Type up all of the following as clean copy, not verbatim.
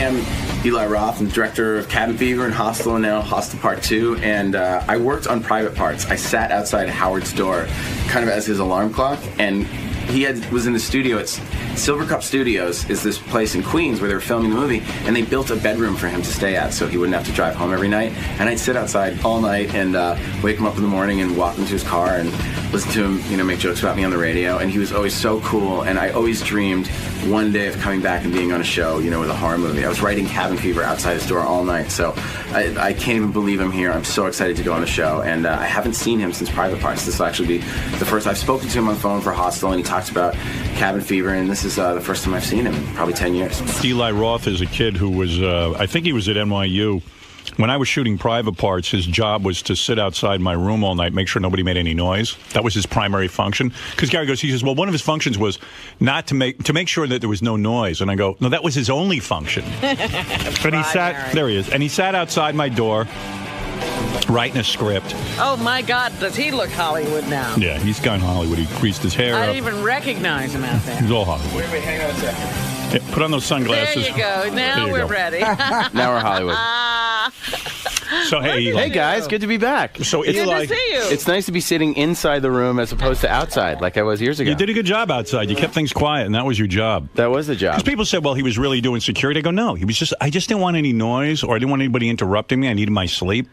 am Eli Roth. I'm director of Cabin Fever and Hostel, and now Hostel Part 2. And I worked on Private Parts. I sat outside Howard's door, kind of as his alarm clock, and he was in the studio. It's Silver Cup Studios is this place in Queens where they were filming the movie, and they built a bedroom for him to stay at so he wouldn't have to drive home every night. And I'd sit outside all night and wake him up in the morning and walk him to his car and listen to him, make jokes about me on the radio. And he was always so cool, and I always dreamed one day of coming back and being on a show, with a horror movie. I was writing Cabin Fever outside his door all night, so I can't even believe I'm here. I'm so excited to go on the show, and I haven't seen him since Private Parts. This will actually be the first. I've spoken to him on the phone for Hostel, and he talks about Cabin Fever, and this is the first time I've seen him in probably 10 years. Eli Roth is a kid who was, I think he was at NYU. When I was shooting Private Parts, his job was to sit outside my room all night, make sure nobody made any noise. That was his primary function. Because Gary he says, well, one of his functions was not to make sure that there was no noise. And I go, no, that was his only function. But he sat, there he is, and he sat outside my door, writing a script. Oh, my God, does he look Hollywood now? Yeah, he's gone Hollywood. He greased his hair I up. didn't even recognize him out there. He's all Hollywood. Wait, hang on a second. Yeah, put on those sunglasses. There you go. Now we're ready. Now we're Hollywood. So, hey, Eli. Hey, guys, good to be back. So, Good Eli, to see you. It's nice to be sitting inside the room as opposed to outside like I was years ago. you did a good job outside. You kept things quiet, and that was your job. That was the job. Because people said, well, he was really doing security. I go, no, I just didn't want any noise, or I didn't want anybody interrupting me. I needed my sleep.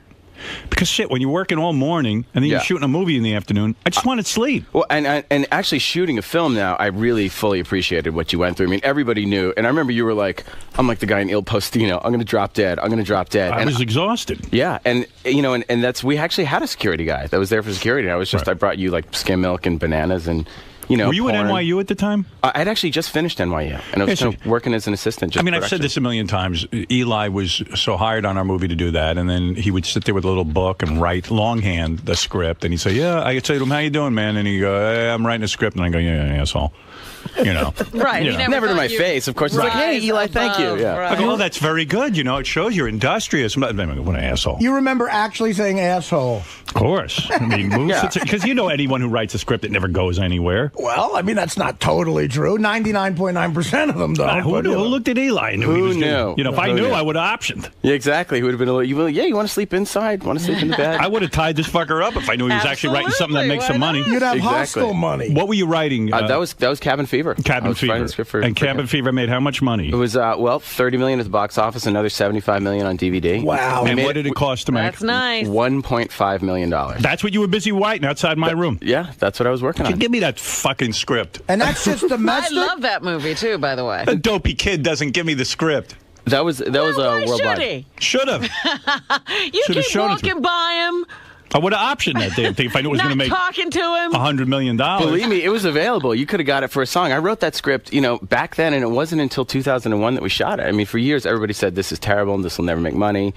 Because shit, when you're working all morning and then you're shooting a movie in the afternoon, I just wanted sleep. Well, and actually shooting a film now, I really fully appreciated what you went through. I mean, everybody knew, and I remember you were like, I'm like the guy in Il Postino. I'm going to drop dead. I'm going to drop dead. I was exhausted. Yeah, and and that's, we actually had a security guy that was there for security. I brought you like skim milk and bananas and. Were you corn. at NYU at the time? I'd actually just finished NYU, and I was kind of working as an assistant. I've said this a million times. Eli was so hired on our movie to do that, and then he would sit there with a little book and write longhand the script, and he'd say, yeah, I'd say to him, how you doing, man? And he'd go, hey, I'm writing a script, and I go, yeah, asshole. Right. He never to my face, of course. He's like, hey, Eli, thank you. Yeah. Right. I go, oh, that's very good. It shows you're industrious. What an asshole. You remember actually saying asshole? Of course. I mean, because anyone who writes a script that never goes anywhere. Well, I mean, that's not totally true. 99.9% of them, though. Who looked at Eli and knew he was knew? If I knew, I would have optioned. Yeah, exactly. He would have been a little, you want to sleep inside? Want to sleep in the bed? I would have tied this fucker up if I knew he was actually writing something that makes some money. You'd have Hostel money. What were you writing? That was Cabin Fever. Cabin Fever. And Cabin Fever made how much money? It was, $30 million at the box office, another $75 million on DVD. Wow. And what did it cost to make? That's nice. $1.5 million. That's what you were busy writing outside my room? Yeah, that's what I was working on. Give me that fucking script. And that's just domestic? I love that movie, too, by the way. A dopey kid doesn't give me the script. That was why worldwide. should he? Should have. You keep walking by him. I would have optioned that damn thing if I knew it was going to make talking to him. $100 million. Believe me, it was available. You could have got it for a song. I wrote that script, back then, and it wasn't until 2001 that we shot it. I mean, for years, everybody said this is terrible and this will never make money.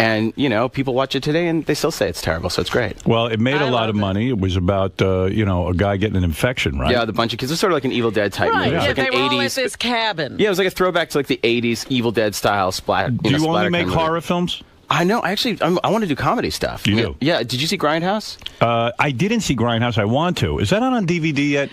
And, people watch it today and they still say it's terrible, so it's great. Well, it made a lot of money. It was about, a guy getting an infection, right? Yeah, the bunch of kids. It was sort of like an Evil Dead type movie. Yeah, It was like they an were all 80s. at this cabin. Yeah, it was like a throwback to like the 80s Evil Dead style splat. Do you only make horror films? I know. Actually, I want to do comedy stuff. You do? Yeah. Did you see Grindhouse? I didn't see Grindhouse. I want to. Is that on DVD yet?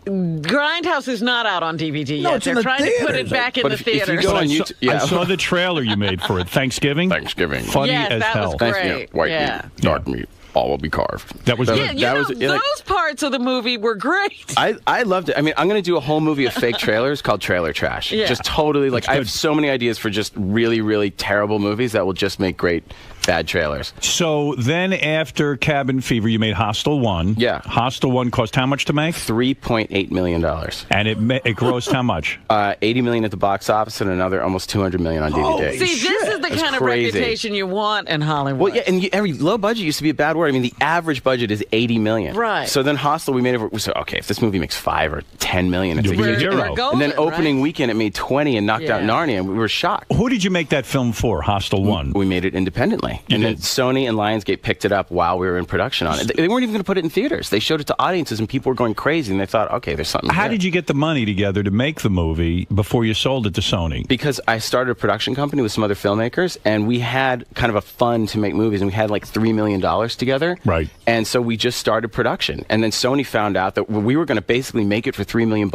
Grindhouse is not out on DVD No, yet. it's in They're the trying to put theaters. it back in But the if theaters. you go on YouTube, I saw the trailer you made for it. Thanksgiving? Funny Yes, as that hell. was great. White Yeah. meat, dark meat, all will be carved. That was Yeah, good. those parts of the movie were great. I loved it. I mean, I'm going to do a whole movie of fake trailers called Trailer Trash. Yeah. Just totally, I have so many ideas for just really, really terrible movies that will just make great bad trailers. So then after Cabin Fever, you made Hostel 1. Yeah. Hostel 1 cost how much to make? $3.8 million. And it grossed how much? $80 million at the box office and another almost $200 million on DVD. See, this is the kind of crazy. reputation you want in Hollywood. Well, yeah, and every low budget used to be a bad word. I mean, the average budget is $80 million. Right. So then Hostel, we made it. We said, okay, if this movie makes $5 or $10 million, it's a You're a huge hero. hit. And then opening weekend, it made 20 and knocked out Narnia, and we were shocked. Who did you make that film for, Hostel 1? We made it independently. You and did? then Sony and Lionsgate picked it up while we were in production on it. They weren't even going to put it in theaters. They showed it to audiences, and people were going crazy, and they thought, okay. okay, there's something. How there. did you get the money together to make the movie before you sold it to Sony? Because I started a production company with some other filmmakers, and we had kind of a fund to make movies, and we had like $3 million together. Right. And so we just started production, and then Sony found out that we were going to basically make it for $3 million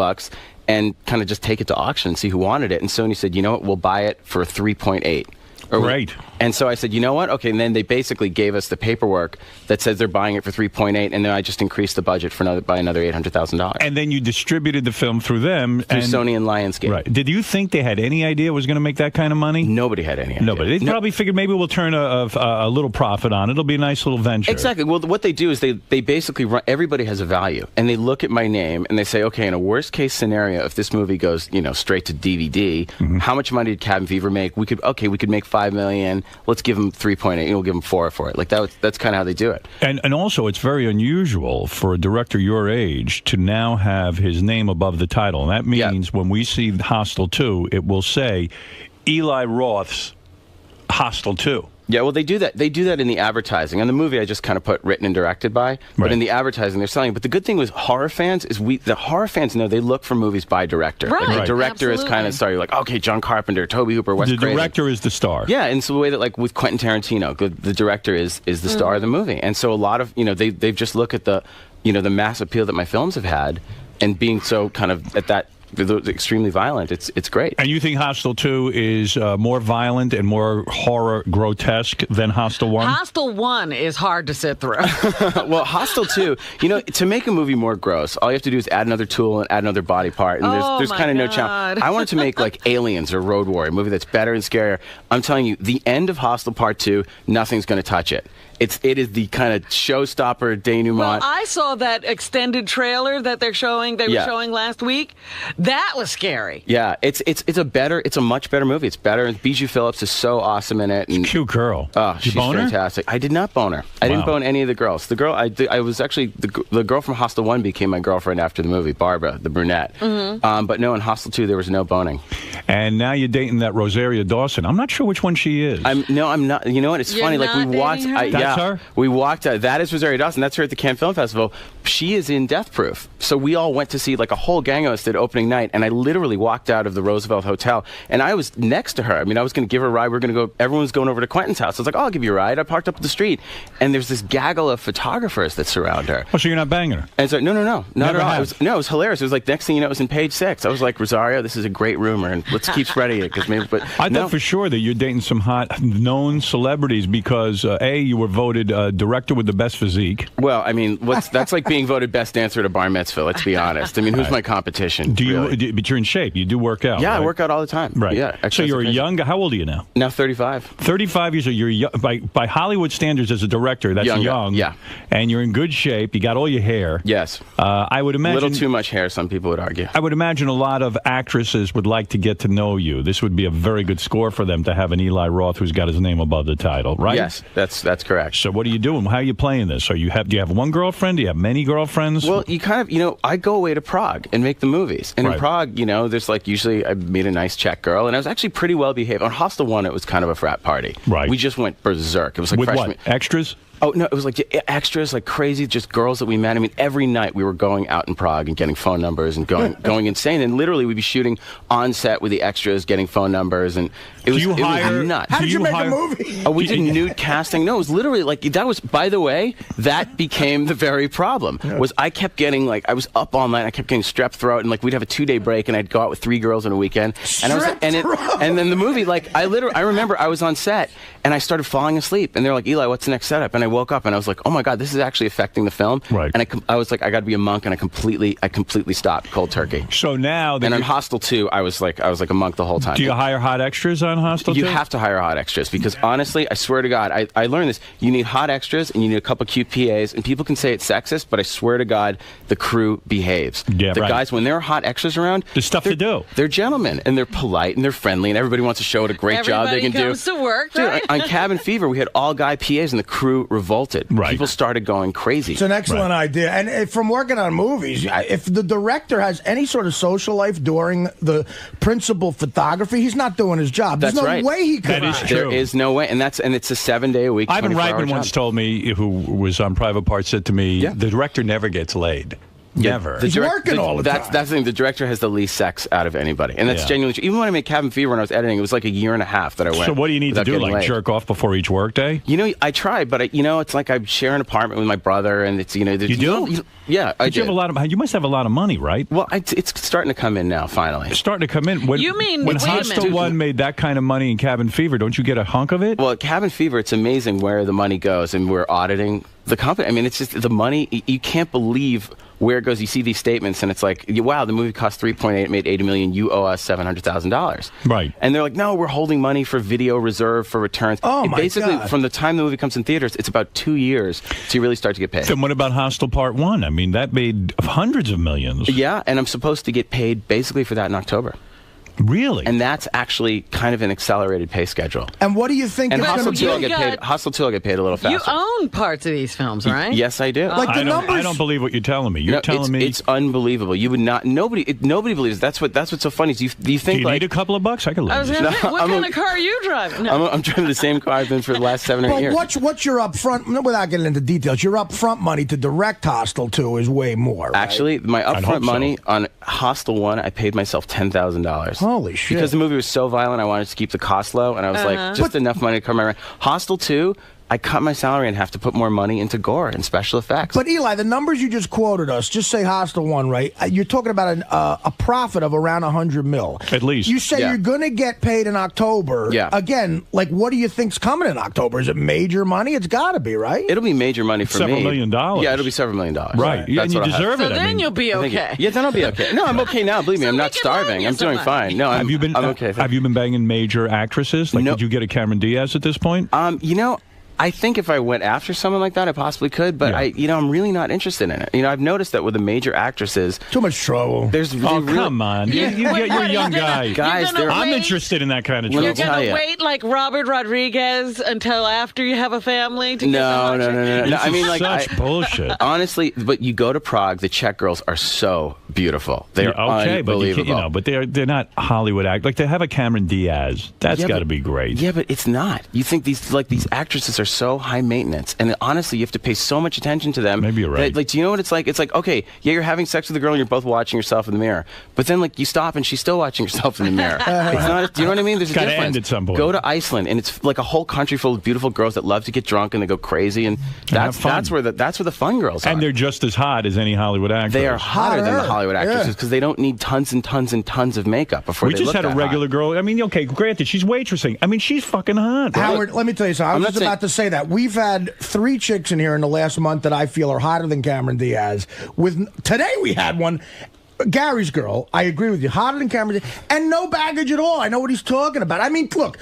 and kind of just take it to auction and see who wanted it. And Sony said, you know what, we'll buy it for 3.8. Great. And so I said, you know what? Okay, and then they basically gave us the paperwork that says they're buying it for 3.8, and then I just increased the budget for by another $800,000. And then you distributed the film through them. Through Sony and Lionsgate. Right. Did you think they had any idea it was going to make that kind of money? Nobody had any idea. Nobody. They probably figured maybe we'll turn a little profit on it. It'll be a nice little venture. Exactly. Well, what they do is they basically run, everybody has a value, and they look at my name and they say, okay, in a worst case scenario, if this movie goes, straight to DVD, how much money did Cabin Fever make? We could make $5 million. Let's give them 3.8. We'll give them 4 for it. Like that's kind of how they do it. And also, it's very unusual for a director your age to now have his name above the title. And that means when we see Hostel 2, it will say Eli Roth's Hostel 2. Yeah, well, they do that. They do that in the advertising. On the movie, I just kind of put written and directed by. But in the advertising, they're selling. But the good thing with horror fans is the horror fans know they look for movies by director. Right. Like the director is kind of starting like, okay, John Carpenter, Tobe Hooper, Wes Craven. The director is the star. Yeah, and so the way that like with Quentin Tarantino, the director is the star of the movie. And so a lot of they've just look at the the mass appeal that my films have had, and being so kind of at that. They're extremely violent. It's great. And you think Hostel 2 is more violent and more horror grotesque than Hostel 1? Hostel 1 is hard to sit through. Well, Hostel 2, to make a movie more gross, all you have to do is add another tool and add another body part, and there's kind of no challenge. I wanted to make like Aliens or Road Warrior, a movie that's better and scarier. I'm telling you, the end of Hostel Part 2, nothing's going to touch it. It is the kind of showstopper denouement. Well, I saw that extended trailer that they were showing last week. That was scary. Yeah, it's a much better movie. It's better. Bijou Phillips is so awesome in it. And, cute girl. Oh, she's fantastic. I did not bone her. I didn't bone any of the girls. The girl I was actually the girl from Hostel 1 became my girlfriend after the movie, Barbara, the brunette. But no, in Hostel 2 there was no boning. And now you're dating that Rosaria Dawson. I'm not sure which one she is. I'm not. You know what? It's funny. Like we walked. That's her? We walked. That is Rosaria Dawson. That's her at the Cannes Film Festival. She is in Death Proof. So we all went to see like a whole gang of us did opening night, and I literally walked out of the Roosevelt Hotel, and I was next to her. I mean, I was going to give her a ride. We were going to go. Everyone was going over to Quentin's house. I was like, oh, I'll give you a ride. I parked up the street, and there's this gaggle of photographers that surround her. Oh, so you're not banging her? And so no, not Never at all. have. It was hilarious. It was like next thing you know, it was in Page 6. I was like, Rosario, this is a great rumor, and let's keep spreading it because maybe. But I thought for sure that you're dating some hot known celebrities because you were voted director with the best physique. Well, I mean, that's like being voted best dancer at a bar mitzvah. Let's be honest. I mean, who's my competition? But you're in shape. You do work out. Yeah, right? I work out all the time. Right. Yeah. So you're a young. How old are you now? Now 35. 35 years old. You're young, by Hollywood standards as a director. That's young. Yeah. And you're in good shape. You got all your hair. Yes. I would imagine a little too much hair. Some people would argue. I would imagine a lot of actresses would like to get to know you. This would be a very good score for them to have an Eli Roth who's got his name above the title, right? Yes, that's correct. So what are you doing? How are you playing this? Do you have one girlfriend? Do you have many girlfriends? Well, you kind of, I go away to Prague and make the movies. And in Prague, there's like usually I meet a nice Czech girl, and I was actually pretty well behaved. On Hostel 1, it was kind of a frat party. Right. We just went berserk. It was like with freshman. What? Extras? Oh, no, it was like extras, like crazy, just girls that we met. I mean, every night we were going out in Prague and getting phone numbers and going insane. And literally we'd be shooting on set with the extras, getting phone numbers. And it was nuts. How did you make a movie? Oh, we did nude casting. No, it was literally like, that was, by the way, that became the very problem. Was I kept getting, like, I was up all night, I kept getting strep throat, and like we'd have a 2-day break, and I'd go out with 3 girls in a weekend. And and then the movie, like, I remember I was on set, and I started falling asleep. And they're like, Eli, what's the next setup? And I woke up and I was like, oh my God, this is actually affecting the film. Right. And I was like, I got to be a monk, and I completely stopped cold turkey. So now, and on Hostel 2, I was like a monk the whole time. Do you hire hot extras on Hostel 2? You have to hire hot extras because honestly, I swear to God, I learned this. You need hot extras and you need a couple cute PAs. And people can say it's sexist, but I swear to God, the crew behaves. Yeah, the guys, when there are hot extras around, there's stuff to do. They're gentlemen and they're polite and they're friendly and everybody wants to show what a great job they can do. Everybody comes to work. Dude, right? on Cabin Fever, we had all guy PAs and the crew revolted. Right. People started going crazy. It's an excellent idea. And from working on movies, if the director has any sort of social life during the principal photography, he's not doing his job. There's no way he could. That is true. There is no way. And it's a 7-day-a-week, Ivan 24-hour Reitman job. once told me, who was on Private Parts, said to me, the director never gets laid. Never. He's working all the time. That's the thing. The director has the least sex out of anybody, and that's genuinely true. Even when I made Cabin Fever, when I was editing, it was like a year and a half that I went. So what do you need to do? Like laid. Jerk off before each workday? You know, I tried, but it's like I share an apartment with my brother, and it's You do? Yeah, I do. You must have a lot of money, right? Well, it's starting to come in now. Finally, It's starting to come in. When wait a Hostel minute. 1 made that kind of money in Cabin Fever, don't you get a hunk of it? well, Cabin Fever, it's amazing where the money goes, and we're auditing the company. I mean, it's just the money. You can't believe where it goes. You see these statements, and it's like, wow, the movie cost $3.8, made $80 million. You owe us $700,000. Right. And they're like, no, we're holding money for video reserve for returns. Oh, my basically, God. from the time the movie comes in theaters, it's about 2 years to really start to get paid. Then what about Hostel Part 1? I mean, that made hundreds of millions. Yeah, and I'm supposed to get paid basically for that in October. Really? And that's actually kind of an accelerated pay schedule. And what do you think And it's Hostel going 2, to I'll be? get paid. Hostel 2, I'll get paid a little faster. You own parts of these films, right? Yes, I do. Like the I numbers. don't believe what you're telling me. You're telling me. It's unbelievable. You would not. Nobody believes. That's what's so funny. Is you do think you like need a couple of bucks? I can I lend was you. going to say, what I'm kind a- of car are you driving? No. I'm driving the same car I've been for the last 7 or 8 Well, years. what's your upfront? Without getting into details, your upfront money to direct Hostel 2 is way more. Right? Actually, my hope upfront so. money on Hostel 1, I paid myself $10,000. Holy shit! Because the movie was so violent, I wanted to keep the cost low, and I was like, just enough money to cover my rent. Hostel 2, I cut my salary and have to put more money into gore and special effects. But Eli, the numbers you just quoted us, just say Hostel 1, right? You're talking about a profit of around $100 million. At least. You say Yeah. you're going to get paid in October. Yeah. Again, like, what do you think's coming in October? Is it major money? It's got to be, right? It'll be major money for Several me. $1 million. Yeah, it'll be several $1 million. Right. Yeah, and you what I'll have. deserve So it. I then mean, you'll be I think okay. Yeah, then I'll be okay. No, I'm okay now. Believe me, So I'm we not can loan starving. you I'm doing some fine. money. No, have you been? I'm okay. Have you been banging major actresses? Like, No. did you get a Cameron Diaz at this point? You know, I think if I went after someone like that, I possibly could, but Yeah. I'm really not interested in it. I've noticed that with the major actresses, Too much trouble. there's Oh, really, come on. You're a young guy. Guys, You're gonna I'm wait- interested in that kind of Let me You're trouble. tell going to ya. wait like Robert Rodriguez until after you have a family to get No. the No, I mean, like, Such bullshit. honestly, but you go to Prague, the Czech girls are so beautiful. They're Okay, but unbelievable. but they're not Hollywood act. Like, they have a Cameron Diaz. That's Yeah, got to but- be great. Yeah, but it's not. You think these actresses are so high maintenance, and honestly, you have to pay so much attention to them. Maybe you're right. Like, do you know what it's like? It's like, okay, yeah, you're having sex with a girl, and you're both watching yourself in the mirror, but then like you stop, and she's still watching herself in the mirror. It's not. Do you know what I mean? There's a Gotta difference. end at some point. Go to Iceland, and it's like a whole country full of beautiful girls that love to get drunk and they go crazy, and have fun. that's where the fun girls are. And they're just as hot as any Hollywood actor. They are hotter than the Hotter. Hollywood actresses Yeah. because they don't need tons and tons and tons of makeup before We they just look had a that regular hot. girl. I mean, okay, granted, she's waitressing. I mean, she's fucking hot. right? Howard, let me tell you something. I I'm was not just saying- about to say that. We've had 3 chicks in here in the last month that I feel are hotter than Cameron Diaz. Today we had one, Gary's girl. I agree with you. Hotter than Cameron Diaz. And no baggage at all. I know what he's talking about. I mean, look.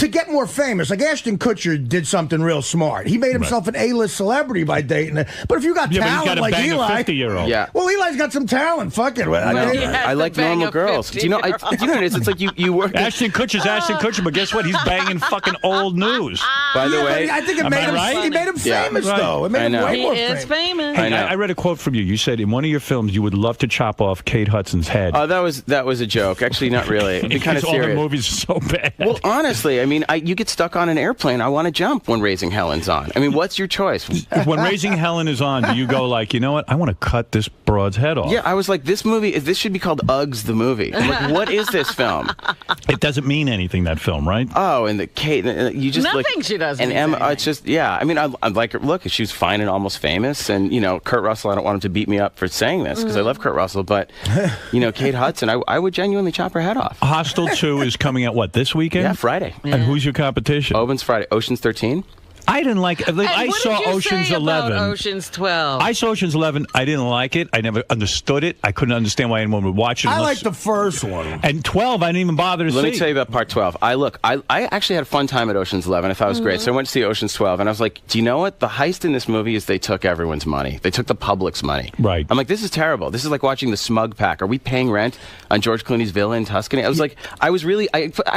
To get more famous, like Ashton Kutcher did something real smart. He made himself an A-list celebrity by dating her. But if you got Yeah, but he's talent got to like bang Eli, a 50-year-old. Yeah. well, Eli's got some talent. Fuck it. Well, I he mean, has I to like bang normal a girls. Do you know? Do you know what it is? It's like you work. Ashton Kutcher's Ashton Kutcher, but guess what? He's banging fucking old news. By the yeah, way, but I think it Am made I him. right? He made him Yeah. famous, Right. though. It made I him know. way He more is famous. Hey, I know. I read a quote from you. You said in one of your films you would love to chop off Kate Hudson's head. oh, that was a joke. Actually, not really. It'd be kind of Because all the serious. movies are so bad. Well, honestly, I mean, you get stuck on an airplane. I want to jump when Raising Helen's on. I mean, what's your choice? when Raising Helen is on, do you go like, you know what? I want to cut this broad's head off. Yeah, I was like, this should be called Uggs the movie. I'm like, what is this film? It doesn't mean anything, that film, right? Oh, and the Kate, you just Nothing like, she does and means Emma. anything. It's just, yeah. I mean, I like her. Look, she was fine and almost famous, and Kurt Russell. I don't want him to beat me up for saying this because I love Kurt Russell, but Kate Hudson, I would genuinely chop her head off. Hostel 2 is coming out, what, this weekend? Yeah, Friday. And who's your competition? Opens Friday. Ocean's 13. I didn't like it. And I what saw did you Ocean's say 11. About Ocean's 12. I saw Ocean's 11. I didn't like it. I never understood it. I couldn't understand why anyone would watch it. I unless- like the first one. And 12, I didn't even bother to see. Let me tell you about part 12. I actually had a fun time at Ocean's 11. I thought it was great. So I went to see Ocean's 12, and I was like, do you know what? The heist in this movie is they took everyone's money. They took the public's money. Right. I'm like, this is terrible. This is like watching the Smug Pack. Are we paying rent on George Clooney's villa in Tuscany? I was like, I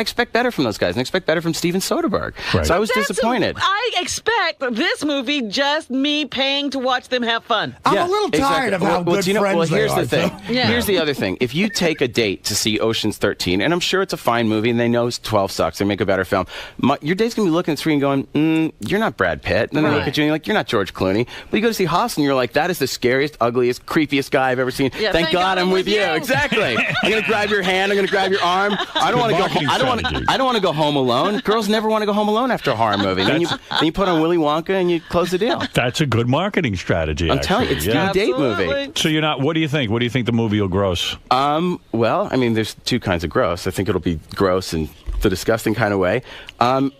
expect better from those guys, and I expect better from Steven Soderbergh. Right. So I was That's disappointed. I expect this movie just me paying to watch them have fun. I'm a little tired of how good friends they here's are. the thing. Yeah. Here's the other thing. If you take a date to see Ocean's 13, and I'm sure it's a fine movie, and they know 12 sucks, they make a better film. Your date's gonna be looking at the screen going, "You're not Brad Pitt." And then they look at you and you're like, "You're not George Clooney." But you go to see Hostel, and you're like, "That is the scariest, ugliest, creepiest guy I've ever seen." Yeah, thank God I'm with you. you. Exactly. I'm gonna grab your hand. I'm gonna grab your arm. I don't want to go. marketing I don't want to go home alone. Girls never want to go home alone after a horror movie. Then you put on Willy Wonka and you close the deal. That's a good marketing strategy. I'm telling you, it's yeah. a date Absolutely. movie. So you're not. What do you think? What do you think the movie will gross? Well, I mean, there's two kinds of gross. I think it'll be gross in the disgusting kind of way.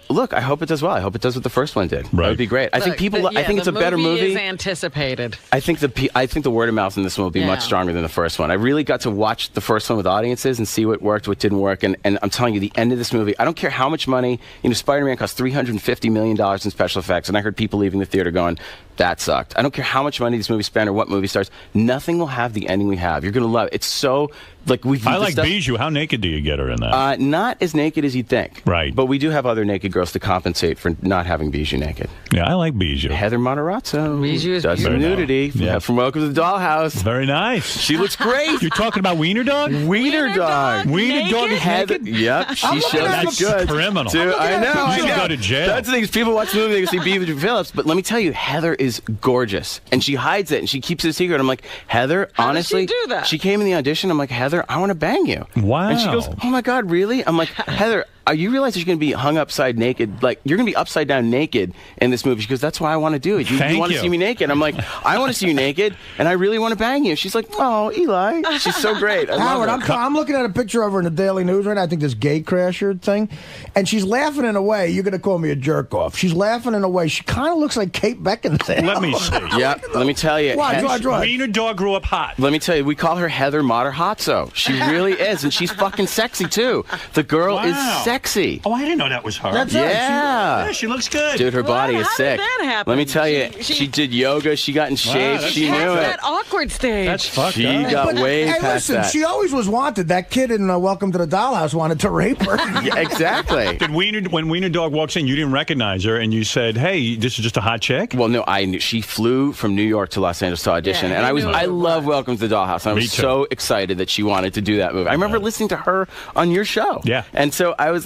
Look, I hope it does well. I hope it does what the first one did. Right. That would be great. I think people. I think it's a better movie. Is anticipated. I think the word of mouth in this one will be much stronger than the first one. I really got to watch the first one with audiences and see what worked, what didn't work. And I'm telling you, the end of this movie, I don't care how much money. Spider-Man cost $350 million in special effects, and I heard people leaving the theater going, "That sucked." I don't care how much money this movie spent or what movie stars. Nothing will have the ending we have. You're gonna love it. It's so I like Bijou. How naked do you get her in that? Not as naked as you'd think. Right. But we do have other naked girls to compensate for not having Bijou naked. Yeah, I like Bijou. Heather Matarazzo. Bijou is does some beautiful. nudity. Yeah. From Welcome to the Dollhouse. Very nice. She looks great. You're talking about Wiener Dog? Wiener Dog. Wiener Dog is Heather. naked? Yep. She looking shows at up That's good. criminal. Dude, I know. You should go to jail. That's the thing. Is people watch the movie, they see Beaver Phillips, but let me tell you, Heather is gorgeous, and she hides it, and she keeps it a secret. I'm like, Heather, How does honestly, she do that? She came in the audition. I'm like, Heather, I want to bang you. Wow. And she goes, "Oh my God, really?" I'm like, Heather, you realize that you're going to be hung upside naked, like you're going to be upside down naked in this movie. She goes, "That's why I want to do it. You want to see me naked?" I'm like, "I want to see you naked, and I really want to bang you." She's like, "Oh, Eli, she's so great." I Howard, love her. I'm looking at a picture of her in the Daily News right now. I think this gay crasher thing, and she's laughing in a way. You're going to call me a jerk off. She's laughing in a way. She kind of looks like Kate Beckinsale. Let me see. Yeah, let me tell you. Watch. Wiener Dog grew up hot. Let me tell you, we call her Heather Matarazzo. She really is, and she's fucking sexy too. The girl is sexy. Oh, I didn't know that was her. That's right. Yeah, she looks good. Dude, her body is How sick. did that happen? Let me tell you, she did yoga. She got in shape. that's She Past knew it. that awkward stage. That's fucked She up. got But, way hey, past listen, that. she always was wanted. That kid in Welcome to the Dollhouse wanted to rape her. Yeah, exactly. When Wiener Dog walks in, you didn't recognize her, and you said, "Hey, this is just a hot chick." Well, no, I knew she flew from New York to Los Angeles to audition, Yeah, and you knew I it love Welcome to the Dollhouse. And I Me was too. so excited that she wanted to do that movie. I remember listening to her on your show. Yeah. And so I was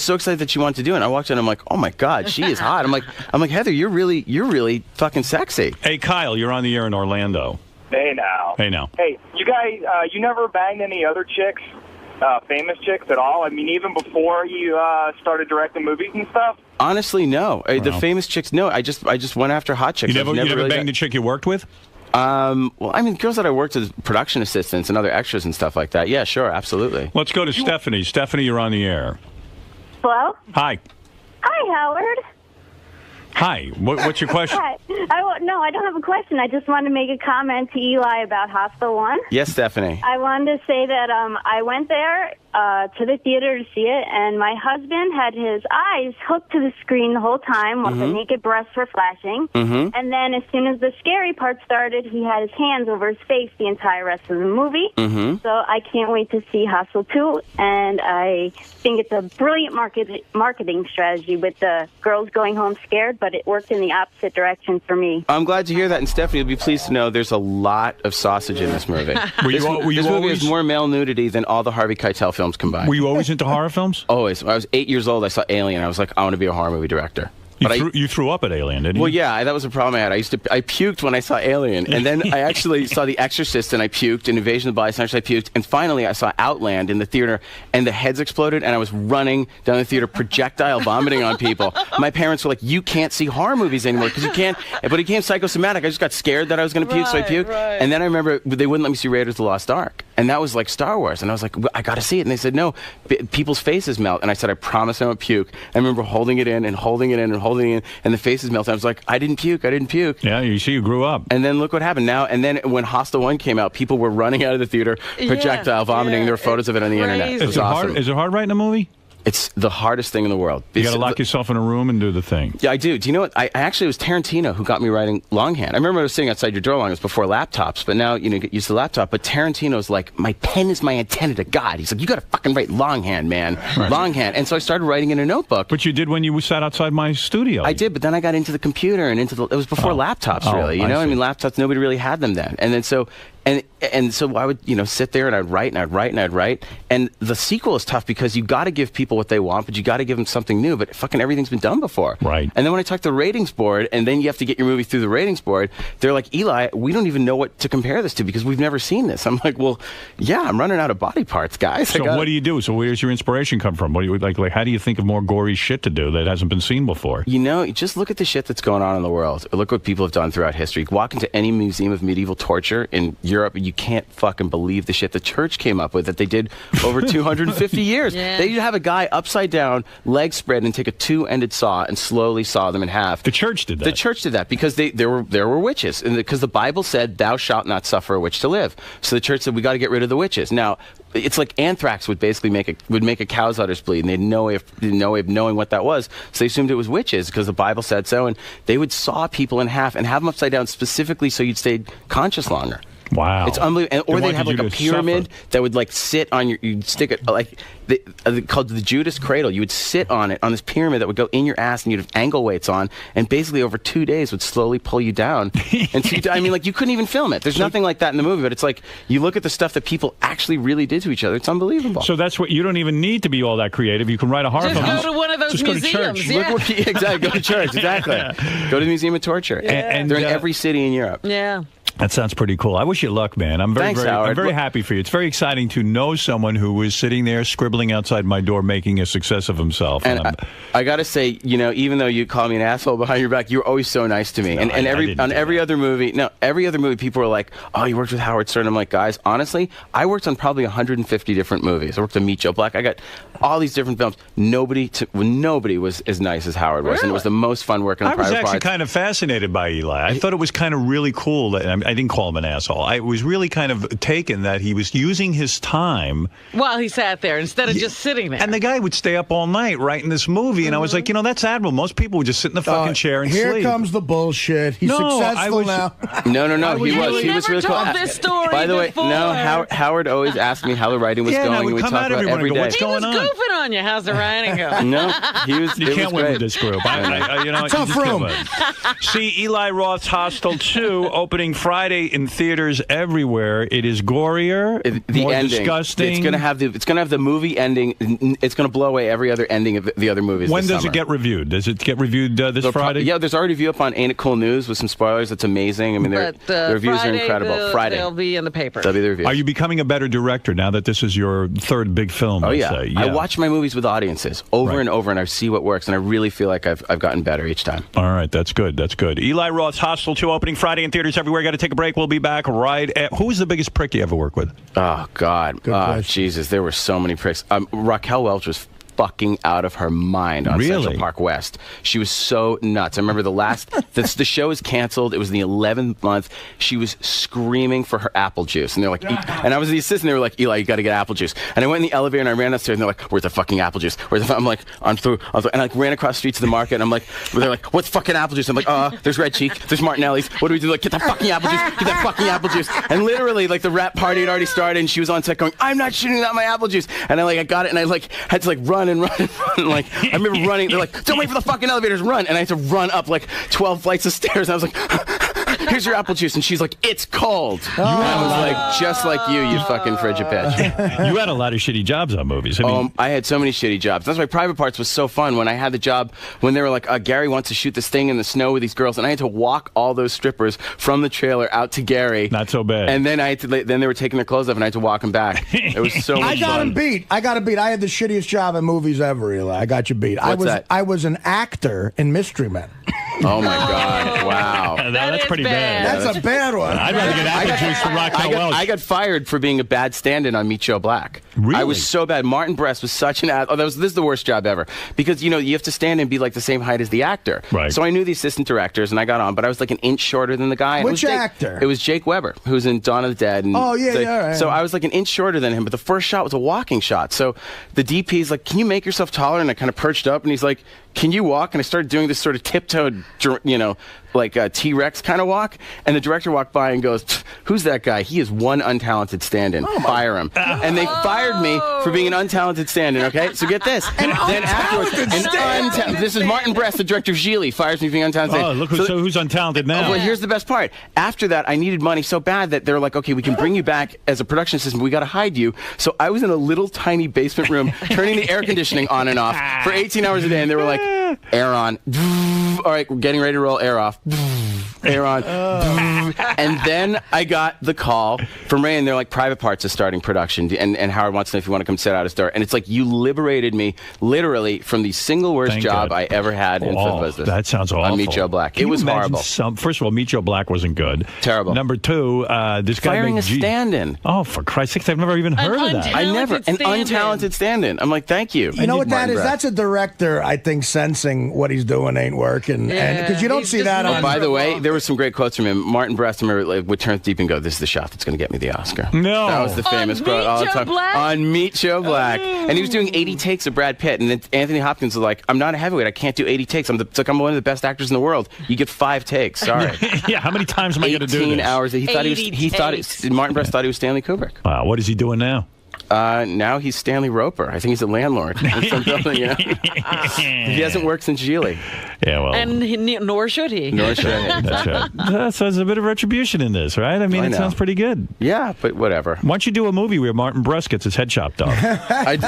so excited that she wanted to do it. And I walked in, and I'm like, "Oh my God, she is hot." I'm like, Heather, you're really fucking sexy. Hey, Kyle, you're on the air in Orlando. Hey now. Hey, now. Hey, you guys, you never banged any other chicks, famous chicks at all? I mean, even before you started directing movies and stuff? Honestly, no. The Wow. famous chicks, no. I just went after hot chicks. You I've never really banged a chick you worked with? Well, I mean, girls that I worked as production assistants and other extras and stuff like that. Yeah, sure, absolutely. Let's go to Stephanie. Stephanie, you're on the air. Hello? Hi. Hi, Howard. Hi. What's your question? Hi. No, I don't have a question. I just wanted to make a comment to Eli about Hostel 1. Yes, Stephanie. I wanted to say that I went there to the theater to see it, and my husband had his eyes hooked to the screen the whole time while the naked breasts were flashing. Mm-hmm. And then as soon as the scary part started, he had his hands over his face the entire rest of the movie. Mm-hmm. So I can't wait to see Hostel 2, and I think it's a brilliant marketing strategy with the girls going home scared, but it worked in the opposite direction for me. I'm glad to hear that, and Stephanie, you'll be pleased to know there's a lot of sausage in this movie. Were you This movie always- has more male nudity than all the Harvey Keitel films combined. Were you always into horror films? Always. When I was 8 years old, I saw Alien. I was like, I want to be a horror movie director. You threw up at Alien, didn't you? Well, yeah, that was a problem I had. I puked when I saw Alien, and then I actually saw The Exorcist, and I puked, and Invasion of the Body Snatchers, I puked, and finally I saw Outland in the theater, and the heads exploded, and I was running down the theater, projectile vomiting on people. My parents were like, "You can't see horror movies anymore because you can't." But it became psychosomatic. I just got scared that I was going to puke, so I puked. Right. And then I remember they wouldn't let me see Raiders of the Lost Ark, and that was like Star Wars, and I was like, "I got to see it," and they said, "No, people's faces melt," and I said, "I promise I won't puke." I remember holding it in and holding it in and holding it in, and the faces melted. I was like, I didn't puke. Yeah, you see, you grew up. And then look what happened now. And then when Hostel 1 came out, people were running out of the theater, projectile vomiting. yeah, There were photos of it on the internet. crazy. It was Is it awesome. hard? Is it hard writing a movie? It's the hardest thing in the world. You got to lock yourself in a room and do the thing. Yeah, I do. Do you know what? I actually, it was Tarantino who got me writing longhand. I remember I was sitting outside your door long. It was before laptops, but now, you get used to the laptop. But Tarantino's like, my pen is my antenna to God. He's like, you got to fucking write longhand, man. Right. Longhand. And so I started writing in a notebook. But you did when you sat outside my studio. I did, but then I got into the computer and it was before laptops, really. I mean, laptops, nobody really had them then. And then so... And so I would, sit there and I'd write and I'd write and I'd write. And the sequel is tough because you got to give people what they want, but you got to give them something new. But fucking everything's been done before. Right. And then when I talk to the ratings board, and then you have to get your movie through the ratings board, they're like, Eli, we don't even know what to compare this to because we've never seen this. I'm like, well, yeah, I'm running out of body parts, guys. So what do you do? So where does your inspiration come from? What do you like? How do you think of more gory shit to do that hasn't been seen before? Just look at the shit that's going on in the world. Look what people have done throughout history. Walk into any museum of medieval torture in Europe, and you can't fucking believe the shit the church came up with that they did over 250 years. Yeah. They would have a guy upside down, legs spread, and take a two-ended saw and slowly saw them in half. The church did that. The church did that because there were witches, and because the Bible said, "Thou shalt not suffer a witch to live." So the church said, "We got to get rid of the witches." Now, it's like anthrax would basically make a cow's udders bleed, and they had no way of knowing what that was. So they assumed it was witches because the Bible said so, and they would saw people in half and have them upside down specifically so you'd stay conscious longer. Wow. It's unbelievable. Or they'd have like a pyramid that would like sit on you'd stick it like called the Judas cradle. You would sit on it, on this pyramid that would go in your ass, and you'd have ankle weights on, and basically over 2 days would slowly pull you down. And so I mean, like, you couldn't even film it. There's nothing like that in the movie, but it's like, you look at the stuff that people actually really did to each other. It's unbelievable. So that's what, you don't even need to be all that creative. You can write a horror film. Just go to one of those museums. Go to church. Yeah. Exactly, go to church, exactly. Go to the Museum of Torture. Yeah. And they're in every city in Europe. Yeah. That sounds pretty cool. I wish you luck, man. I'm Thanks, Howard. I'm very happy for you. It's very exciting to know someone who was sitting there scribbling outside my door, making a success of himself. And I got to say, even though you call me an asshole behind your back, you're always so nice to me. No, and every other movie, people were like, "Oh, you worked with Howard Stern." I'm like, guys, honestly, I worked on probably 150 different movies. I worked on Meet Joe Black. I got all these different films. Nobody was as nice as Howard was, and it was the most fun working on Private Parts. I was actually kind of fascinated by Eli. I thought it was kind of really cool that I didn't call him an asshole. I was really kind of taken that he was using his time while he sat there instead of just sitting there. And the guy would stay up all night writing this movie, and I was like, that's admirable. Most people would just sit in the fucking chair and sleep. Here comes the bullshit. He's successful now. No. He was really cool. This story by the way, before. Howard always asked me how the writing was going, and we talked about it every day. What's going on? He was goofing on you. How's the writing going? No, he was. You can't win with this group. Tough room. See Eli Roth's Hostel 2 opening Friday in theaters everywhere. It is gorier, more ending. Disgusting. It's gonna have the movie ending. It's gonna blow away every other ending of the other movies. When does it get reviewed? Does it get reviewed this Friday? Yeah, there's already a review up on Ain't It Cool News with some spoilers. It's amazing. I mean, the reviews are incredible. Friday they'll be in the paper. They'll be the reviews. Are you becoming a better director now that this is your third big film? Oh yeah. I watch my movies with audiences over and over, and I see what works, and I really feel like I've gotten better each time. All right, that's good. That's good. Eli Roth's Hostel 2 opening Friday in theaters everywhere. Got to take a break. We'll be back right at. Who was the biggest prick you ever worked with? Oh God, Jesus, there were so many pricks. Raquel Welch was fucking out of her mind on Central Park West. She was so nuts. I remember the show is canceled. It was the 11th month. She was screaming for her apple juice, and they're like, and I was the assistant. They were like, Eli, you got to get apple juice. And I went in the elevator and I ran upstairs, and they're like, where's the fucking apple juice? I'm like, I'm through. And I ran across the street to the market, and I'm like, they're like, what's fucking apple juice? I'm like, there's Red Cheek, there's Martinelli's. What do we do? Like, get that fucking apple juice, get that fucking apple juice. And literally, like, the rap party had already started, and she was on set going, I'm not shooting out my apple juice. And I got it, and I had to run and run and run. Like, I remember running. They're like, don't wait for the fucking elevators, run. And I had to run up 12 flights of stairs. And I was like, here's your apple juice. And she's like, it's cold. And I was like, just like you fucking frigid bitch. You had a lot of shitty jobs on movies. I had so many shitty jobs. That's why Private Parts was so fun. When I had the job, when they were like, Gary wants to shoot this thing in the snow with these girls. And I had to walk all those strippers from the trailer out to Gary. Not so bad. And then then they were taking their clothes off, and I had to walk them back. It was so much fun. I got him beat. I had the shittiest job in movies ever, Eli. I got you beat. I was an actor in Mystery Men. Oh my God! Wow, that's pretty bad. That's a bad one. I'd rather get apple juice from Raquel Welch. I got fired for being a bad stand-in on Meet Joe Black. Really? I was so bad. Martin Brest was such an ass. This is the worst job ever. Because, you have to stand and be like the same height as the actor. Right. So I knew the assistant directors, and I got on, but I was like an inch shorter than the guy. Which actor? It was Jake Weber, who's in Dawn of the Dead. And all right. So I was like an inch shorter than him, but the first shot was a walking shot. So the DP's like, can you make yourself taller? And I kind of perched up, and he's like, can you walk? And I started doing this sort of tiptoed, like a T-Rex kind of walk. And the director walked by and goes, who's that guy? He is one untalented stand-in. Fire him. And they fired me for being an untalented stand-in, okay? So get this. And then afterwards, this is Martin Brest, the director of Gigli, fires me for being untalented. Oh, look who's untalented now. Well, here's the best part. After that, I needed money so bad that they're like, okay, we can bring you back as a production assistant. We got to hide you. So I was in a little tiny basement room turning the air conditioning on and off for 18 hours a day. And they were like, air on. All right, we're getting ready to roll. Air off. Air on. And then I got the call from Ray, and they're like, Private Parts is starting production, and Howard wants to know if you want to come sit out his door. And it's like, you liberated me literally from the single worst job I ever had in film business. That sounds awful. On Meet Joe Black. It was horrible. First of all, Meet Joe Black wasn't good. Terrible. Number two, this guy firing a stand-in. Oh, for Christ's sakes, I've never even heard of that. I never. An untalented stand-in. I'm like, thank you. You know what that is? That's a director, I think, sensing what he's doing ain't working. Because you don't see that on... By the way, there were some great quotes from him. Martin Brest, I remember, would turn deep and go, this is the shot that's going to get me the Oscar. No. That was the famous quote all the time. On Meet Joe Black. And he was doing 80 takes of Brad Pitt. And then Anthony Hopkins was like, I'm not a heavyweight. I can't do 80 takes. I'm one of the best actors in the world. You get 5 takes. Sorry. Yeah, how many times am I going to do this? 18 hours. Martin Brest thought he was Stanley Kubrick. Wow, what is he doing now? Now he's Stanley Roper. I think he's a landlord. He hasn't worked since Gigli. Yeah, well. And nor should he. Nor should he. That's right. So there's a bit of retribution in this, right? I mean, it sounds pretty good. Yeah, but whatever. Why don't you do a movie where Martin Brest gets his head chopped off?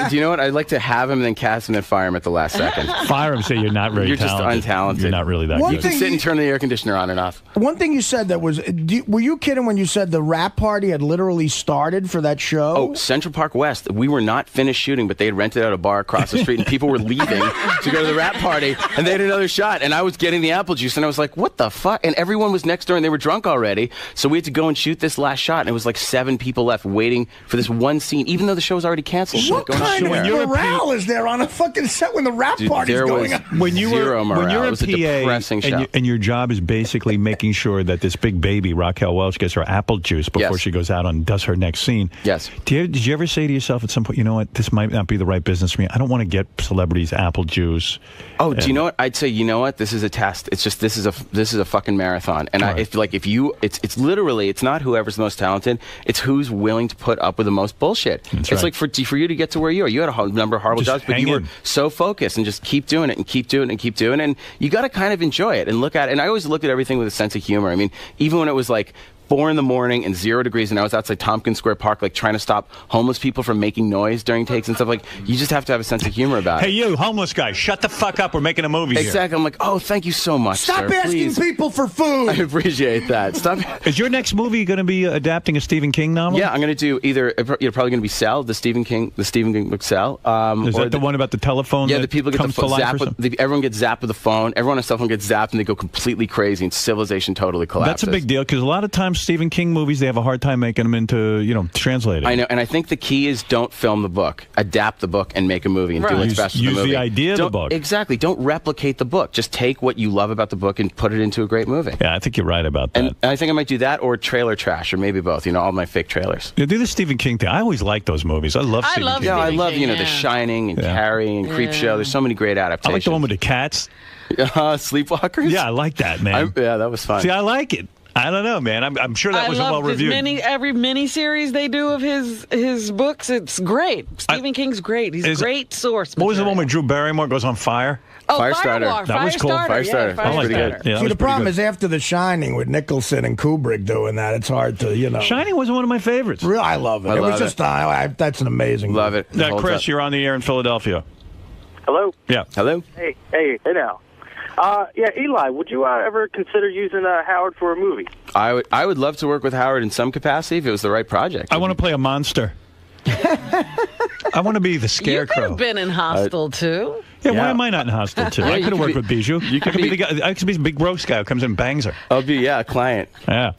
Do you know what? I'd like to have him and then cast him and fire him at the last second. Fire him, say you're not very talented. You're just untalented. You're not really that good. good. You can sit and turn the air conditioner on and off. One thing you said that was, were you kidding when you said the rap party had literally started for that show? Oh, Central Park West. We were not finished shooting, but they had rented out a bar across the street, and people were leaving to go to the rap party, and they had another shot, and I was getting the apple juice, and I was like, what the fuck? And everyone was next door, and they were drunk already, so we had to go and shoot this last shot, and it was like 7 people left waiting for this one scene, even though the show was already canceled. What kind of morale is there on a fucking set when the rap party's going on? When you're a PA, and your job is basically making sure that this big baby, Raquel Welch, gets her apple juice before she goes out and does her next scene. Yes. Did you ever say to yourself at some point, you know what, this might not be the right business for me. I don't want to get celebrities apple juice. Oh, do you know what? I'd say, you know what? This is a test. It's just this is a fucking marathon. And it's literally, it's not whoever's the most talented. It's who's willing to put up with the most bullshit. It's like for you to get to where you are. You had a number of horrible jobs, but you were so focused and just keep doing it and keep doing it and keep doing it. And you got to kind of enjoy it and look at it. And I always looked at everything with a sense of humor. I mean, even when it was like 4 a.m. and 0 degrees, and I was outside Tompkins Square Park, like trying to stop homeless people from making noise during takes and stuff. Like, you just have to have a sense of humor about it. Hey, you homeless guy, shut the fuck up. We're making a movie Exactly. I'm like, oh, thank you so much. Stop sir. asking Please. people for food. I appreciate that. Stop. Is your next movie going to be adapting a Stephen King novel? Yeah, I'm going to do either. You're probably going to be Cell, the Stephen King book Cell. Is that the one about the telephone? Yeah, the people get everyone gets zapped with the phone. Everyone on cell phone gets zapped, and they go completely crazy, and civilization totally collapses. That's a big deal because a lot of times Stephen King movies, they have a hard time making them into, translated. I know, and I think the key is don't film the book. Adapt the book and make a movie and do what's best for the movie. Use the idea of the book. Exactly. Don't replicate the book. Just take what you love about the book and put it into a great movie. Yeah, I think you're right about that. And I think I might do that or trailer trash or maybe both. All my fake trailers. Yeah, do the Stephen King thing. I always like those movies. I love Stephen King. I love The Shining and Carrie and Creepshow. There's so many great adaptations. I like the one with the cats. Sleepwalkers? Yeah, I like that, man. That was fun. See, I like it. I don't know, man. I'm sure that wasn't well reviewed. Every mini series they do of his books, it's great. Stephen King's great. He's a great source. What was the one where Drew Barrymore goes on fire? Oh, Firestarter. That was cool. Firestarter. I like that. Yeah, See, the problem is after The Shining with Nicholson and Kubrick doing that, it's hard to, Shining wasn't one of my favorites. Really, I love it. That's an amazing Love movie. it. Chris, you're on the air in Philadelphia. Hello? Yeah. Hello? Hey now. Eli, would you ever consider using Howard for a movie? I would love to work with Howard in some capacity if it was the right project. I want to play a monster. I want to be the Scarecrow. You could have been in Hostel, too. Yeah, why am I not in Hostel 2? I could have worked with Bijou. I could be the guy. I could be the big gross guy who comes in and bangs her. I'll be a client. Yeah.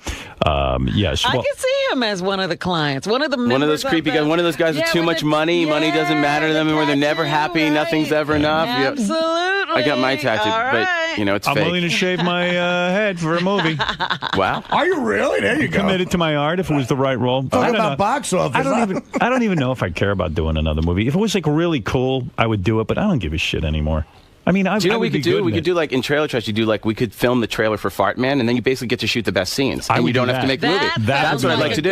Yes. I can see him as one of the clients, one of those creepy guys, one of those guys with too much money. Money doesn't matter to them, and where they're never happy. Right. Nothing's ever enough. Absolutely. I got my tattoo, but it's I'm fake. willing to shave my head for a movie. Wow. Are you really? There you go. Committed to my art if it was the right role. Talk about box office. I don't even know if I care about doing another movie. If it was like really cool, I would do it, but I don't give a shit anymore. I mean, do you know what we could do? We could do do like in Trailer Trash. We could film the trailer for Fart Man, and then you basically get to shoot the best scenes, and you don't have to make the movie. That's what I'd like to do.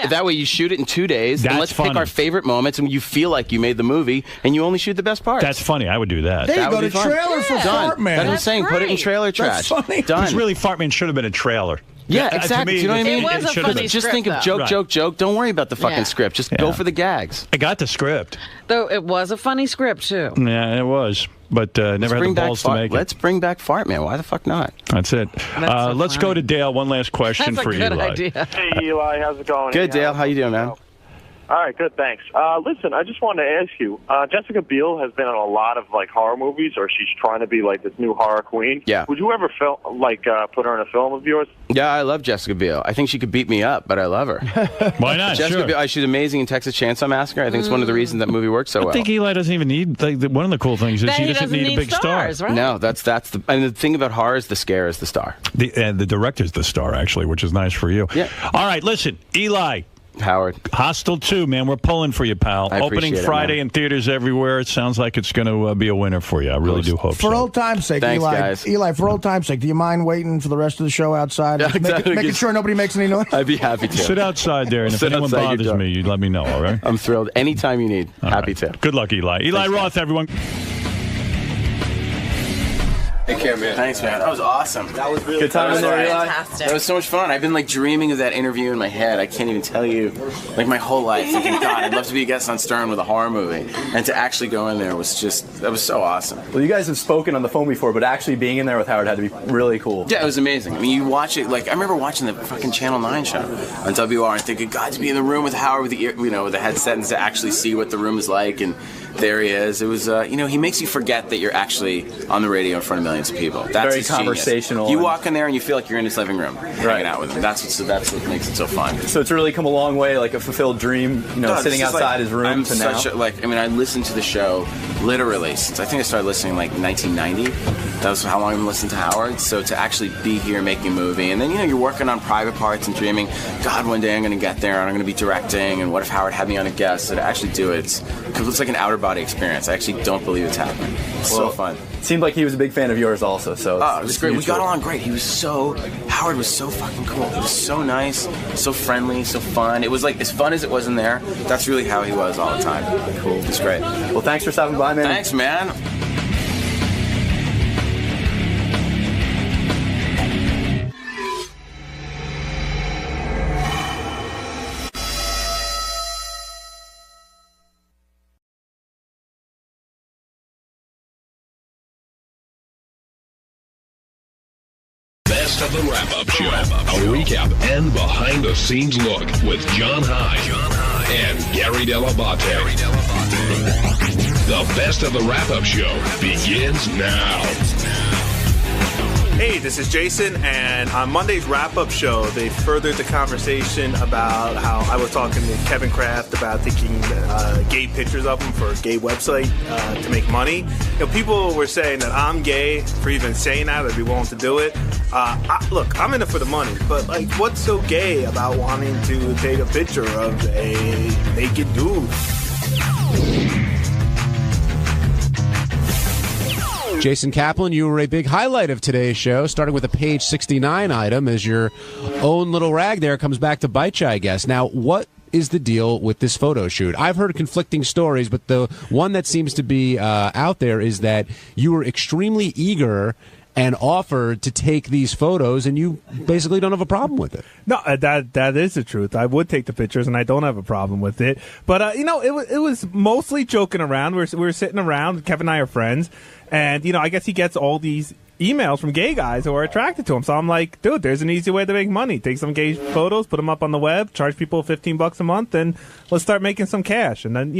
That way you shoot it in 2 days, and let's pick our favorite moments, and you feel like you made the movie, and you only shoot the best parts. That's funny. I would do that. There you go. The trailer for Fart Man. That's what I'm saying. Put it in Trailer Trash. That's funny. Done. Because really, Fart Man should have been a trailer. Yeah, exactly. Do you know what I mean? It was a funny Just script, think of joke, joke. Don't worry about the fucking script. Just go for the gags. I got the script. Though it was a funny script, too. Yeah, it was. But never had the balls to make it. Let's bring back Fart Man. Why the fuck not? That's it. Let's go to Dale. One last question for That's a Eli. good idea. Hey, Eli, how's it going? Good, Dale. How you doing, man? All right, good, thanks. Listen, I just wanted to ask you, Jessica Biel has been in a lot of, horror movies, or she's trying to be, this new horror queen. Yeah. Would you ever, put her in a film of yours? Yeah, I love Jessica Biel. I think she could beat me up, but I love her. Why not? Jessica Biel, she's amazing in Texas Chainsaw Massacre. I think it's one of the reasons that movie works so well. I think Eli doesn't even need, one of the cool things is he doesn't need a big stars, star. Right? No, and the thing about horror is the scare is the star. The director's the star, actually, which is nice for you. Yeah. All right, listen, Eli. Howard. Hostel 2, man. We're pulling for you, pal. Opening Friday in theaters everywhere. It sounds like it's going to be a winner for you. I really do hope so. For old time's sake, Thanks, Eli. guys. Eli, for old time's sake, do you mind waiting for the rest of the show outside? Yeah, exactly. Making sure nobody makes any noise? I'd be happy to. Sit outside there, and if anyone bothers me, you let me know, all right? I'm thrilled. Anytime you need. Happy to. Good luck, Eli. Eli Roth, everyone. Take care, man. Thanks, man. That was awesome. That was really good time in there, Eli. Fantastic. That was so much fun. I've been dreaming of that interview in my head. I can't even tell you, my whole life, thinking, God, I'd love to be a guest on Stern with a horror movie, and to actually go in there was that was so awesome. Well, you guys have spoken on the phone before, but actually being in there with Howard had to be really cool. Yeah, it was amazing. I mean, you watch it. I remember watching the fucking Channel 9 show on WR and thinking, God, to be in the room with Howard with with the headset and to actually see what the room is like, and there he is. It was, he makes you forget that you're actually on the radio in front of millions of people. That's very conversational. You walk in there and you feel like you're in his living room, hanging out with him. That's what makes it so fun. So it's really come a long way, like a fulfilled dream. Sitting outside his room to now. I listened to the show literally since I think I started listening 1990. That was how long I've been listening to Howard. So to actually be here making a movie, and then you're working on private parts and dreaming, God, one day I'm going to get there and I'm going to be directing. And what if Howard had me on a guest? So to actually do it, it's like an outer body experience. I actually don't believe it's happening. It's so fun. It seemed like he was a big fan of yours also. So it was great. We got along great. Howard was so fucking cool. He was so nice, so friendly, so fun. It was as fun as it was in there. That's really how he was all the time. Cool. It was great. Well, thanks for stopping by, man. Thanks, man. Best of the Wrap-Up Show. A recap and behind-the-scenes look with John High and Gary Dell'Abate. The Best of the Wrap-Up Show begins now. Hey, this is Jason, and on Monday's wrap-up show, they furthered the conversation about how I was talking to Kevin Kraft about taking gay pictures of him for a gay website to make money. People were saying that I'm gay for even saying that. I'd be willing to do it. Look, I'm in it for the money, but what's so gay about wanting to take a picture of a naked dude? Jason Kaplan, you were a big highlight of today's show, starting with a page 69 item as your own little rag there comes back to bite you, I guess. Now, what is the deal with this photo shoot? I've heard conflicting stories, but the one that seems to be out there is that you were extremely eager and offered to take these photos, and you basically don't have a problem with it. No, that is the truth. I would take the pictures, and I don't have a problem with it. But it was mostly joking around. We were sitting around. Kevin and I are friends, and I guess he gets all these emails from gay guys who are attracted to him. So I'm like, dude, there's an easy way to make money. Take some gay photos, put them up on the web, charge people $15 a month, and let's start making some cash. And then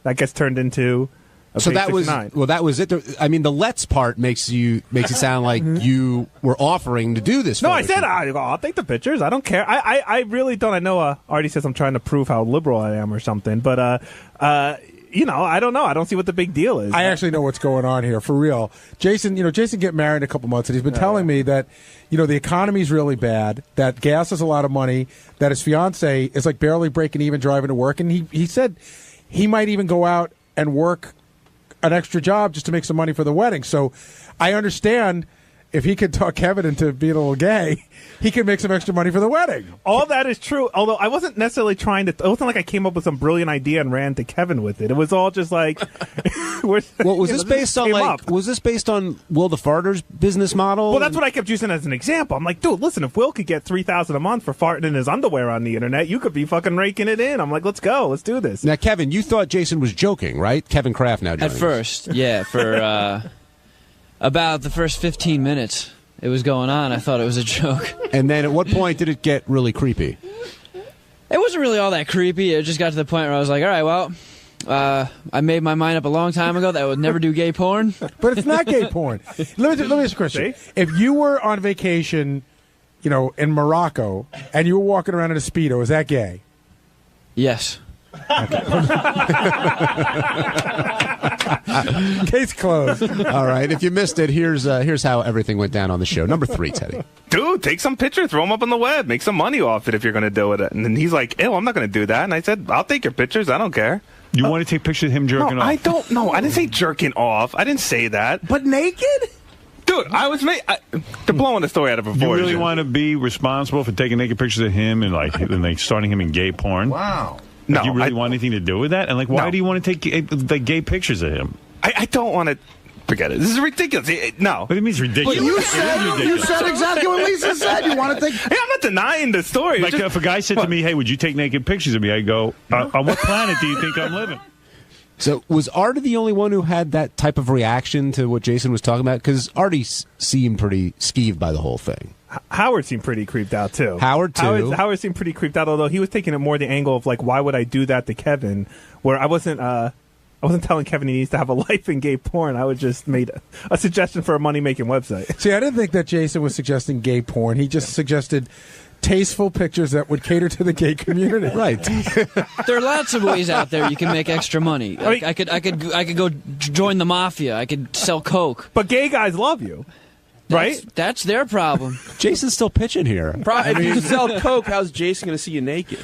that gets turned into So page that 69. was that was it. I mean, the let's part makes it sound like you were offering to do this. No, photo I said shoot. I'll take the pictures. I don't care. I really don't. I know Artie says I'm trying to prove how liberal I am or something, but I don't know. I don't see what the big deal is. I actually know what's going on here for real. Jason get married in a couple months, and he's been telling me that the economy's really bad, that gas is a lot of money, that his fiance is like barely breaking even driving to work, and he said he might even go out and work an extra job just to make some money for the wedding. So I understand if he could talk Kevin into being a little gay, he could make some extra money for the wedding. All that is true, although I wasn't necessarily trying to. It wasn't like I came up with some brilliant idea and ran to Kevin with it. It was all just like. Well, was this based on Was this based on Will the Farter's business model? Well, that's what I kept using as an example. I'm like, dude, listen, if Will could get $3,000 a month for farting in his underwear on the internet, you could be fucking raking it in. I'm like, let's go, let's do this. Now, Kevin, you thought Jason was joking, right? Kevin Kraft now. At first, yeah, for about the first 15 minutes it was going on, I thought it was a joke. And then at what point did it get really creepy? It wasn't really all that creepy. It just got to the point where I was like, all right, well, I made my mind up a long time ago that I would never do gay porn. But it's not gay porn. Let me ask you a question. If you were on vacation, in Morocco, and you were walking around in a Speedo, is that gay? Yes. Case closed. All right. If you missed it, here's how everything went down on the show. Number 3, Teddy. Dude, take some pictures, throw them up on the web, make some money off it if you're going to do it. And then he's like, ew, I'm not going to do that. And I said, I'll take your pictures. I don't care. You want to take pictures of him jerking off? I don't know. I didn't say jerking off. I didn't say that. But naked? Dude, they're blowing the story out of proportion. You really want to be responsible for taking naked pictures of him and starting him in gay porn? Wow. Do No, you really want anything to do with that? And why do you want to take gay pictures of him? I don't want to. Forget it. This is ridiculous. No. What do you mean it's ridiculous? But you said exactly what Lisa said. You want to take. Hey, I'm not denying the story. Like if a guy said to me, "Hey, would you take naked pictures of me?" I go, "On what planet do you think I'm living?" So was Artie the only one who had that type of reaction to what Jason was talking about? Because Artie seemed pretty skeeved by the whole thing. Howard seemed pretty creeped out, too. Howard seemed pretty creeped out, although he was taking it more the angle of, why would I do that to Kevin? Where I wasn't telling Kevin he needs to have a life in gay porn. I would just made a suggestion for a money-making website. See, I didn't think that Jason was suggesting gay porn. He just suggested tasteful pictures that would cater to the gay community. Right. There are lots of ways out there you can make extra money. I could go join the mafia. I could sell coke. But gay guys love you. Right? That's their problem. Jason's still pitching here. If you sell coke, how's Jason going to see you naked?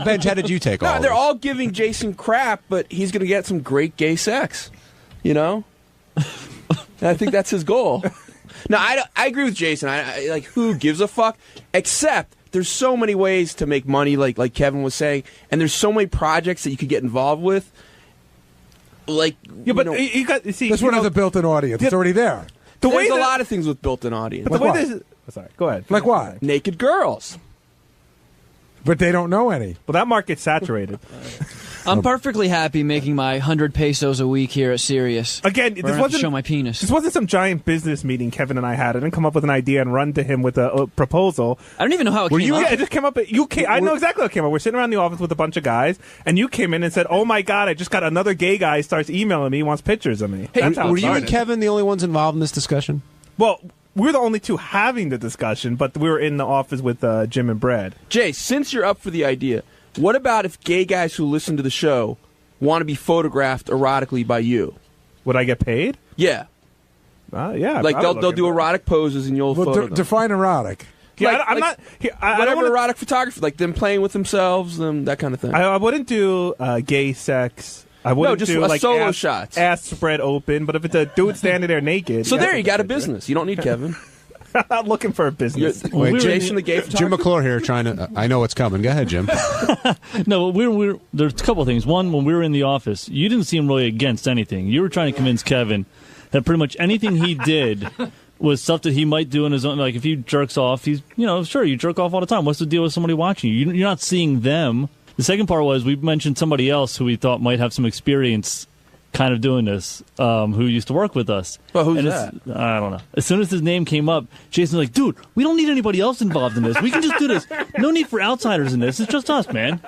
Benj, how did you take all they're this? all giving Jason crap, but he's going to get some great gay sex. And I think that's his goal. No, I agree with Jason. I who gives a fuck? Except there's so many ways to make money, like Kevin was saying, and there's so many projects that you could get involved with. You got see. This one has a built-in audience. It's already there. There's a lot of things with built-in audience. But the way this sorry, go ahead. Like what? Naked girls. But they don't know any. Well, that market's saturated. I'm perfectly happy making my 100 pesos a week here at Sirius. Again, this wasn't show my penis. This wasn't some giant business meeting Kevin and I had. I didn't come up with an idea and run to him with a proposal. I don't even know how it came up. Yeah, it just came up. I know exactly how it came up. We're sitting around the office with a bunch of guys, and you came in and said, "Oh my God, I just got another gay guy starts emailing me. He wants pictures of me." Hey, That's how were it you and started. Kevin the only ones involved in this discussion? Well, we're the only two having the discussion, but we were in the office with Jim and Brad. Jay, since you're up for the idea, what about if gay guys who listen to the show want to be photographed erotically by you? Would I get paid? Yeah. Yeah. They'll do erotic poses and you'll photo them. Define erotic. Yeah, I'm not. I don't wanna, erotic photography, like them playing with themselves, that kind of thing. I wouldn't do gay sex. I wouldn't just do solo shots. Ass spread open. But if it's a dude standing there naked, so there you got a business. You don't need Kevin. I'm not looking for a business. Wait, Jason, the gay photographer? Jim McClure here trying to. I know what's coming. Go ahead, Jim. No, there's a couple of things. One, when we were in the office, you didn't seem really against anything. You were trying to convince Kevin that pretty much anything he did was stuff that he might do in his own. Like if he jerks off, he's sure you jerk off all the time. What's the deal with somebody watching you? You're not seeing them. The second part was we mentioned somebody else who we thought might have some experience kind of doing this, who used to work with us. Well, who's that? I don't know. As soon as his name came up, Jason's like, dude, we don't need anybody else involved in this. We can just do this. No need for outsiders in this. It's just us, man.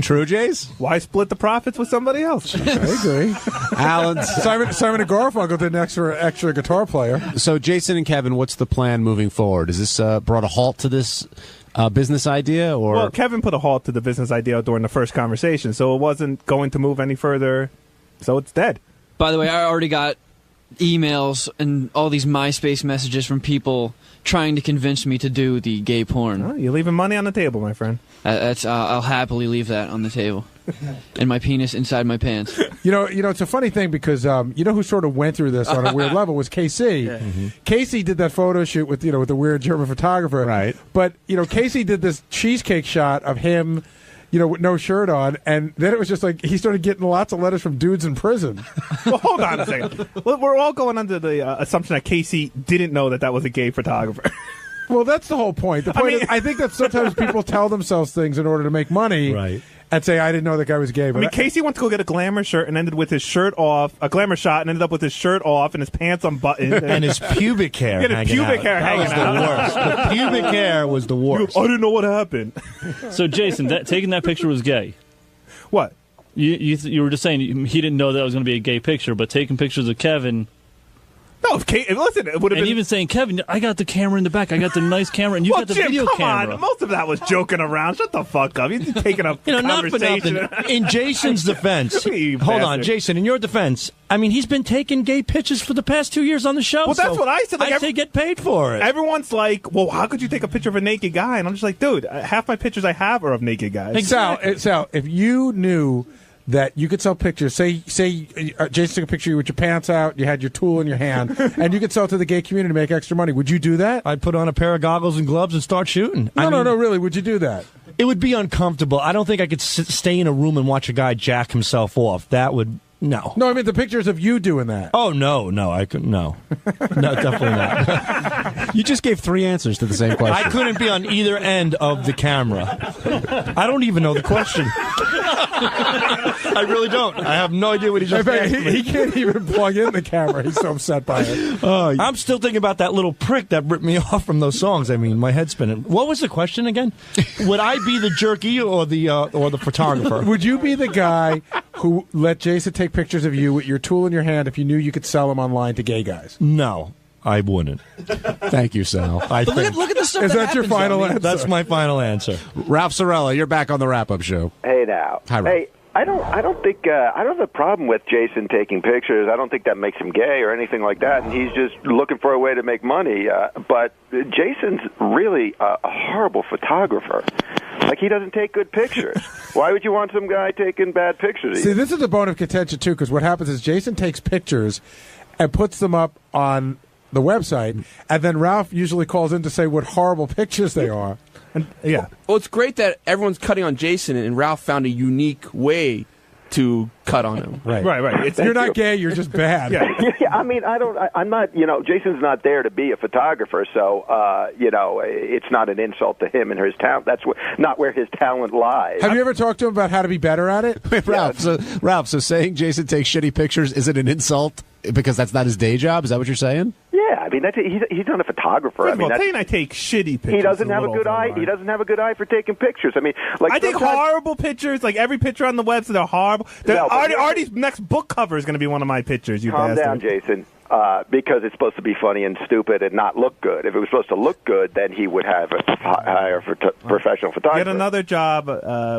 True, Jace? Why split the profits with somebody else? I agree. Alan, Simon and Garfunkel did an extra guitar player. So, Jason and Kevin, what's the plan moving forward? Is this brought a halt to this business idea, or? Well, Kevin put a halt to the business idea during the first conversation, so it wasn't going to move any further. So it's dead. By the way, I already got emails and all these MySpace messages from people trying to convince me to do the gay porn. Oh, you're leaving money on the table, my friend. I'll happily leave that on the table, and my penis inside my pants. You know, it's a funny thing because you know who sort of went through this on a weird level was KC. Yeah. Mm-hmm. Casey did that photo shoot with with the weird German photographer, right? But Casey did this cheesecake shot of him, with no shirt on, and then it was just like he started getting lots of letters from dudes in prison. Well, hold on a second. We're all going under the assumption that Casey didn't know that was a gay photographer. Well, that's the whole point. The point is, I think that sometimes people tell themselves things in order to make money, right? And say, I didn't know that guy was gay. But Casey went to go get a glamour shirt and ended with his shirt off, a glamour shot, and ended up with his shirt off and his pants unbuttoned. And his pubic hair hanging out. That was the worst. The pubic hair was the worst. I didn't know what happened. So, Jason, taking that picture was gay. What? You were just saying he didn't know that was going to be a gay picture, but taking pictures of Kevin... No, listen, it would have been... And even saying, Kevin, I got the camera in the back. I got the nice camera, and you got the Jim, video come camera. on. Most of that was joking around. Shut the fuck up. You're taking a not for conversation. nothing. In Jason's defense, You hold on, bastard. Jason, in your defense, I mean, he's been taking gay pictures for the past 2 years on the show. Well, that's what I said. Like, I say get paid for it. Everyone's like, well, how could you take a picture of a naked guy? And I'm just like, dude, half my pictures I have are of naked guys. Sal, if you knew that you could sell pictures, say Jason took a picture of you with your pants out, you had your tool in your hand, and you could sell it to the gay community to make extra money, would you do that? I'd put on a pair of goggles and gloves and start shooting. No, really, would you do that? It would be uncomfortable. I don't think I could stay in a room and watch a guy jack himself off. That would... No. No, I mean the pictures of you doing that. Oh, no, I couldn't. No, definitely not. You just gave 3 answers to the same question. I couldn't be on either end of the camera. I don't even know the question. I really don't. I have no idea what he just asked me. He can't even plug in the camera. He's so upset by it. I'm still thinking about that little prick that ripped me off from those songs. I mean, my head's spinning. What was the question again? Would I be the jerky or the photographer? Would you be the guy who let Jason take pictures of you with your tool in your hand if you knew you could sell them online to gay guys? No, I wouldn't. Thank you, Sal. I think. Look at the stuff. Is that your final answer? That's my final answer. Ralph Sorella, you're back on the wrap-up show. Hey now. Hi, Ralph. Hey, I don't think I don't have a problem with Jason taking pictures. I don't think that makes him gay or anything like that. And he's just looking for a way to make money. But Jason's really a horrible photographer. Like, he doesn't take good pictures. Why would you want some guy taking bad pictures of See, you? this is a bone of contention, too, because what happens is Jason takes pictures and puts them up on the website, and then Ralph usually calls in to say what horrible pictures they are. Yeah. Well, it's great that everyone's cutting on Jason, and Ralph found a unique way to cut on him. Right. You're not gay, you're just bad. Yeah, I mean, I'm not, Jason's not there to be a photographer, so, it's not an insult to him and his talent. That's not where his talent lies. Have you ever talked to him about how to be better at it? Wait, Ralph, so saying Jason takes shitty pictures isn't an insult because that's not his day job? Is that what you're saying? Yeah, I mean, he's not a photographer. First of all, saying I take shitty pictures. He doesn't is have a good eye. He doesn't have a good eye for taking pictures. I mean, like, I take horrible pictures. Like, every picture on the website, they're horrible. Artie's next book cover is going to be one of my pictures. You Calm bastard. down, Jason. Because it's supposed to be funny and stupid and not look good. If it was supposed to look good, then he would have hire professional photographer. Get another job.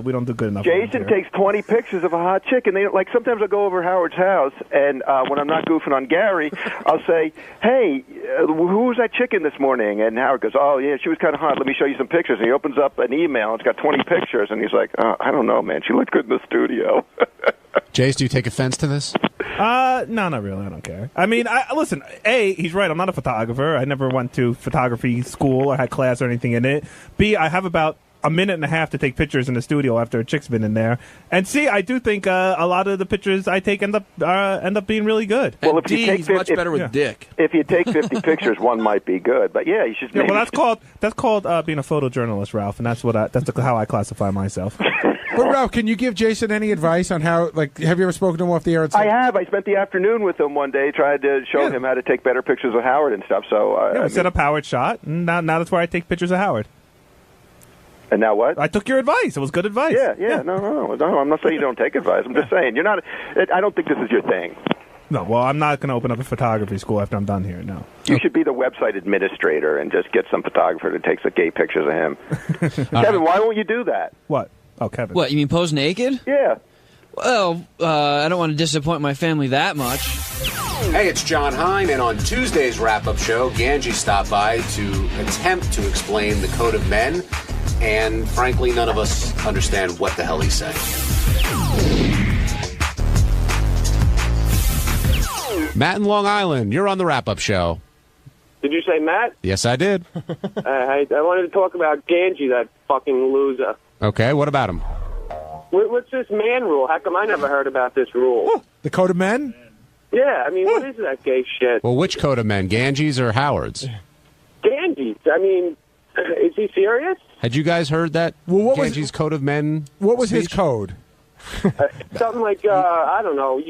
We don't do good enough. Jason takes 20 pictures of a hot chick, and sometimes I'll go over Howard's house, and when I'm not goofing on Gary, I'll say, "Hey, who was that chicken this morning?" And Howard goes, "Oh yeah, she was kind of hot. Let me show you some pictures." And he opens up an email, and it's got 20 pictures, and he's like, "I don't know, man. She looked good in the studio." Jace, do you take offense to this? No, not really. I don't care. I mean, listen, A, he's right. I'm not a photographer. I never went to photography school or had class or anything in it. B, I have about a minute and a half to take pictures in the studio after a chick's been in there. And C, I do think a lot of the pictures I take end up being really good. Well, if you take he's much better with dick. If you take 50 pictures, one might be good. But yeah, you should. Yeah, well, that's called being a photojournalist, Ralph, and that's how I classify myself. But Ralph, can you give Jason any advice on how? Like, have you ever spoken to him off the air? And said, I have. I spent the afternoon with him one day, tried to show him how to take better pictures of Howard and stuff. So we set up Howard shot, and now that's where I take pictures of Howard. And now what? I took your advice. It was good advice. Yeah. No. I'm not saying you don't take advice. I'm just saying you're not. I don't think this is your thing. No, well, I'm not going to open up a photography school after I'm done here. No. You should be the website administrator and just get some photographer that takes the gay pictures of him. Kevin, why won't you do that? What? Oh, Kevin. What, you mean pose naked? Yeah. Well, I don't want to disappoint my family that much. Hey, it's John Hine, and on Tuesday's wrap-up show, Ganji stopped by to attempt to explain the code of men, and frankly, none of us understand what the hell he's saying. Matt in Long Island, you're on the wrap-up show. Did you say Matt? Yes, I did. I wanted to talk about Ganji, that fucking loser. Okay, what about him? What's this man rule? How come I never heard about this rule? The code of men? Yeah, I mean, what is that gay shit? Well, which code of men, Ganji's or Howard's? Ganji's. I mean, is he serious? Had you guys heard that? Well, what Ganji's code of men? What was his speech? code? Something like, I don't know,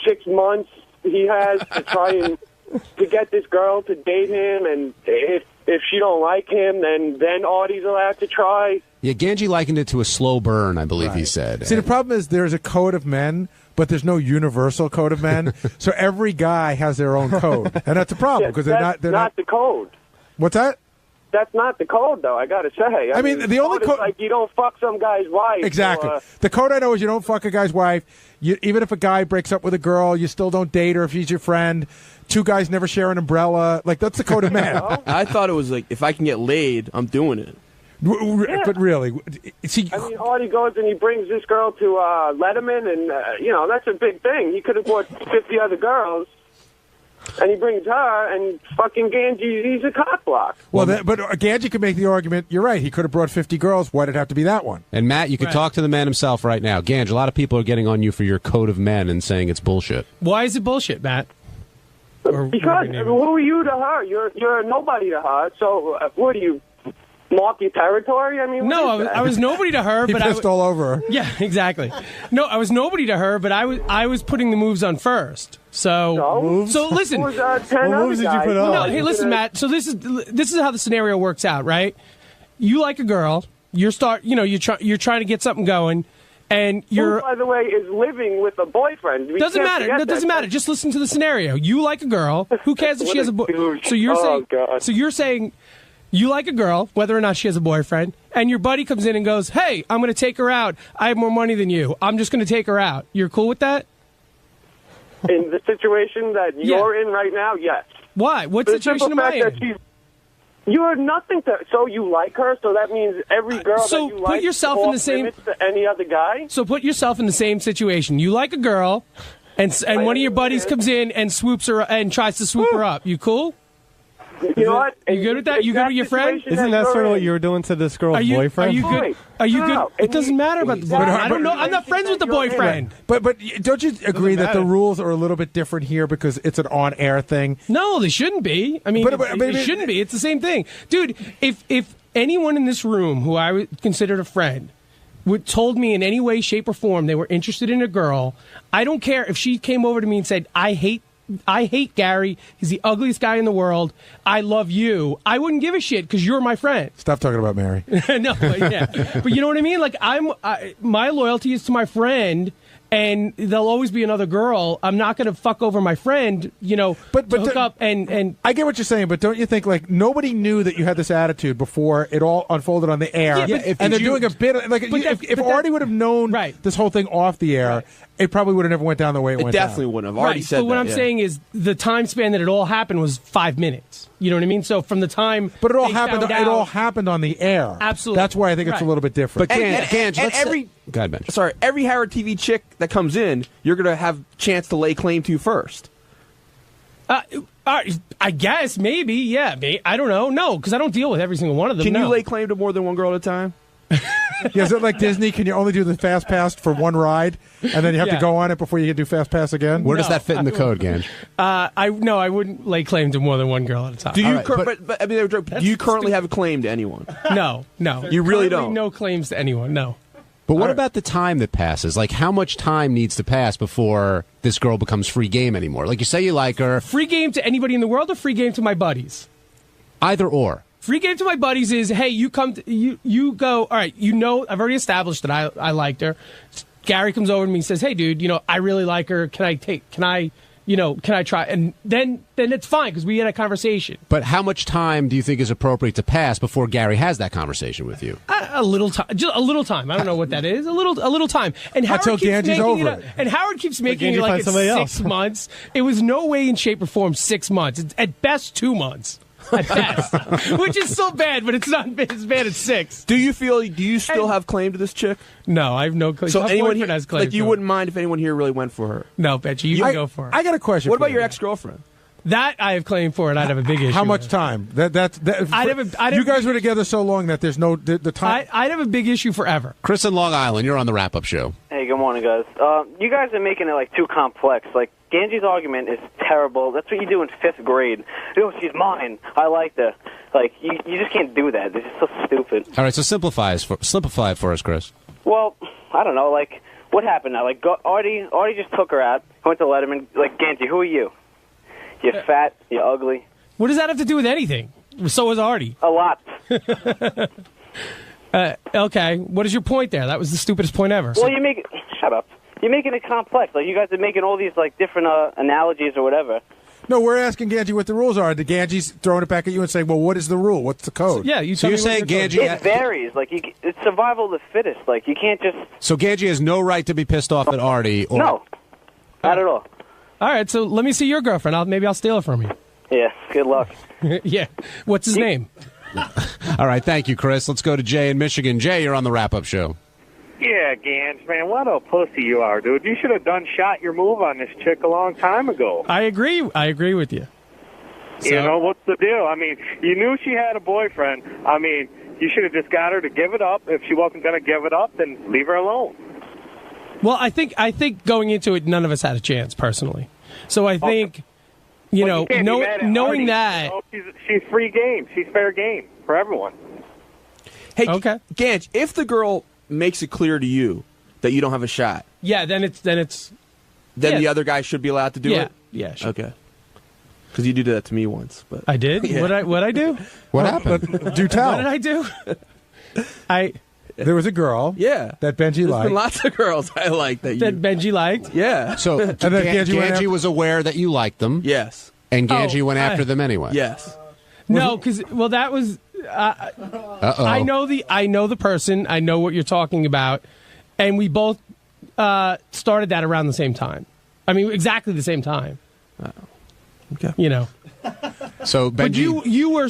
6 months he has to try and to get this girl to date him, and if she don't like him, then Audie's allowed to try. Yeah, Ganji likened it to a slow burn, I believe he said. See, the problem is there's a code of men, but there's no universal code of men. So every guy has their own code, and that's a problem because they're not the code. What's that? That's not the code, though. I got to say. I mean, the only code is like you don't fuck some guy's wife. Exactly. So, the code I know is you don't fuck a guy's wife. Even if a guy breaks up with a girl, you still don't date her if she's your friend. 2 guys never share an umbrella. Like, that's the code of man. I thought it was like, if I can get laid, I'm doing it. But really, see, I mean, Audie goes and he brings this girl to Letterman, and that's a big thing. He could have brought 50 other girls, and he brings her, and fucking Ganji, he's a cockblock. Well, but Ganji could make the argument. You're right. He could have brought 50 girls. Why did it have to be that one? And Matt, you could talk to the man himself right now. Ganji, a lot of people are getting on you for your code of men and saying it's bullshit. Why is it bullshit, Matt? Because who are you to her? You're a nobody to her. So what are you? Mark your territory? I mean, no, I was nobody to her. He but pissed all over her. Yeah, exactly. No, I was nobody to her, but I was putting the moves on first. So listen. What moves did you put on? No, hey, listen, Matt. So this is how the scenario works out, right? You like a girl. You're trying to get something going, and you're. Who, by the way, is living with a boyfriend. Doesn't matter. No, doesn't matter. Just listen to the scenario. You like a girl. Who cares if she has a boyfriend? So you're saying. God. So you're saying. You like a girl, whether or not she has a boyfriend, and your buddy comes in and goes, "Hey, I'm going to take her out. I have more money than you. I'm just going to take her out." You're cool with that? In the situation that you're in right now, yes. Why? What situation am I in? You're nothing to. So you like her, so that means every girl that you like. Put yourself in the same. To any other guy. So put yourself in the same situation. You like a girl, and one of your buddies comes in and swoops her and tries to swoop her up. You cool? You know what? You good with that? You good with your friend? Isn't that sort of what you were doing to this girl's boyfriend? Are you good? Are you good? It doesn't matter about the boyfriend. I don't know. I'm not friends with the boyfriend. But don't you agree that the rules are a little bit different here because it's an on-air thing? No, they shouldn't be. I mean, it shouldn't be. It's the same thing, dude. If anyone in this room who I would consider a friend told me in any way, shape, or form they were interested in a girl, I don't care if she came over to me and said, I hate Gary. He's the ugliest guy in the world. I love you. I wouldn't give a shit because you're my friend. Stop talking about Mary. No, but yeah. But you know what I mean? Like, my loyalty is to my friend, and there'll always be another girl. I'm not going to fuck over my friend, but to hook up and... I get what you're saying, but don't you think, like, nobody knew that you had this attitude before it all unfolded on the air? Yeah, and they're doing a bit... Like, if Artie would have known this whole thing off the air... Right. It probably would have never went down the way it went down. It definitely wouldn't have. Already said but what I'm saying is the time span that it all happened was 5 minutes. You know what I mean? So from the time... But it all happened. It all happened on the air. Absolutely. That's why I think it's a little bit different. But every Howard TV chick that comes in, you're going to have a chance to lay claim to first. I guess, maybe, yeah. I don't know. No, because I don't deal with every single one of them. Can you lay claim to more than one girl at a time? Yeah, is it like Disney? Can you only do the Fast Pass for one ride, and then you have to go on it before you can do Fast Pass again? Where does that fit in the code, Ganj? I wouldn't lay claim to more than one girl at a time. Do you? Do you currently have a claim to anyone? No. You really don't. No claims to anyone. No. But what about the time that passes? Like, how much time needs to pass before this girl becomes free game anymore? Like, you say you like her. Free game to anybody in the world, or free game to my buddies? Either or. Free game to my buddies is, hey, you come, you go. All right, I've already established that I liked her. Gary comes over to me and says, hey, dude, I really like her. Can I try? And then it's fine because we had a conversation. But how much time do you think is appropriate to pass before Gary has that conversation with you? A little time, just a little time. I don't know what that is. A little time. And Howard Until keeps Ganji's making over it. And Howard keeps making Ganji it like finds it's somebody 6 months. It was no way in shape or form 6 months. It's at best 2 months. At best, which is so bad, but it's not as bad as 6. Do you still have claim to this chick? No, I have no claim. So My anyone boyfriend here, has claim like, you to wouldn't mind if anyone here really went for her? No, Betcha, you can go for her. I got a question. What for about you. your ex-girlfriend? That I have claim for, and I'd have a big issue. How much with. time? You guys were together so long that there's no the time. I'd have a big issue forever. Chris in Long Island, you're on the wrap-up show. Hey, good morning, guys. You guys are making it like too complex. Like Ganji's argument is terrible. That's what you do in 5th grade. She's mine. I like her. Like you just can't do that. This is so stupid. All right, so simplify it for us, Chris. Well, I don't know. Like what happened now? Like Artie just took her out. Went to Letterman. Like Ganji, who are you? You're fat. You're ugly. What does that have to do with anything? So is Artie. A lot. Okay, what is your point there? That was the stupidest point ever. Well, shut up. You're making it complex. Like you guys are making all these like different analogies or whatever. No, we're asking Ganji what the rules are. The Ganji's throwing it back at you and saying, "Well, what is the rule? What's the code?" Yeah, So you're saying Ganji? It varies. Like it's survival of the fittest. Like you can't just. So Ganji has no right to be pissed off at Artie. Or... No, not at all. All right, so let me see your girlfriend. Maybe I'll steal her from you. Yeah, good luck. Yeah. What's his name? All right, thank you, Chris. Let's go to Jay in Michigan. Jay, you're on the wrap-up show. Yeah, Gans, man, what a pussy you are, dude. You should have shot your move on this chick a long time ago. I agree with you. You know, what's the deal? I mean, you knew she had a boyfriend. I mean, you should have just got her to give it up. If she wasn't going to give it up, then leave her alone. Well, I think going into it, none of us had a chance, personally. So I think, knowing that... She's free game. She's fair game for everyone. Hey, okay. Ganj, if the girl makes it clear to you that you don't have a shot... Yeah, then the other guy should be allowed to do it? Yeah, sure. Okay. Because you did that to me once. But I did? Yeah. What I do? What happened? Do tell. What did I do? There was a girl that Benji liked. There's been lots of girls I like that Benji liked? Yeah. So Ganji was aware that you liked them. Yes. And Ganji went after them anyway. Yes. No, because that was. I know the person. I know what you're talking about, and we both started that around the same time. I mean, exactly the same time. Okay. So Benji, but you were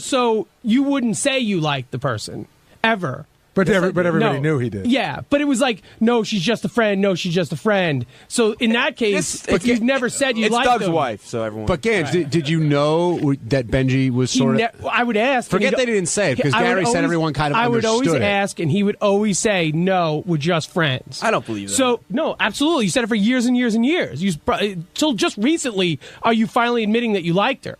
you wouldn't say you liked the person ever. But everybody knew he did. Yeah, but it was like, no, she's just a friend. No, she's just a friend. So in that case, if you've never said you liked Doug's them. wife, so everyone. But Ganj, did you know that Benji was sort of? I would ask. Forget they didn't say it because Gary said everyone kind of understood it. I would always ask, and he would always say, "No, we're just friends." I don't believe that. So no, absolutely. You said it for years and years and years. Till just recently are you finally admitting that you liked her?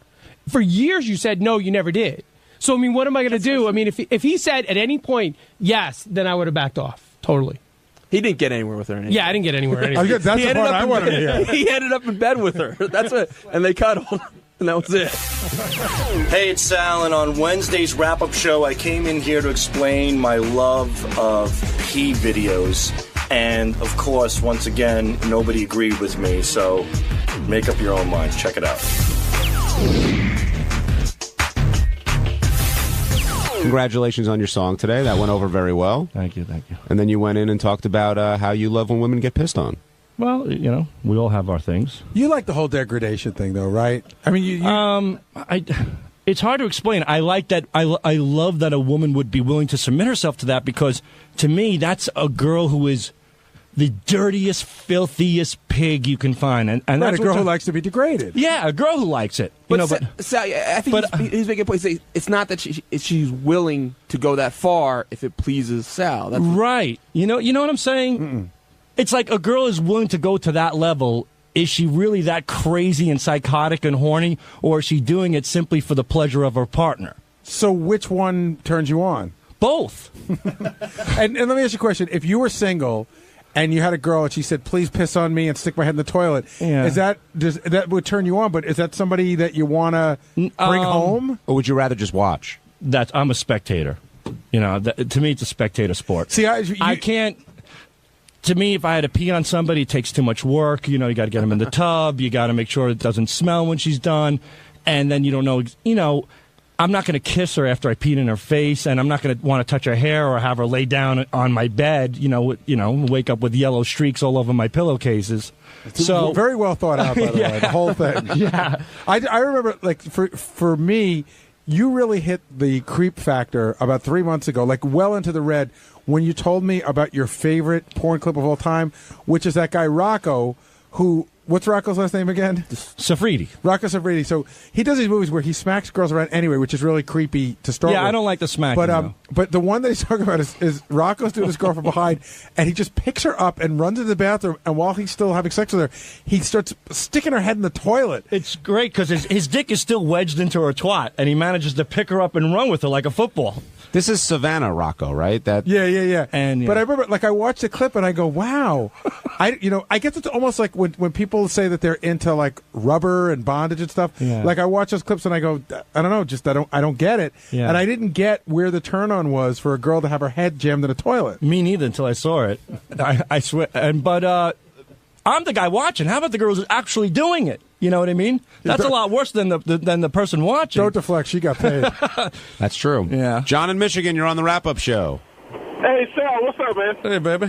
For years you said no, you never did. So, I mean, what am I going to do? I mean, if he said at any point, yes, then I would have backed off. Totally. He didn't get anywhere with her. Anyway. Yeah, I didn't get anywhere. That's the part I wanted to hear. He ended up in bed with her. That's what, and they cuddled, and that was it. Hey, it's Sal, and on Wednesday's wrap-up show, I came in here to explain my love of pee videos. And, of course, once again, nobody agreed with me, so make up your own mind. Check it out. Congratulations on your song today. That went over very well. Thank you. And then you went in and talked about how you love when women get pissed on. Well, we all have our things. You like the whole degradation thing, though, right? I mean, it's hard to explain. I like that. I love that a woman would be willing to submit herself to that because, to me, that's a girl who is the dirtiest, filthiest pig you can find, and that's a girl who likes to be degraded. Yeah, a girl who likes it. I think he's making a point. It's not that she's willing to go that far if it pleases Sal. That's right. You know what I'm saying? Mm-mm. It's like a girl is willing to go to that level. Is she really that crazy and psychotic and horny, or is she doing it simply for the pleasure of her partner? So which one turns you on? Both. and let me ask you a question. If you were single and you had a girl and she said, please piss on me and stick my head in the toilet, that would turn you on, but is that somebody that you want to bring home? Or would you rather just watch? I'm a spectator. You know, to me, it's a spectator sport. See, I can't. To me, if I had to pee on somebody, it takes too much work. You know, you got to get them in the tub. You got to make sure it doesn't smell when she's done, and then you don't know. You know, I'm not going to kiss her after I peed in her face, and I'm not going to want to touch her hair or have her lay down on my bed. You know, wake up with yellow streaks all over my pillowcases. So very well thought out, by the way, the whole thing. Yeah, I remember, like, for me, you really hit the creep factor about 3 months ago, like well into the red, when you told me about your favorite porn clip of all time, which is that guy Rocco, who. What's Rocco's last name again? Safridi. Rocco Safridi. So he does these movies where he smacks girls around anyway, which is really creepy to start with. Yeah, I don't like the smacking. But the one that he's talking about is Rocco's doing his girl from behind, and he just picks her up and runs into the bathroom, and while he's still having sex with her, he starts sticking her head in the toilet. It's great because his dick is still wedged into her twat, and he manages to pick her up and run with her like a football. This is Savannah Rocco, right? Yeah. And But I remember, like, I watched the clip and I go, wow. I guess it's almost like when people say that they're into like rubber and bondage and stuff. Yeah. Like, I watch those clips and I go, I don't know, I don't get it. Yeah. And I didn't get where the turn on was for a girl to have her head jammed in a toilet. Me neither until I saw it. I swear. But I'm the guy watching. How about the girls actually doing it? You know what I mean? That's a lot worse than the person watching. Don't deflect. She got paid. That's true. Yeah. John in Michigan, you're on the wrap-up show. Hey, Sal, what's up, man? Hey, baby.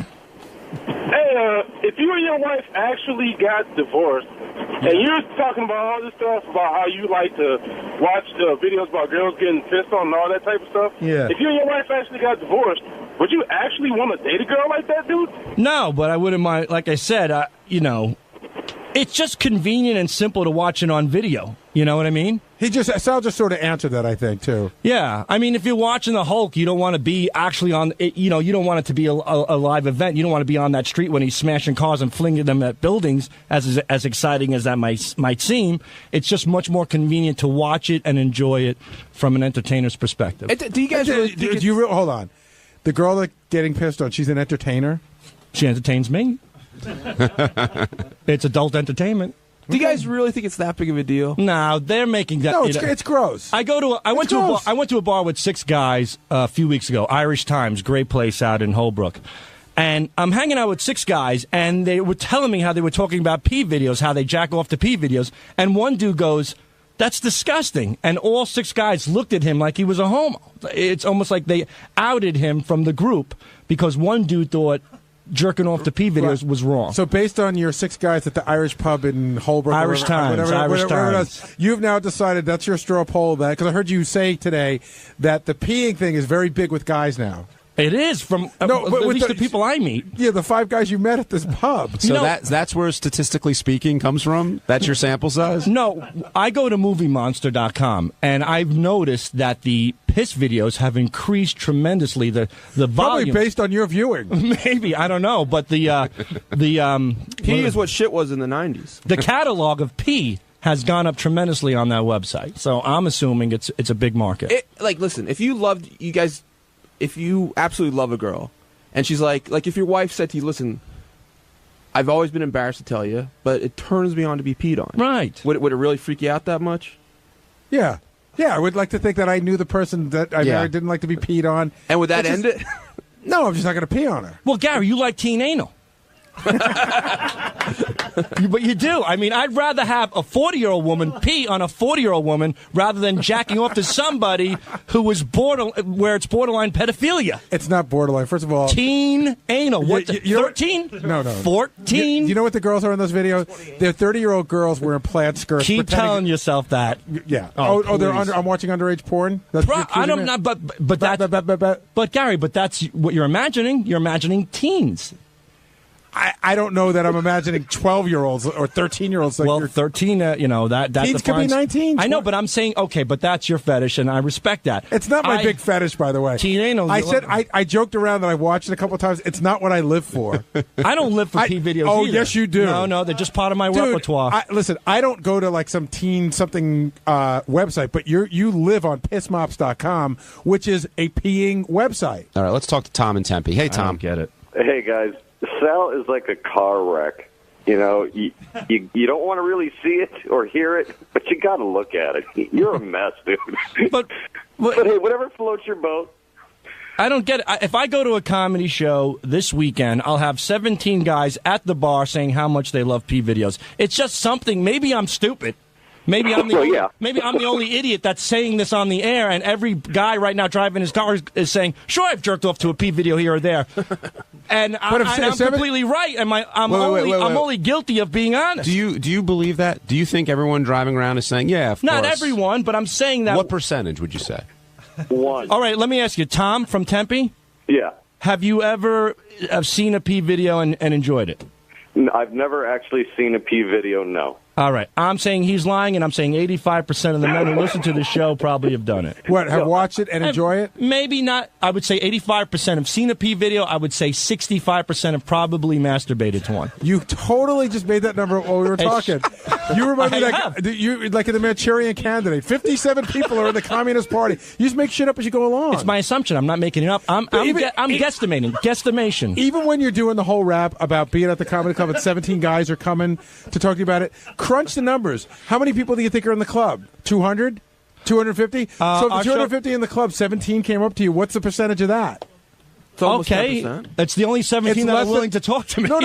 Hey, if you and your wife actually got divorced, and you're talking about all this stuff about how you like to watch videos about girls getting pissed on and all that type of stuff, Yeah. if you and your wife actually got divorced, would you actually want to date a girl like that, dude? No, but I wouldn't mind. Like I said, it's just convenient and simple to watch it on video. You know what I mean? Sal just sort of answered that, I think, too. Yeah. I mean, if you're watching the Hulk, you don't want to be actually on it. You don't want it to be a live event. You don't want to be on that street when he's smashing cars and flinging them at buildings, as exciting as that might seem. It's just much more convenient to watch it and enjoy it from an entertainer's perspective. Do you guys really hold on. The girl that's getting pissed on, she's an entertainer? She entertains me. It's adult entertainment. Do you guys really think it's that big of a deal? No, they're making that. No, it's gross. I went to a bar with 6 guys a few weeks ago. Irish Times, great place out in Holbrook. And I'm hanging out with 6 guys, and they were telling me how they were talking about pee videos, how they jack off to pee videos. And one dude goes, "That's disgusting." And all 6 guys looked at him like he was a homo. It's almost like they outed him from the group because one dude thought jerking off to pee videos was wrong. So based on your 6 guys at the Irish pub in Holbrook, Irish Times, you've now decided that's your straw poll, that because I heard you say today that the peeing thing is very big with guys now. It is from at least the people I meet. Yeah, the 5 guys you met at this pub. So that's where statistically speaking comes from? That's your sample size? No, I go to MovieMonster.com, and I've noticed that the piss videos have increased tremendously. The volume. Probably based on your viewing. Maybe, I don't know, but the pee is what shit was in the 90s. The catalog of pee has gone up tremendously on that website. So I'm assuming it's a big market. Listen, if you absolutely love a girl, and she's like if your wife said to you, "Listen, I've always been embarrassed to tell you, but it turns me on to be peed on." Right. Would it really freak you out that much? Yeah. Yeah, I would like to think that I knew the person that I married didn't like to be peed on. And would that end it? No, I'm just not going to pee on her. Well, Gary, you like teen anal. But you do. I mean, I'd rather have a 40-year-old woman pee on a 40-year-old woman rather than jacking off to somebody who is where it's borderline pedophilia. It's not borderline. First of all, teen anal. What? 13? No. 14? You know what the girls are in those videos? They're 30-year-old girls wearing plaid skirts. Keep telling yourself that. Yeah. Oh, they're I'm watching underage porn. That's I don't know, but Gary, but that's what you're imagining. You're imagining teens. I don't know that I'm imagining 12-year-olds or 13-year-olds. Like well, 13, that teens could be 19. I know, but I'm saying, okay, but that's your fetish, and I respect that. It's not my big fetish, by the way. Teen anal. I said I joked around that I watched it a couple of times. It's not what I live for. I don't live for pee videos. Oh, either. yes, you do. No, they're just part of my repertoire. Listen, I don't go to like some teen something website, but you live on pissmops.com, which is a peeing website. All right, let's talk to Tom in Tempe. Hey, Tom. I don't get it. Hey, guys. Sal is like a car wreck. You know, you don't want to really see it or hear it, but you got to look at it. You're a mess, dude. But But hey, whatever floats your boat. I don't get it. If I go to a comedy show this weekend, I'll have 17 guys at the bar saying how much they love P videos. It's just something. Maybe I'm stupid. Maybe I'm maybe I'm the only idiot that's saying this on the air, and every guy right now driving his car is saying, "Sure, I've jerked off to a P video here or there," and I'm completely right. And I'm only guilty of being honest. Do you believe that? Do you think everyone driving around is saying, "Yeah, of course"? Not everyone, but I'm saying that. What percentage would you say? 1. All right, let me ask you, Tom from Tempe. Yeah. Have you ever seen a P video and enjoyed it? I've never actually seen a P video, no. All right. I'm saying he's lying, and I'm saying 85% of the men who listen to the show probably have done it. What, have watched it and enjoy it? Maybe not. I would say 85% have seen a P video. I would say 65% have probably masturbated to one. You totally just made that number while we were talking. You remind me like in the Manchurian Candidate. 57 people are in the Communist Party. You just make shit up as you go along. It's my assumption. I'm not making it up. I'm guesstimating. Guesstimation. Even when you're doing the whole rap about being at the comedy club and 17 guys are coming to talk to you about it, crunch the numbers. How many people do you think are in the club? 200? 250? So if the 250 in the club, 17 came up to you, what's the percentage of that? It's okay. 10%. It's the only 17 that are willing to talk to me. No.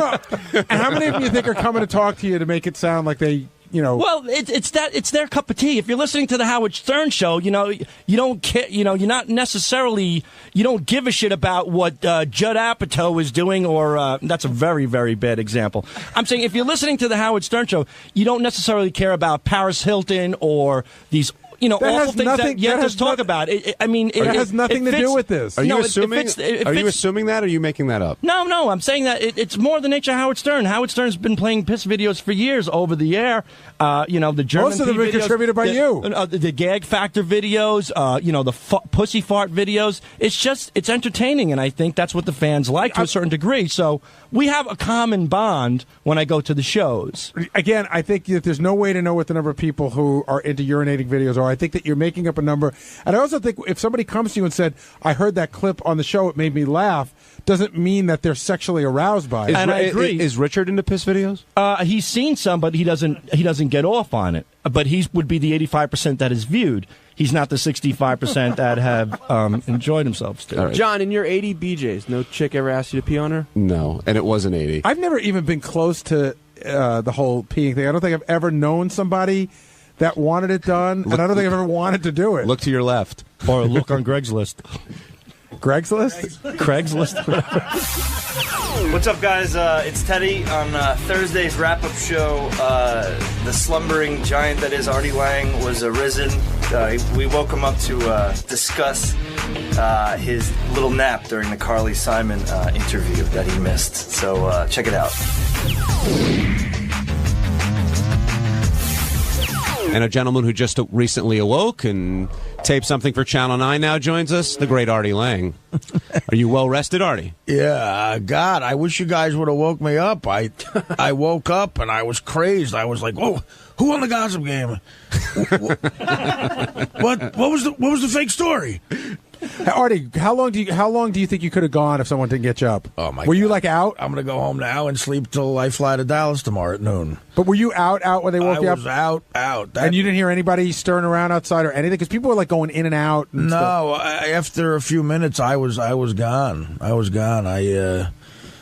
And how many of them you think are coming to talk to you to make it sound like they... Well, it's their cup of tea. If you're listening to the Howard Stern show, you don't care. You're not necessarily. You don't give a shit about what Judd Apatow is doing, or that's a very, very bad example. I'm saying if you're listening to the Howard Stern show, you don't necessarily care about Paris Hilton or these. Awful things that you have to talk about. It has nothing to do with this. Are you assuming? Are you assuming that, or are you making that up? No. I'm saying that it's more the nature of Howard Stern. Howard Stern's been playing piss videos for years over the air. The German most of them have been contributed by you. The gag factor videos. The pussy fart videos. It's entertaining, and I think that's what the fans like to a certain degree. So we have a common bond when I go to the shows. Again, I think that there's no way to know what the number of people who are into urinating videos are. I think that you're making up a number. And I also think if somebody comes to you and said, I heard that clip on the show, it made me laugh, doesn't mean that they're sexually aroused by it. And I agree. Is Richard into piss videos? He's seen some, but he doesn't get off on it. But he would be the 85% that is viewed. He's not the 65% that have enjoyed themselves. Right. John, in your 80 BJs, no chick ever asked you to pee on her? No, and it wasn't 80. I've never even been close to the whole peeing thing. I don't think I've ever known somebody that wanted it done, and I don't think I've ever wanted to do it. Look to your left. Or look on Greg's list. Greg's list? Craigslist. What's up, guys? It's Teddy on Thursday's wrap-up show. The slumbering giant that is Artie Lang was arisen. We woke him up to discuss his little nap during the Carly Simon interview that he missed. So check it out. And a gentleman who just recently awoke and taped something for Channel 9 now joins us, the great Artie Lang. Are you well rested, Artie? Yeah, God, I wish you guys would have woke me up. I woke up and I was crazed. I was like, "Whoa, who won the gossip game? What was the fake story?" Artie, how long do you think you could have gone if someone didn't get you up? Oh my! Were you like out? I'm gonna go home now and sleep till I fly to Dallas tomorrow at noon. But were you out when they woke you up? I was out. And you didn't hear anybody stirring around outside or anything? Because people were like going in and out. And no, after a few minutes, I was gone.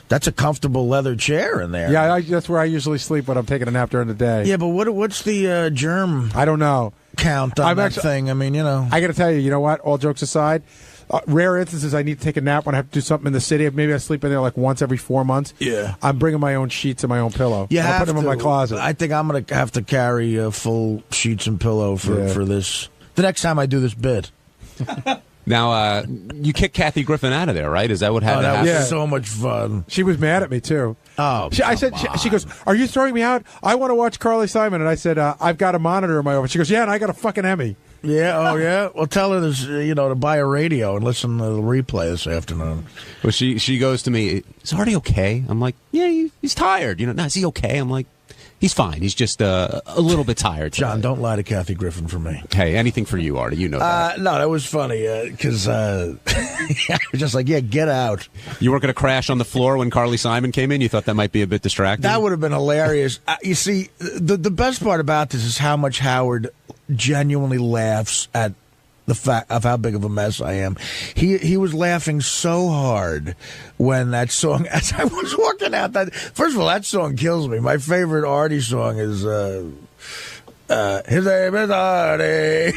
That's a comfortable leather chair in there. Yeah, that's where I usually sleep when I'm taking a nap during the day. Yeah, but what's the germ? I don't know. Count on that thing. I mean, I got to tell you, you know what? All jokes aside, rare instances I need to take a nap when I have to do something in the city. Maybe I sleep in there like once every 4 months. Yeah. I'm bringing my own sheets and my own pillow. Yeah, I'll put them in my closet. I think I'm going to have to carry full sheets and pillow for this. The next time I do this bit. Now, you kicked Kathy Griffin out of there, right? Is that what happened? That was so much fun. She was mad at me, too. Oh, she goes, "Are you throwing me out? I want to watch Carly Simon." And I said, "I've got a monitor in my office." She goes, "Yeah, and I got a fucking Emmy." Yeah, oh yeah. Well, tell her this, to buy a radio and listen to the replay this afternoon. Well, she goes to me, "Is Artie okay?" I'm like, "Yeah, he's tired. No, is he okay?" I'm like, "He's fine. He's just a little bit tired today." John, don't lie to Kathy Griffin for me. Hey, anything for you, Artie. You know that. No, that was funny because I was just like, yeah, get out. You weren't going to crash on the floor when Carly Simon came in? You thought that might be a bit distracting? That would have been hilarious. You see, the best part about this is how much Howard genuinely laughs at the fact of how big of a mess I am. He was laughing so hard when that song, as I was walking out, first of all, that song kills me. My favorite Artie song is his name is Artie.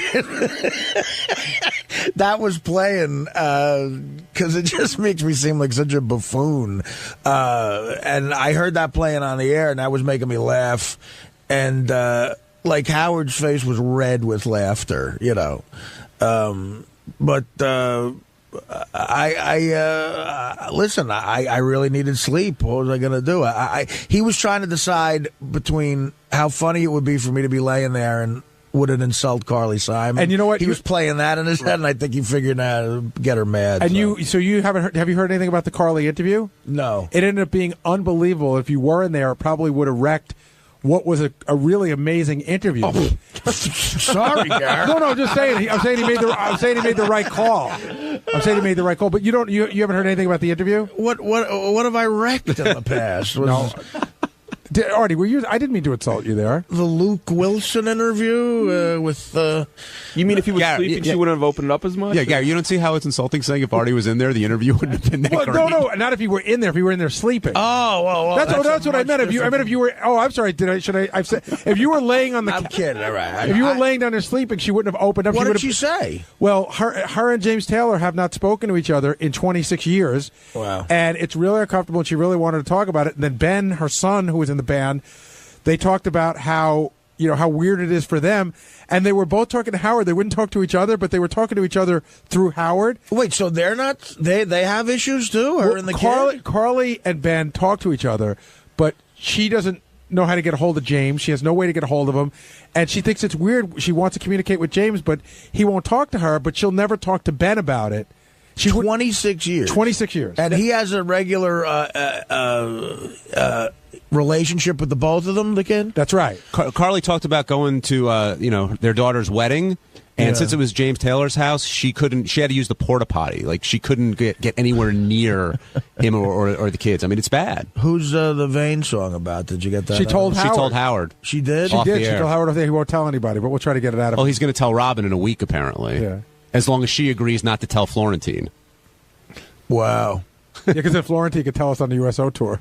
That was playing because it just makes me seem like such a buffoon. And I heard that playing on the air, and that was making me laugh. And like Howard's face was red with laughter, you know. But listen. I really needed sleep. What was I going to do? He was trying to decide between how funny it would be for me to be laying there and would it insult Carly Simon. And you know what? He was playing that in his head, and I think he figured out to get her mad. And you haven't heard? Have you heard anything about the Carly interview? No. It ended up being unbelievable. If you were in there, it probably would have wrecked what was a really amazing interview. Oh, sorry, Gary. No, I'm just saying. I'm saying he made the right call. I'm saying he made the right call. But you haven't heard anything about the interview? What have I wrecked in the past? No. Artie, were you? I didn't mean to insult you there. The Luke Wilson interview with. You mean if he was sleeping, she wouldn't have opened it up as much? Yeah, Gary, you don't see how it's insulting saying if Artie was in there, the interview wouldn't have been that great. No, not if you were in there. If you were in there sleeping. Oh, well, that's what I meant. If you were. Oh, I'm sorry. I've said if you were laying on the. I'm kidding. All right. If you were laying down there sleeping, she wouldn't have opened up. What did she say? Well, her and James Taylor have not spoken to each other in 26 years. Wow. And it's really uncomfortable, and she really wanted to talk about it. And then Ben, her son, who was in the band, they talked about how weird it is for them, and they were both talking to Howard. They wouldn't talk to each other, but they were talking to each other through Howard. Wait, so they're not? They have issues too? Her and the kid? Carly and Ben talk to each other, but she doesn't know how to get a hold of James. She has no way to get a hold of him, and she thinks it's weird. She wants to communicate with James, but he won't talk to her. But she'll never talk to Ben about it. 26 years. 26 years. And he has a regular relationship with the both of them, the kid? That's right. Carly talked about going to their daughter's wedding, and since it was James Taylor's house, she had to use the porta potty. Like, she couldn't get anywhere near him or the kids. I mean, it's bad. Who's the Vane song about? Did you get that? She told Howard. She did? She did. She told Howard he won't tell anybody, but we'll try to get it out of him. Oh, he's going to tell Robin in a week, apparently. Yeah. As long as she agrees not to tell Florentine. Wow. Yeah, because then Florentine could tell us on the USO tour.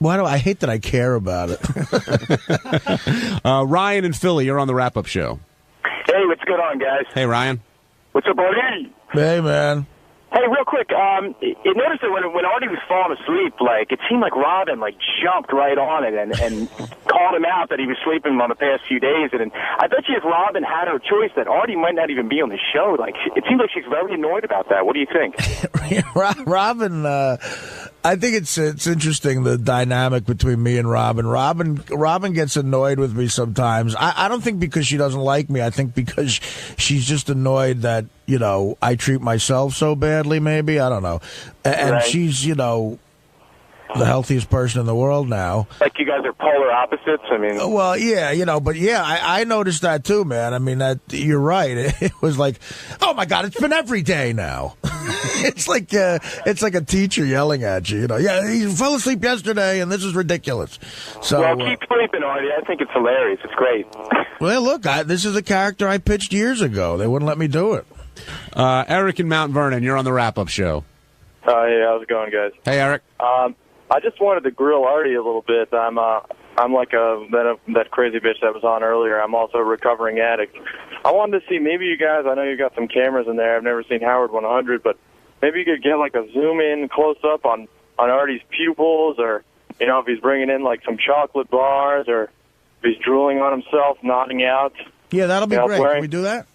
Why do I hate that I care about it? Ryan in Philly, you're on the wrap-up show. Hey, what's going on, guys? Hey, Ryan. What's up, Artie? Hey, man. Hey, real quick, you noticed that when Artie was falling asleep, like, it seemed like Robin, like, jumped right on it and called him out that he was sleeping on the past few days. And I bet you if Robin had her choice, that Artie might not even be on the show. Like, it seems like she's very annoyed about that. What do you think? Robin, I think it's interesting, the dynamic between me and Robin. Robin gets annoyed with me sometimes. I don't think because she doesn't like me. I think because she's just annoyed that, I treat myself so badly, maybe. I don't know. And right. She's, the healthiest person in the world now. Like you guys are polar opposites? I mean... Well, yeah, but yeah, I noticed that too, man. I mean, you're right. It was like, oh my God, it's been every day now. It's like a teacher yelling at you, Yeah, he fell asleep yesterday, and this is ridiculous. So, well, keep sleeping, Artie. I think it's hilarious. It's great. Well, look, this is a character I pitched years ago. They wouldn't let me do it. Eric in Mount Vernon, you're on the wrap-up show. Hey, how's it going, guys? Hey, Eric. I just wanted to grill Artie a little bit. I'm like that crazy bitch that was on earlier. I'm also a recovering addict. I wanted to see maybe you guys. I know you got some cameras in there. I've never seen Howard 100, but maybe you could get like a zoom in close up on Artie's pupils, or if he's bringing in like some chocolate bars, or if he's drooling on himself, nodding out. Yeah, that'll be great. Can we do that?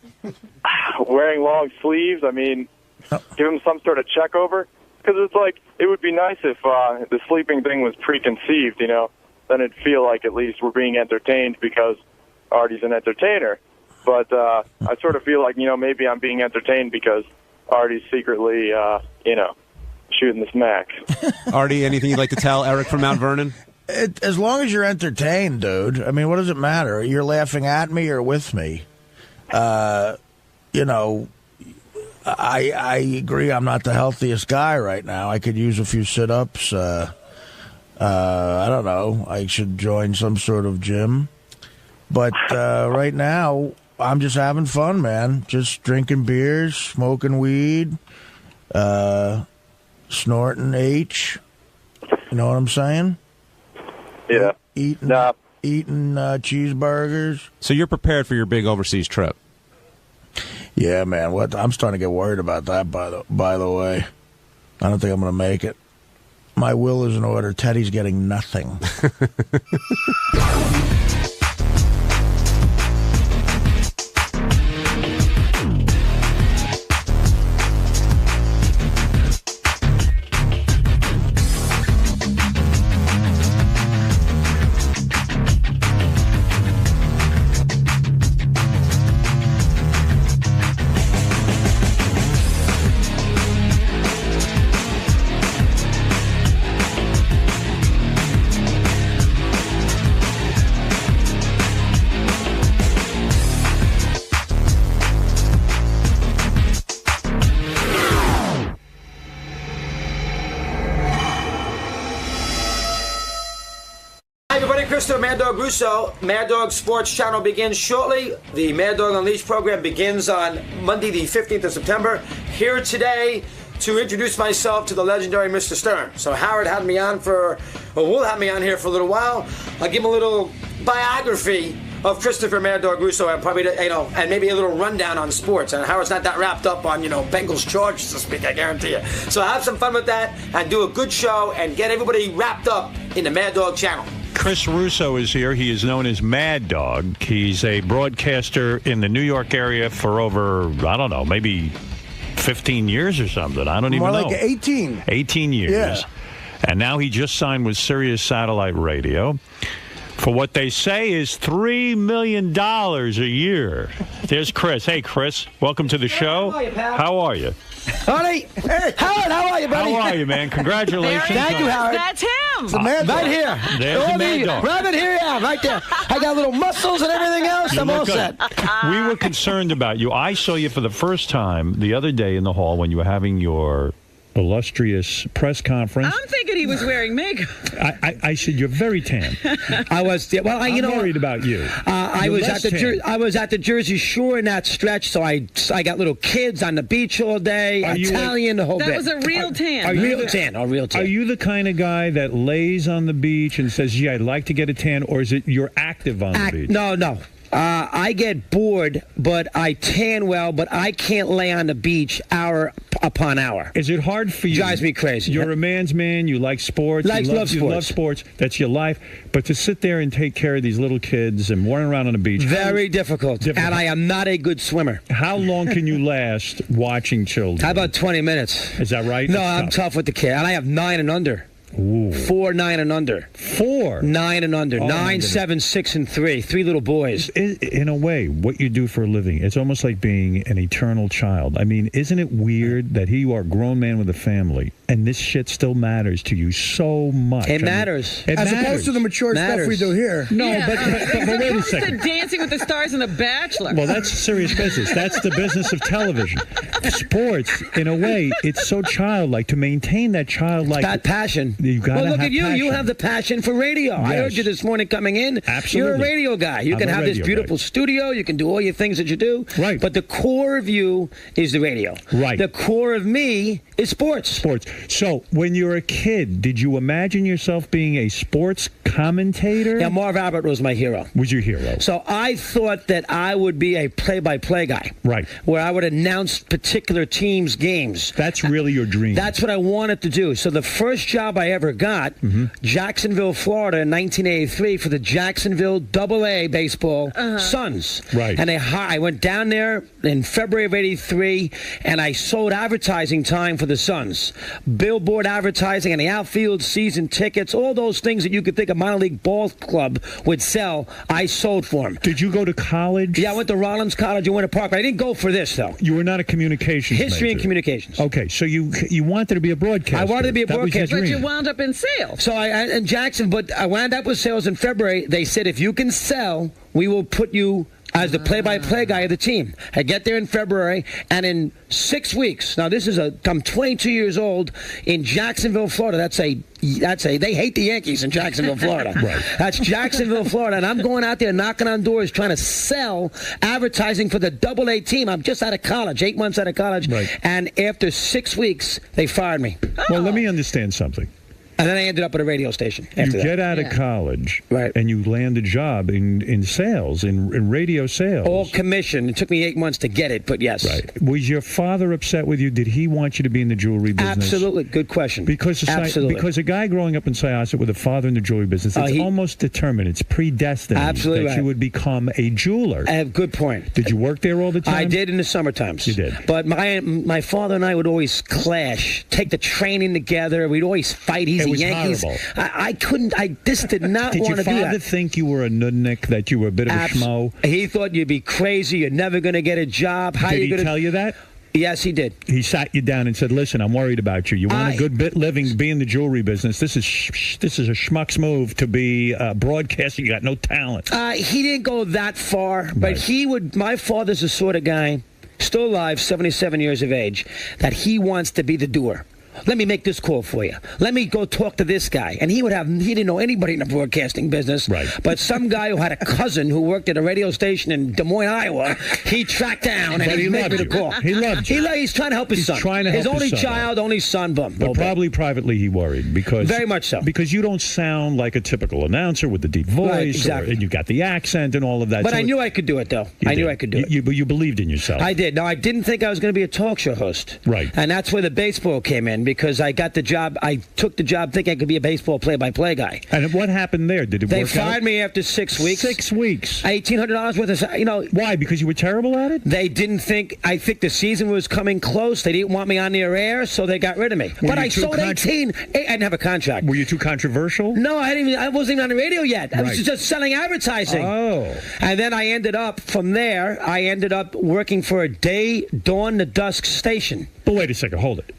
Wearing long sleeves. I mean, give him some sort of check over. Because it's like, it would be nice if the sleeping thing was preconceived, Then it'd feel like at least we're being entertained because Artie's an entertainer. But I sort of feel like, maybe I'm being entertained because Artie's secretly, shooting the smack. Artie, anything you'd like to tell Eric from Mount Vernon? As long as you're entertained, dude. I mean, what does it matter? You're laughing at me or with me? I agree I'm not the healthiest guy right now. I could use a few sit-ups. I don't know. I should join some sort of gym. But right now, I'm just having fun, man. Just drinking beers, smoking weed, snorting H. You know what I'm saying? Yeah. Eating cheeseburgers. So you're prepared for your big overseas trip? Yeah, man. What? I'm starting to get worried about that. By the way, I don't think I'm going to make it. My will is in order. Teddy's getting nothing. Mad Dog Russo. Mad Dog Sports Channel begins shortly. The Mad Dog Unleashed program begins on Monday, the 15th of September. Here today to introduce myself to the legendary Mr. Stern. So Howard had me on will have me on here for a little while. I'll give him a little biography of Christopher Mad Dog Russo and probably, and maybe a little rundown on sports. And Howard's not that wrapped up on, Bengals Chargers to speak, I guarantee you. So have some fun with that and do a good show and get everybody wrapped up in the Mad Dog channel. Chris Russo is here. He is known as Mad Dog. He's a broadcaster in the New York area for over, I don't know, maybe 15 years or something. I don't even know. More like 18. 18 years. Yeah. And now he just signed with Sirius Satellite Radio for what they say is $3 million a year. There's Chris. Hey, Chris. Welcome to the show. How are you, pal? How are you? Honey, hey, Howard, how are you, buddy? How are you, man? Congratulations. Thank you, Howard. That's him. It's the Mad Dog. Right here. There's the Mad Dog. Rabbit, here I am, right there. I got little muscles and everything else. I'm all set. We were concerned about you. I saw you for the first time the other day in the hall when you were having your illustrious press conference. I'm thinking he was wearing makeup. I said you're very tan. I was. Well, I'm worried about you. I was at the Jersey Shore in that stretch, so I got little kids on the beach all day. Italian, the whole bit. That was a real tan. Real tan. Are you the kind of guy that lays on the beach and says, "Gee, I'd like to get a tan," or is it you're active on the beach? No. I get bored, but I tan well, but I can't lay on the beach hour upon hour. Is it hard for you? Drives me crazy. You're a man's man. You like sports. You love sports. That's your life. But to sit there and take care of these little kids and run around on the beach. Very difficult. And I am not a good swimmer. How long can you last watching children? How about 20 minutes? Is that right? No, I'm tough with the kid. And I have 9 and under. Ooh. 4, 9 and under. 4? 9 and under. 9, 7, 6, and 3. 3 little boys. In a way, what you do for a living, it's almost like being an eternal child. I mean, isn't it weird that you are a grown man with a family, and this shit still matters to you so much? It matters. As opposed to the mature stuff we do here. No, yeah, but wait a second. To Dancing with the Stars and The Bachelor. Well, that's serious business. That's the business of television. Sports, in a way, it's so childlike. To maintain that childlike... That passion. You gotta look have at you. passion. You have the passion for radio. Yes. I heard you this morning coming in. Absolutely. You're a radio guy. You can have this beautiful studio. You can do all your things that you do. Right. But the core of you is the radio. Right. The core of me is sports. Sports. So, when you were a kid, did you imagine yourself being a sports commentator? Yeah, Marv Albert was my hero. Was your hero? So I thought that I would be a play-by-play guy. Right. Where I would announce particular teams' games. That's really your dream. That's what I wanted to do. So the first job I ever got, Jacksonville, Florida, in 1983 for the Jacksonville AA baseball Suns. Right. And I went down there in February of 83, and I sold advertising time for the Suns. Billboard advertising and the outfield season tickets, all those things that you could think a minor league ball club would sell, I sold for them. Did you go to college? Yeah, I went to Rollins College in Winter Park, but I didn't go for this, though. You were not a communications History major. and communications. Okay, so you wanted to be a broadcaster. I wanted to be a broadcaster. But you wound up in sales. So in Jackson, but I wound up with sales in February. They said, if you can sell, we will put you as the play-by-play guy of the team. I get there in February, and in 6 weeks, now I'm 22 years old, in Jacksonville, Florida. They hate the Yankees in Jacksonville, Florida. Right. That's Jacksonville, Florida, and I'm going out there knocking on doors trying to sell advertising for the Double-A team. I'm just out of college, 8 months out of college, and after 6 weeks, they fired me. Well, let me understand something. And then I ended up at a radio station. You get out of college, and you land a job in sales, in radio sales. All commission. It took me 8 months to get it, but yes. Right. Was your father upset with you? Did he want you to be in the jewelry business? Absolutely. Good question. Because a guy growing up in Syosset with a father in the jewelry business, it's almost determined. It's predestined that you would become a jeweler. Good point. Did you work there all the time? I did in the summer times. You did. But my father and I would always clash, take the training together. We'd always fight. He's It was Yankees. horrible. I couldn't. I just did not Did want your to do father that. think you were a nudnik, that you were a bit of a schmo? He thought you'd be crazy. You're never going to get a job. How Did you he gonna... tell you that? Yes, he did. He sat you down and said, "Listen, I'm worried about you. You want a good bit living, be in the jewelry business. This is a schmuck's move to be broadcasting. You got no talent." He didn't go that far, but he would. My father's the sort of guy, still alive, 77 years of age, that he wants to be the doer. Let me make this call for you. Let me go talk to this guy. And he didn't know anybody in the broadcasting business. Right. But some guy who had a cousin who worked at a radio station in Des Moines, Iowa, he tracked down and he made me the call. He loved you. He's trying to help his son. His only child, only son. But probably privately he worried because very much so. Because you don't sound like a typical announcer with the deep voice, Right, exactly. and you got the accent and all of that. But So I knew I could do it, though. I knew I could do it. But you believed in yourself. I did. Now, I didn't think I was going to be a talk show host. Right. And that's where the baseball came in, because I got the job. I took the job thinking I could be a baseball play-by-play guy. And what happened there? Did it They work out? fired me after 6 weeks. 6 weeks. $1,800 worth of, Why? Because you were terrible at it? They didn't think, I think the season was coming close. They didn't want me on their air, so they got rid of me. But I sold 18. I didn't have a contract. Were you too controversial? No, I wasn't even on the radio yet. I was Right. just selling advertising. Oh. And then I ended up, from there, working for a dawn to dusk station. But wait a second, hold it.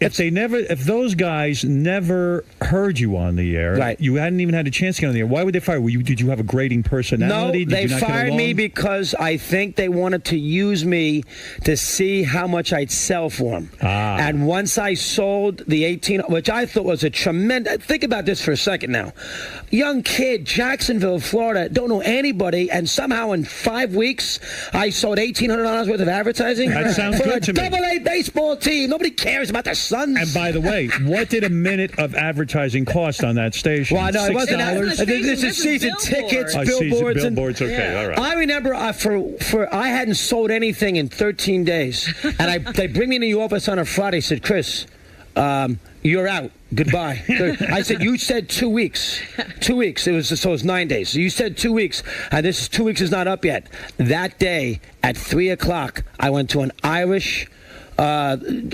If those guys never heard you on the air, you hadn't even had a chance to get on the air, why would they fire you? Did you have a grating personality? No, Did they you not get fired me along? because I think they wanted to use me to see how much I'd sell for them. And once I sold the 18, which I thought was a tremendous... Think about this for a second now. Young kid, Jacksonville, Florida, don't know anybody, and somehow in 5 weeks, I sold $1,800 worth of advertising That sounds for good a to me. Double-A baseball team. Nobody cares about the Suns. And by the way, what did a minute of advertising cost on that station? Well, no, it wasn't. $6? This is season tickets, billboards. Billboards, okay, all right. I remember I hadn't sold anything in 13 days, and they bring me in the office on a Friday. Said, "Chris, you're out. Goodbye." I said, "You said 2 weeks. 2 weeks. It was 9 days. So you said 2 weeks, and this 2 weeks is not up yet." That day at 3:00, I went to an Irish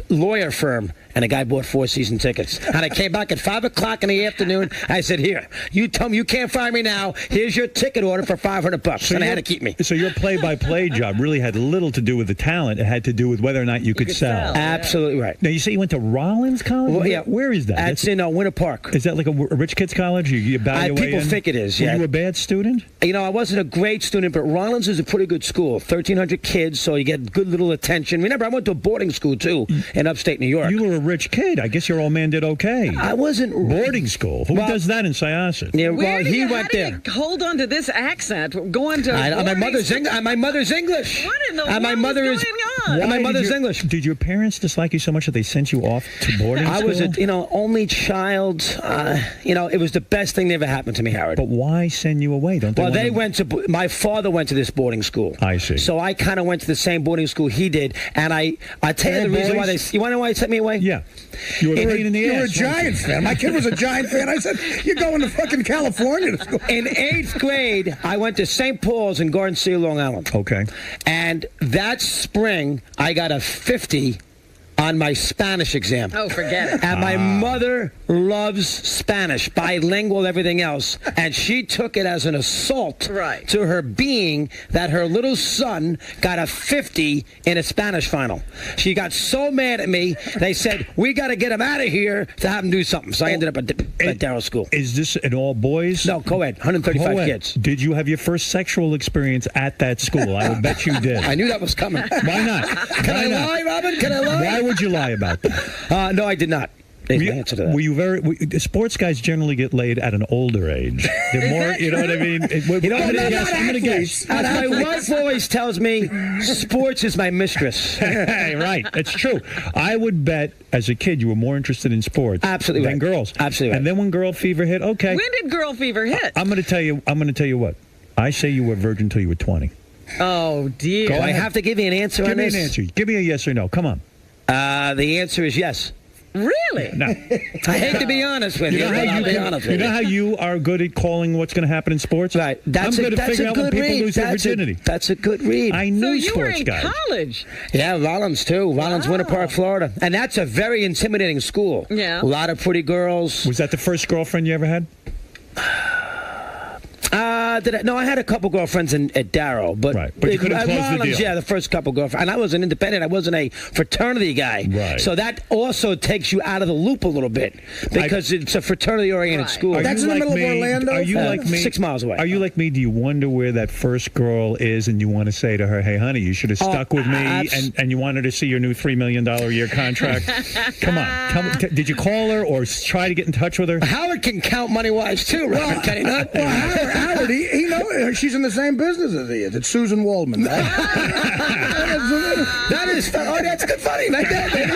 lawyer firm, and a guy bought 4 season tickets. And I came back at 5:00 in the afternoon. I said, "Here, you tell me you can't fire me now. Here's your ticket order for $500." And I had to keep me. So your play-by-play job really had little to do with the talent. It had to do with whether or not you could sell. Absolutely right. Now, you say you went to Rollins College? Well, yeah. Where is that? That's in Winter Park. Is that like a rich kid's college? You bow your way People in? think it is, Were yeah. you a bad student? I wasn't a great student, but Rollins is a pretty good school. 1,300 kids, so you get good little attention. Remember, I went to a boarding school, too, in upstate New York. You were a rich kid. I guess your old man did okay. I wasn't... Boarding school. Who does that in Syosset? Yeah, Where he how went do there. you hold on to this accent? Going to My mother's English. What in the And my world mother is is going on? My mother's English. Did your parents dislike you so much that they sent you off to boarding school? I was only child. It was the best thing that ever happened to me, Howard. But why send you away? Don't they? My father went to this boarding school. I see. So I kind of went to the same boarding school he did, and I tell you the reason why you want to know why they sent me away? Yeah. You were a pain in the You were a ass. Giants fan. My kid was a Giant fan. I said, "You're going to fucking California to school." In 8th grade, I went to St. Paul's in Garden City, Long Island. Okay. And that spring, I got a 50 on my Spanish exam. Oh, forget it. And my mother loves Spanish, bilingual, everything else. And she took it as an assault to her being that her little son got a 50 in a Spanish final. She got so mad at me, they said, we got to get him out of here to have him do something. So I ended up at Darrell School. Is this an all boys? No, co-ed, 135 Co-ed. kids. Did you have your first sexual experience at that school? I would bet you did. I knew that was coming. Why not? Can I lie, Robin? Can I lie? Why would you lie about that? No, I did not. Were you sports guys generally get laid at an older age? They're more, you know what I mean? I'm going to guess. As my wife always tells me, sports is my mistress. Hey, right. It's true. I would bet as a kid you were more interested in sports than girls. Absolutely. And then when girl fever hit, okay. When did girl fever hit? I'm going to tell you what. I say you were a virgin until you were 20. Oh, dear. Do I have to give you an answer on this? Give me an answer. Give me a yes or no. Come on. The answer is yes. Really? No. I hate to be honest with you. I'll be honest with you. You know how you are good at calling what's going to happen in sports? Right. I'm good at figuring out when people lose their virginity. That's a good read. I knew So you were sports in guys. college. Yeah, Rollins too. Rollins, Winter Park, Florida. And that's a very intimidating school. Yeah. A lot of pretty girls. Was that the first girlfriend you ever had? No, I had a couple girlfriends at Darrow, but you couldn't at close the Rollins, deal. yeah, the first couple girlfriends. And I was an independent. I wasn't a fraternity guy. Right. So that also takes you out of the loop a little bit because it's a fraternity-oriented school. That's in the middle of Orlando? Are you like me? 6 miles away. Are you like me? Do you wonder where that first girl is, and you want to say to her, "Hey, honey, you should have stuck with me," and you wanted to see your new $3 million a year contract? Come on, tell me. Did you call her or try to get in touch with her? Howard can count money-wise too, right? Can he not? Well, Howard, he knows she's in the same business as he is. It's Susan Waldman. Right? That is fun. Oh, that's good funny. Like that, baby.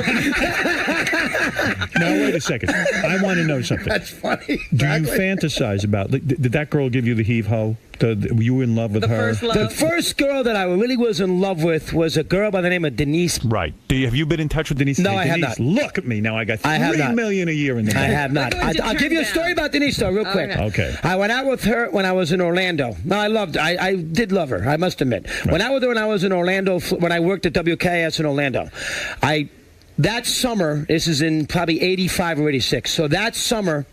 Now, wait a second. I want to know something. That's funny. Do you fantasize about? Did that girl give you the heave-ho? Were you in love with her? The first girl that I really was in love with was a girl by the name of Denise. Right. Have you been in touch with Denise? No, Hey, I have Denise, not. Look at me now. I got $3 million a year in the bank. I have not. I'll give you a story about Denise, though, real quick. Okay. I went out with her when I was in Orlando. No, I did love her, I must admit. Right. Went out with her when I was in Orlando, when I worked at WKS in Orlando. That summer, this is in probably 85 or 86, so that summer,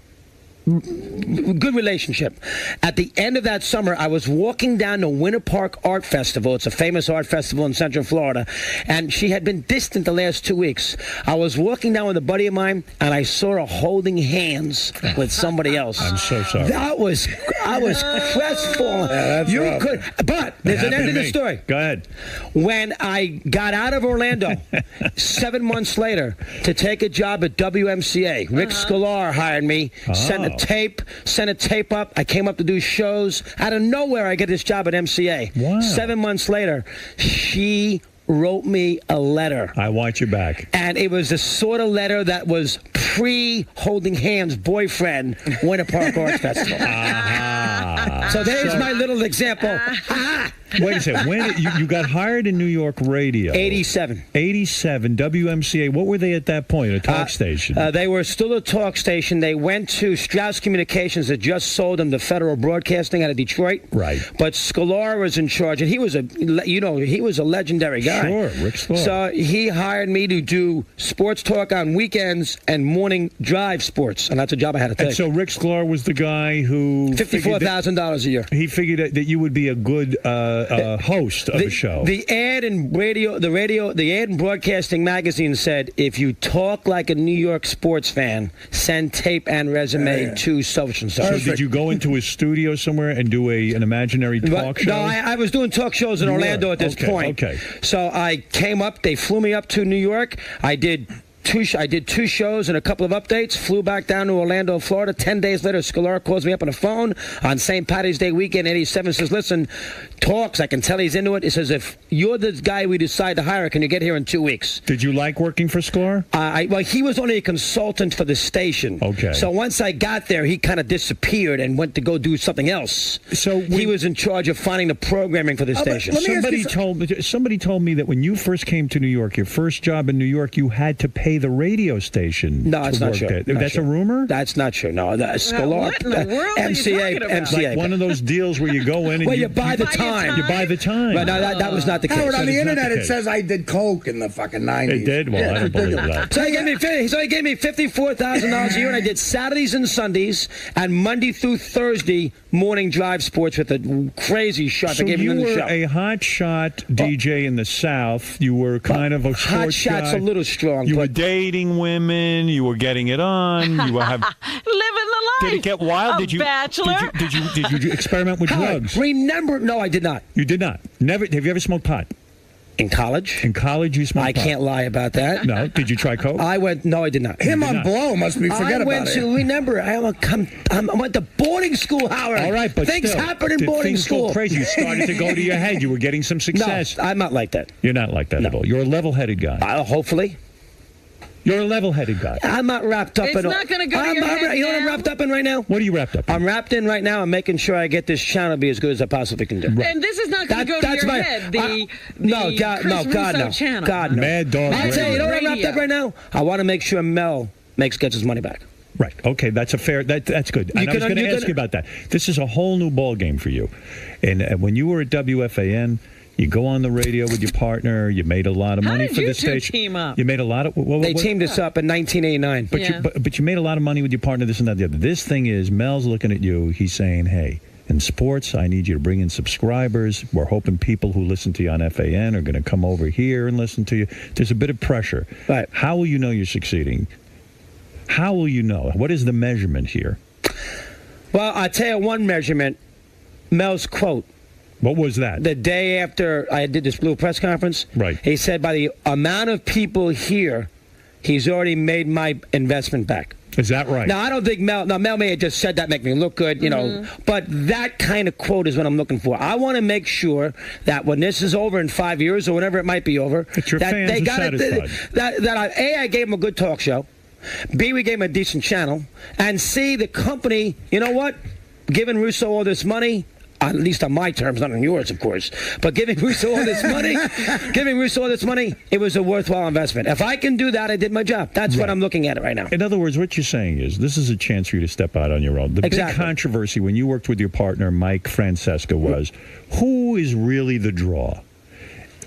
good relationship. At the end of that summer, I was walking down the Winter Park Art Festival. It's a famous art festival in Central Florida. And she had been distant the last 2 weeks. I was walking down with a buddy of mine, and I saw her holding hands with somebody else. I'm so sorry. I was crestfallen. But there's an end to the story. Go ahead. When I got out of Orlando 7 months later to take a job at WMCA, Rick Sklar hired me, sent a tape up. I came up to do shows. Out of nowhere, I get this job at MCA. Wow. 7 months later, she wrote me a letter. I want you back. And it was the sort of letter that was pre-holding hands boyfriend Winter Park Arts Festival. So there's my little example. Wait a second. When you got hired in New York radio? 87. 87. WMCA. What were they at that point? A talk station? They were still a talk station. They went to Strauss Communications that just sold them to Federal Broadcasting out of Detroit. Right. But Sklar was in charge, and he was a legendary guy. Sure, Rick Sklar. So he hired me to do sports talk on weekends and morning drive sports, and that's a job I had to take. And so Rick Sklar was the guy who $54,000 a year. He figured that you would be a good host of a show. The ad and broadcasting magazine said, if you talk like a New York sports fan, send tape and resume to such and such. So did you go into a studio somewhere and do an imaginary talk show? No, I was doing talk shows in Orlando at this point. Okay. So I came up. They flew me up to New York. I did two shows and a couple of updates, flew back down to Orlando, Florida. 10 days later, Sklar calls me up on the phone on St. Patty's Day weekend, 87, says, listen, talks, I can tell he's into it. He says, if you're the guy we decide to hire, can you get here in 2 weeks? Did you like working for Sklar? Well, he was only a consultant for the station. Okay. So once I got there, he kind of disappeared and went to go do something else. So he was in charge of finding the programming for the station. Somebody told me that when you first came to New York, your first job in New York, you had to pay pay the radio station. No, it's to not work true. there. That's a rumor? That's not true. No, that's what in the world are you MCA, talking about? MCA. Like one of those deals where you go in and well, you buy the time. You buy the time. But no, that was not the case. Howard, on the That is not internet, the it case. says I did coke in the fucking 90s. It did? Well, Yeah, I don't believe that. So he gave me $54,000 a year, and I did Saturdays and Sundays, and Monday through Thursday morning drive sports with a crazy shot. So I gave you him in the were show. a hot shot DJ in the South. You were kind of a sports hot shot's guy. a little strong. You were but dating women. You were getting it on. You were having. Living the life. Did it get wild? A Did you bachelor. Did you experiment with Howard, drugs? remember? No, I did not. You did not. Never. Have you ever smoked pot? In college? In college, you smoked I pot? can't lie about that. No. Did you try coke? No, I did not. Him on blow must be forget I went about to, it. remember, I went to boarding school, Howard. All right, but things still, happen in did boarding things school. go crazy? You started to go to your head. You were getting some success. No, I'm not like that. You're not like that at all. You're a level-headed guy. Hopefully. You're a level-headed guy. I'm not wrapped up It's in not gonna go to your head You know what I'm now. wrapped up in right now? What are you wrapped up in? I'm wrapped in right now. I'm making sure I get this channel to be as good as I possibly can do. And this is not going to go to your head. No, God, Chris Russo no. channel. God, no. Mad Dog I'll tell you, you know what I'm wrapped Radio. up right now? I want to make sure Mel gets his money back. Right. Okay. That's a fair. That's good. And I was going to ask you about that. This is a whole new ball game for you. And when you were at WFAN, you go on the radio with your partner. You made a lot of money for the station. Team up? You made a lot of. They teamed us up in 1989. But you made a lot of money with your partner. This and that. The other. This thing is, Mel's looking at you. He's saying, "Hey, in sports, I need you to bring in subscribers. We're hoping people who listen to you on FAN are going to come over here and listen to you." There's a bit of pressure. Right. How will you know you're succeeding? How will you know? What is the measurement here? Well, I'll tell you one measurement. Mel's quote. What was that? The day after I did this Blue press conference. Right. He said, by the amount of people here, he's already made my investment back. Is that right? Now, I don't think Mel may have just said that, make me look good, you know, but that kind of quote is what I'm looking for. I want to make sure that when this is over in 5 years or whenever it might be over, that your that fans they are got satisfied. I gave him a good talk show. B, we gave him a decent channel. And C, the company, you know what? Giving Russo all this money, at least on my terms, not on yours, of course, but giving Russo all this money, it was a worthwhile investment. If I can do that, I did my job. That's what I'm looking at it right now. In other words, what you're saying is this is a chance for you to step out on your own. The big controversy when you worked with your partner, Mike Francesca, was who is really the draw?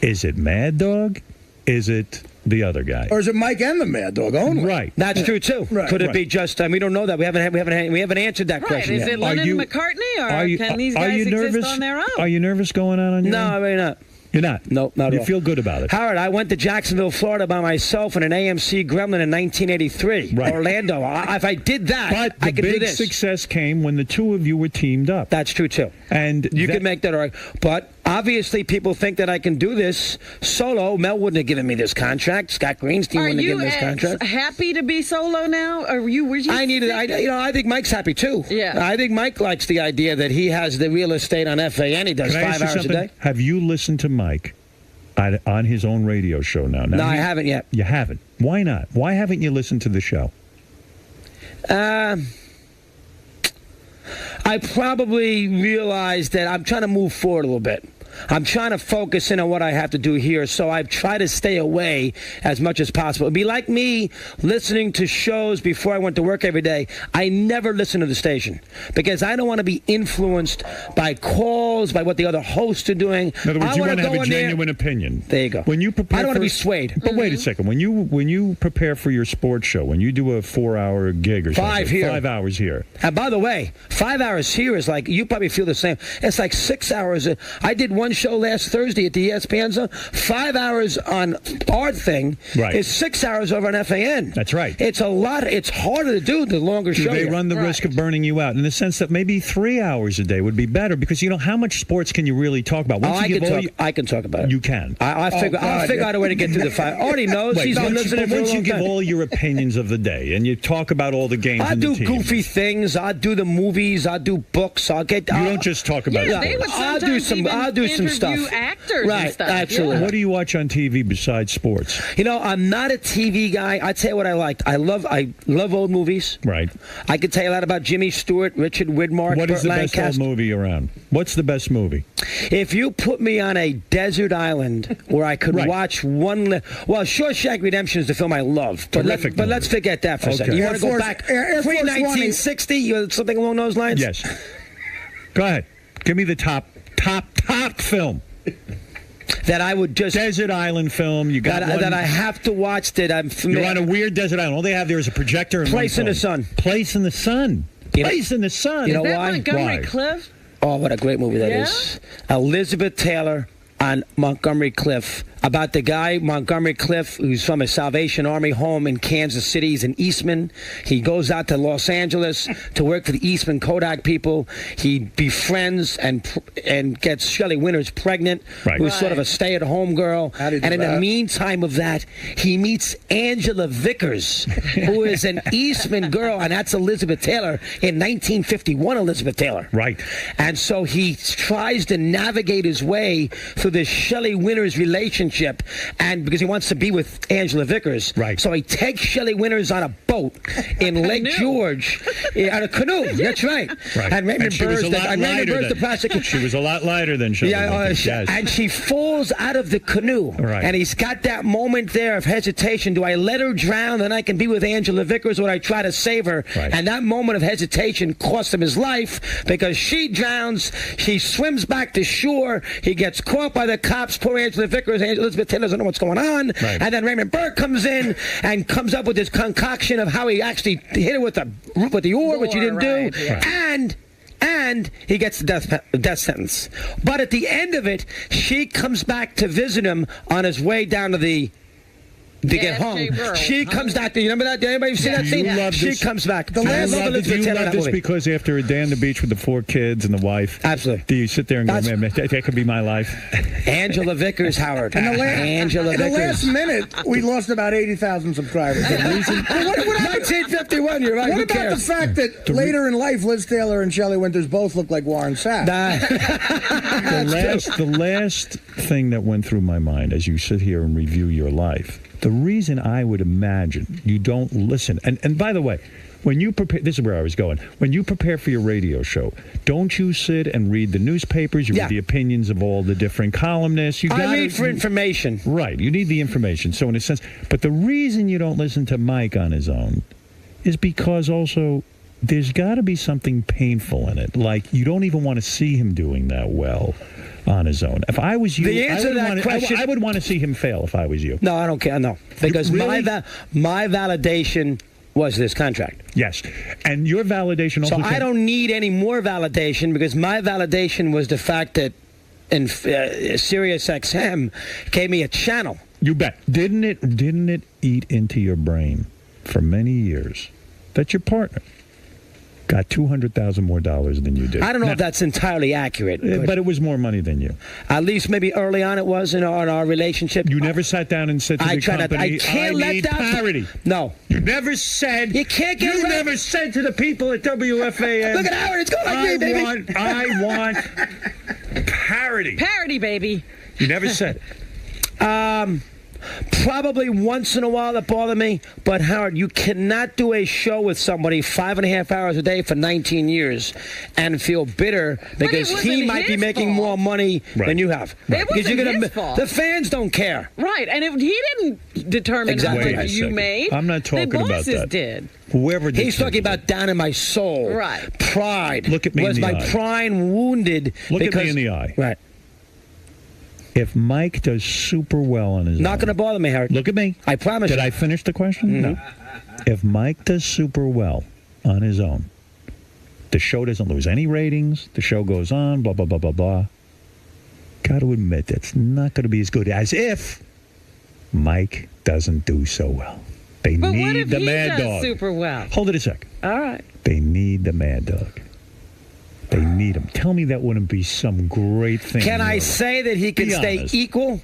Is it Mad Dog? Is it the other guy? Or is it Mike and the Mad Dog only? Right. That's true too. Right. Could it be just? We don't know that. We haven't answered that question Is yet. it Lennon and McCartney, or can these guys exist on their own? Are you nervous going out on your own? No, really not. You're not? No, not at all. You feel good about it? Howard, I went to Jacksonville, Florida by myself in an AMC Gremlin in 1983. Right. Orlando. If I did that, But I the could do big this. success came when the two of you were teamed up. That's true too. And you could make that all right. But obviously, people think that I can do this solo. Mel wouldn't have given me this contract. Scott Greenstein wouldn't have given me this contract. Are you happy to be solo now? Or were you I think Mike's happy too. Yeah. I think Mike likes the idea that he has the real estate on FAN. He does Can I 5 ask you hours a something? day. Have you listened to Mike on his own radio show now? No, I haven't yet. You haven't? Why not? Why haven't you listened to the show? I probably realized that I'm trying to move forward a little bit. I'm trying to focus in on what I have to do here, so I try to stay away as much as possible. It'd be like me listening to shows before I went to work every day. I never listen to the station because I don't want to be influenced by calls, by what the other hosts are doing. In other words, you want to have a in there. genuine opinion. There you go. When you prepare, I don't want to for- be swayed. But wait a second. When you prepare for your sports show, when you do a 4-hour gig or Five something, here. 5 hours here. And by the way, 5 hours here is like, you probably feel the same. It's like 6 hours. I did one show last Thursday at the ESPN Zone. 5 hours on our thing is 6 hours over on FAN. That's right. It's a lot. It's harder to do the longer show. They here. run the risk of burning you out in the sense that maybe 3 hours a day would be better because you know how much sports can you really talk about? Once you give all I can talk about it. You can. I'll figure out a way to get through the 5. Artie knows. Wait, He's been listening for a once you long give time. all your opinions of the day and you talk about all the games I in the do team. goofy things. I do the movies. I do books. I'll get. You don't just talk about Yeah, they would I'll do sometimes some. even I'll do some stuff. interview actors right, and stuff. absolutely. What do you watch on TV besides sports? You know, I'm not a TV guy. I tell you what I liked. I love old movies. Right. I could tell you a lot about Jimmy Stewart, Richard Widmark, What is the best Lancaster. old movie around? What's the best movie? If you put me on a desert island where I could watch well, Shawshank Redemption is the film I love. But, Terrific but let's forget that for a second. You want to go back pre-1960, something along those lines? Yes. Go ahead. Give me the top film. That I would just desert island film. You got that I have to watch. That I'm familiar. You're on a weird desert island. All they have there is a projector and Place in the Sun. Place in the Sun. Place in the Sun. You know Is that why? Montgomery Cliff? Oh, what a great movie that Yeah? is! Elizabeth Taylor on Montgomery Cliff, about the guy, Montgomery Cliff, who's from a Salvation Army home in Kansas City. He's an Eastman. He goes out to Los Angeles to work for the Eastman Kodak people. He befriends and gets Shelley Winters pregnant, who's sort of a stay-at-home girl. And in the meantime of that, he meets Angela Vickers, who is an Eastman girl, and that's Elizabeth Taylor in 1951, Elizabeth Taylor. Right. And so he tries to navigate his way through this Shelley Winters relationship, and because he wants to be with Angela Vickers. Right. So he takes Shelley Winters on a boat in Lake George, on a canoe. That's right. And Raymond Burr's the prosecutor. She was a lot lighter than Shelley Winters. Yes. And she falls out of the canoe. Right. And he's got that moment there of hesitation. Do I let her drown, then I can be with Angela Vickers, or do I try to save her? Right. And that moment of hesitation cost him his life, because she drowns. She swims back to shore. He gets caught by the cops. Poor Angela Vickers. Elizabeth Taylor doesn't know what's going on. Right. And then Raymond Burr comes in and comes up with this concoction of how he actually hit her with the oar, which he didn't do. Yeah. And he gets the death sentence. But at the end of it, she comes back to visit him on his way down to get hung. She comes back. Do you remember that? Did anybody see that scene? She comes back. Do you love this because after a day on the beach with the 4 kids and the wife, absolutely, do you sit there and go, man, that could be my life? Angela Vickers, Howard. In the Angela Vickers. last minute, we lost about 80,000 subscribers. What 1951, you're right. What Who about cares? the fact that later in life, Liz Taylor and Shelley Winters both look like Warren Sapp? The last thing that went through my mind as you sit here and review your life, the reason I would imagine you don't listen, and by the way, when you prepare, this is where I was going. When you prepare for your radio show, don't you sit and read the newspapers? You read the opinions of all the different columnists. I read for information. Right. You need the information. So in a sense, but the reason you don't listen to Mike on his own is because also there's got to be something painful in it. Like you don't even want to see him doing that well on his own. If I was you, I would want to see him fail if I was you. No, I don't care. No, because Really? my validation was this contract. Yes, and your validation also. So I don't need any more validation, because my validation was the fact that in Sirius XM gave me a channel. You bet. Didn't it eat into your brain for many years that your partner got $200,000 more than you did? I don't know if that's entirely accurate, but it was more money than you. At least maybe early on it was in our relationship. You never sat down and said to the company, I need parity. No. You never said. You can't get. You never said to the people at WFAN. Look at Howard. It's going like me, baby. I want parity. Parity, baby. You never said it. Probably once in a while that bothered me, but Howard, you cannot do a show with somebody 5.5 hours a day for 19 years and feel bitter because he might be making more money than you have. It wasn't his fault. The fans don't care. Right, and he didn't determine how much you made. I'm not talking the about bosses that. did. Whoever did. He's talking about down in my soul. Right. Pride. Look at me Was in the my eye. pride wounded? Look because, at me in the eye. Right. If Mike does super well on his Not going to bother me, Howard. Look at me. I promise Did you. I finish the question? Mm-hmm. No. If Mike does super well on his own, the show doesn't lose any ratings, the show goes on, blah, blah, blah, blah, blah. Got to admit, that's not going to be as good as if Mike doesn't do so well. They But need what if the he Mad does Dog. super well? Hold it a sec. All right. They need the Mad Dog. They need him. Tell me that wouldn't be some great thing. Can I say that he can Be stay honest. equal?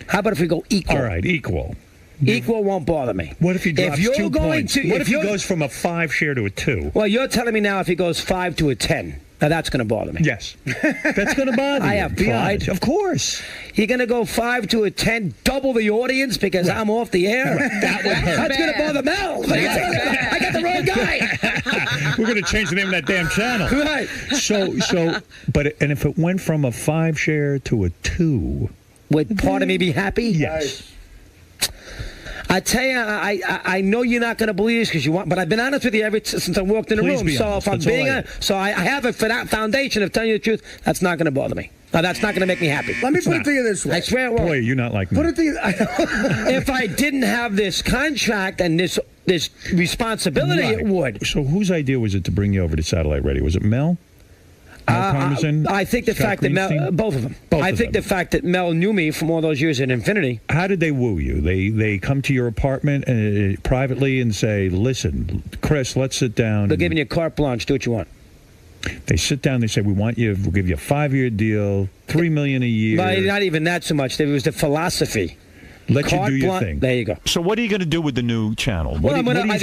How about if we go equal? All right, equal. Equal won't bother me. What if he drops If you're 2 going points? to- What if if he you're- goes from a 5 share to a 2? Well, you're telling me now if he goes 5 to a 10. Now that's going to bother me. Yes. That's going to bother you. I have pride. Of course. You're going to go 5 to a 10, double the audience because I'm off the air? That would hurt. That's going to bother Mel. I got the wrong guy. We're going to change the name of that damn channel. Right. And if it went from a 5 share to a 2. Would part of me be happy? Yes. I tell you, I know you're not going to believe this because you want, but I've been honest with you since I walked in the room. So if I'm being honest, so I have a foundation of telling you the truth. That's not going to bother me. No, that's not going to make me happy. Let me put it to you this way. I swear it won't. Boy, you're not like me. Put it to you. If I didn't have this contract and this responsibility, it would. So whose idea was it to bring you over to satellite radio? Was it Mel? I think the fact that Mel, both of them. I think the fact that Mel knew me from all those years at Infinity. How did they woo you? They come to your apartment privately and say, "Listen, Chris, let's sit down." They're giving you carte blanche. Do what you want. They sit down. They say, we'll give you a 5-year deal, $3 million a year." Not even that so much. It was the philosophy. Let you do your thing. There you go. So what are you going to do with the new channel? Well, What is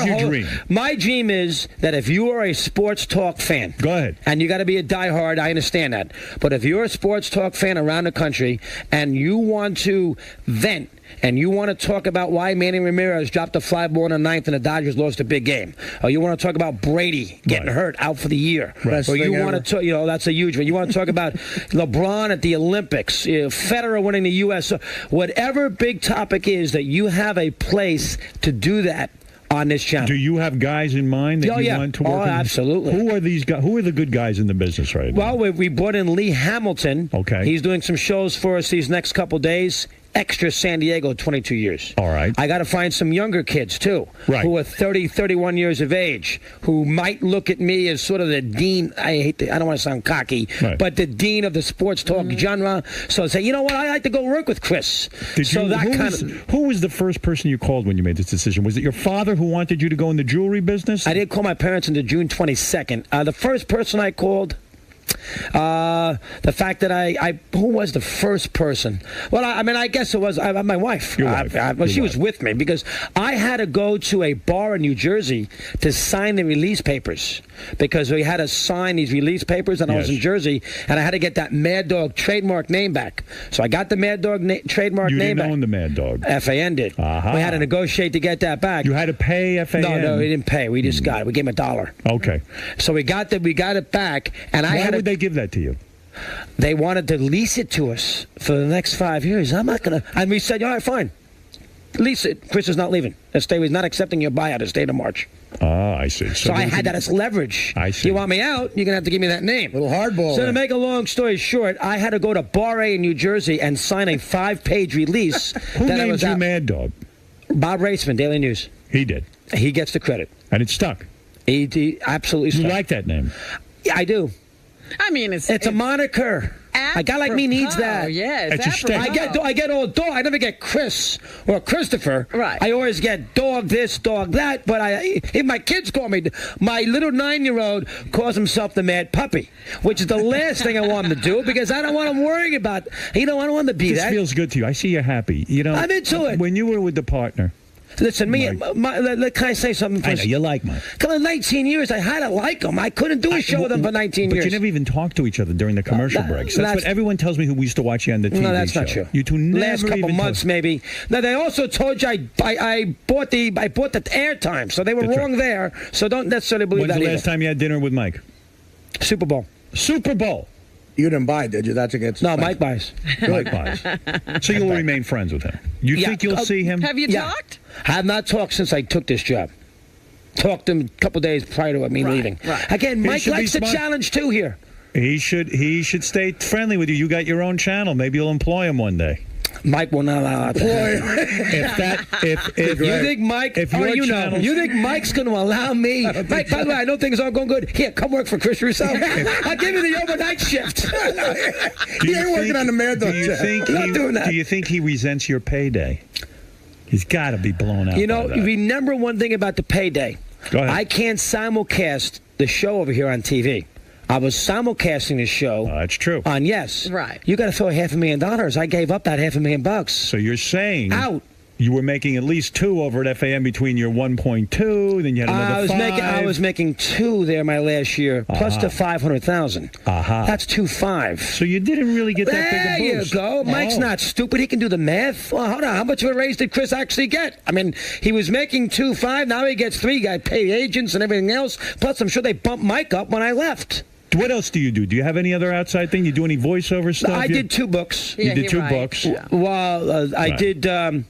your dream? My dream is that if you are a sports talk fan, go ahead, and you got to be a diehard. I understand that, but if you're a sports talk fan around the country and you want to vent and you want to talk about why Manny Ramirez dropped a fly ball in the ninth and the Dodgers lost a big game, or you want to talk about Brady getting hurt out for the year, or you want to talk, that's a huge one. You want to talk about LeBron at the Olympics, Federer winning the U.S. Whatever big topic is that you have a place to do that on this channel. Do you have guys in mind that you want to work with? Absolutely. Who are these guys? Who are the good guys in the business right now? Well, we brought in Lee Hamilton. Okay. He's doing some shows for us these next couple days. Extra San Diego, 22 years. All right. I got to find some younger kids, too, who are 30, 31 years of age, who might look at me as sort of the dean. I don't want to sound cocky, but the dean of the sports talk genre. So say, you know what, I like to go work with Chris. Who was the first person you called when you made this decision? Was it your father who wanted you to go in the jewelry business? I did call my parents until June 22nd. The first person I called... the fact that who was the first person? Well, I guess it was my wife. Your wife. She was with me because I had to go to a bar in New Jersey to sign the release papers because we had to sign these release papers, and I was in Jersey, and I had to get that Mad Dog trademark name back. So I got the Mad Dog trademark name back. You didn't own the Mad Dog. FAN did. Uh-huh. We had to negotiate to get that back. You had to pay FAN? No, we didn't pay. We just got it. We gave him $1. Okay. So we got it back, and Why would they give that to you? They wanted to lease it to us for the next 5 years. I'm not going to. And we said, all right, fine. Lease it. Chris is not leaving. He's not accepting your buyout. It's state of March. Ah, I see. So I had that as leverage. I see. You want me out, you're going to have to give me that name. Little hardball. So to make a long story short, I had to go to Bar A in New Jersey and sign a 5-page release. Who named you Mad Dog? Bob Raceman, Daily News. He did. He gets the credit. And it stuck. He absolutely stuck. You like that name? Yeah, I do. I mean, it's a moniker. A guy like me needs that. Yeah, I get all dog. I never get Chris or Christopher. Right. I always get dog this, dog that. But if my kids call me, my little 9-year-old calls himself the Mad Puppy, which is the last thing I want him to do because I don't want him worrying about. I don't want him to be this that. This feels good to you. I see you're happy. I'm into it. When you were with the partner. Listen, can I say something? I know, you like Mike. Come on, 19 years, I had to like him. I couldn't do a show with him for 19 years. But you never even talked to each other during the commercial breaks. That's what everyone tells me who used to watch you on the TV show. No, that's not true. You two never last couple even months, maybe. Now, they also told you I bought the airtime, so they were wrong there. So don't necessarily believe that When's the either. last time you had dinner with Mike? Super Bowl. Super Bowl. You didn't buy, did you? That's against. No, Mike buys. Mike buys. So you'll remain friends with him. You think you'll see him? Have you talked? Have not talked since I took this job. Talked to him a couple days prior to me leaving. Right. Again, Mike likes the challenge too here. He should stay friendly with you. You got your own channel. Maybe you'll employ him one day. Mike will not allow that. If you think Mike, you think Mike's going to allow me? Mike, by the way, I know things aren't going good. Here, come work for Chris Russo. I'll give you the overnight shift. He ain't working on the Mad Dog. Not doing that. Do you think he resents your payday? He's got to be blown out. Remember one thing about the payday. Go ahead. I can't simulcast the show over here on TV. I was simulcasting the show. That's true. On Yes. Right. You got to throw $500,000. I gave up that $500,000. So you're saying out. You were making at least 2 over at FAM between your 1.2, then you had another 5. I was making 2 there my last year, plus the 500,000. That's 2.5. So you didn't really get that big a boost. There you go. Mike's not stupid. He can do the math. Well, hold on. How much of a raise did Chris actually get? I mean, he was making 2.5. Now he gets 3. Got paid agents and everything else. Plus, I'm sure they bumped Mike up when I left. What else do you do? Do you have any other outside thing? You do any voiceover stuff? I did 2 books. You did 2 books. Yeah. Well, I did. The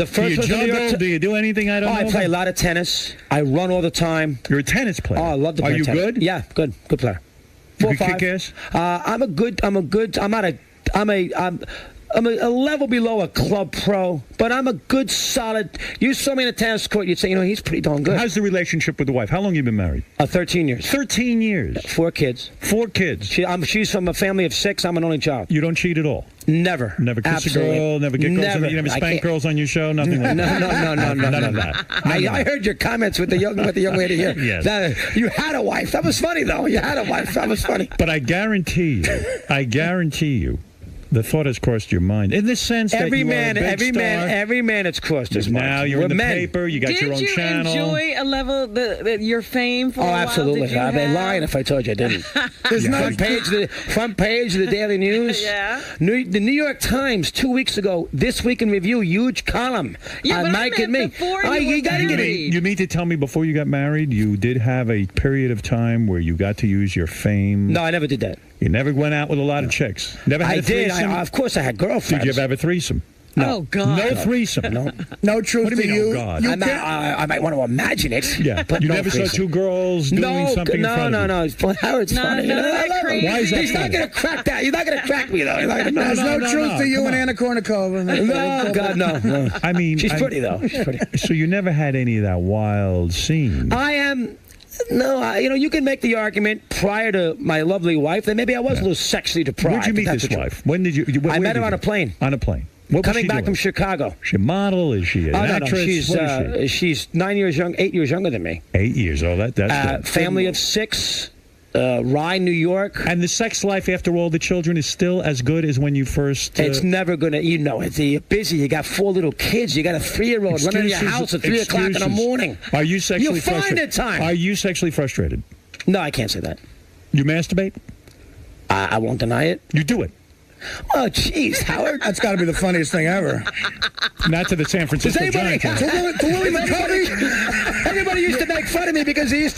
first do you juggle? Do you do anything? I don't know. I play a lot of tennis. I run all the time. You're a tennis player. Oh, I love to play tennis. Are you good? Yeah, good player. 4 or 5. Kick ass? I'm a level below a club pro, but I'm a good, solid. You saw me in a tennis court, you'd say, he's pretty darn good. How's the relationship with the wife? How long have you been married? 13 years. 13 years. 4 kids. 4 kids. She's from a family of 6. I'm an only child. You don't cheat at all? Never. Never kiss a girl? Never get girls? You never spank girls on your show? Nothing like that? No. None of that. I heard your comments with the young lady here. Yes. You had a wife. That was funny, though. You had a wife. That was funny. But I guarantee you, the thought has crossed your mind in the sense that every you man, are a big star. every man, it's crossed his mind. Now you're in the paper. You got your own channel. Did you enjoy a level your fame for a while? Absolutely. I'd be lying if I told you I didn't. Front page of the Daily News. Yeah. The New York Times 2 weeks ago. This Week in Review, huge column on Mike and me. You got to get it. You mean to tell me before you got married, you did have a period of time where you got to use your fame? No, I never did that. You never went out with a lot of chicks. Never had a threesome? Of course, I had girlfriends. Did you ever have a threesome? No. Oh, God. No threesome? No truth what do you mean, you. Oh, God? I might want to imagine it. Yeah, but you no never threesome. saw 2 girls doing something in front of you? No. Howard's funny. Why is that He's not going to crack that. He's not going to crack me, though. There's no truth to you and Anna Kournikova. No, God, no. I mean... She's pretty, though. She's pretty. So you never had any of that wild scene? I am... No, you can make the argument prior to my lovely wife that maybe I was a little sexually deprived. Where'd you meet this wife? When did you? I met her on a plane. On a plane. What was Coming she back doing? from Chicago. Is she a model? Is she an actress? No. She's 8 years younger than me. 8 years. Oh, that's good. Family of 6. Rye, New York. And the sex life after all the children is still as good as when you first... It's never going to... You're busy. You got 4 little kids. You got a 3-year-old running to your house at 3 o'clock in the morning. Are you sexually You'll find frustrated? the time. Are you sexually frustrated? No, I can't say that. You masturbate? I won't deny it. You do it? Oh, jeez, Howard. That's got to be the funniest thing ever. Not to the San Francisco Giants. To Willie McCovey? Everybody used to make fun of me because I used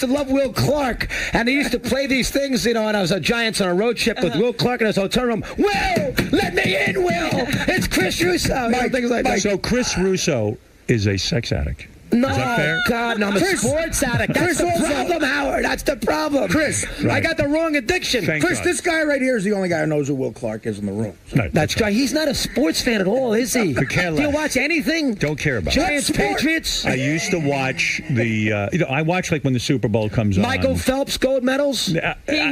to love Will Clark, and he used to play these things, and I was a Giants on a road trip with Will Clark in his hotel room. Will, let me in, Will. It's Chris Russo. Things like that. So Chris Russo is a sex addict. No, is that fair? God, no, I'm a sports addict. That's the problem, Howard. That's the problem. Chris, I got the wrong addiction. Chris, this guy right here is the only guy who knows who Will Clark is in the room. So. No, that's right. He's not a sports fan at all, is he? Do you watch anything? Don't care about Giants, Patriots? I used to watch the... I watch like when the Super Bowl comes on. Michael Phelps gold medals? He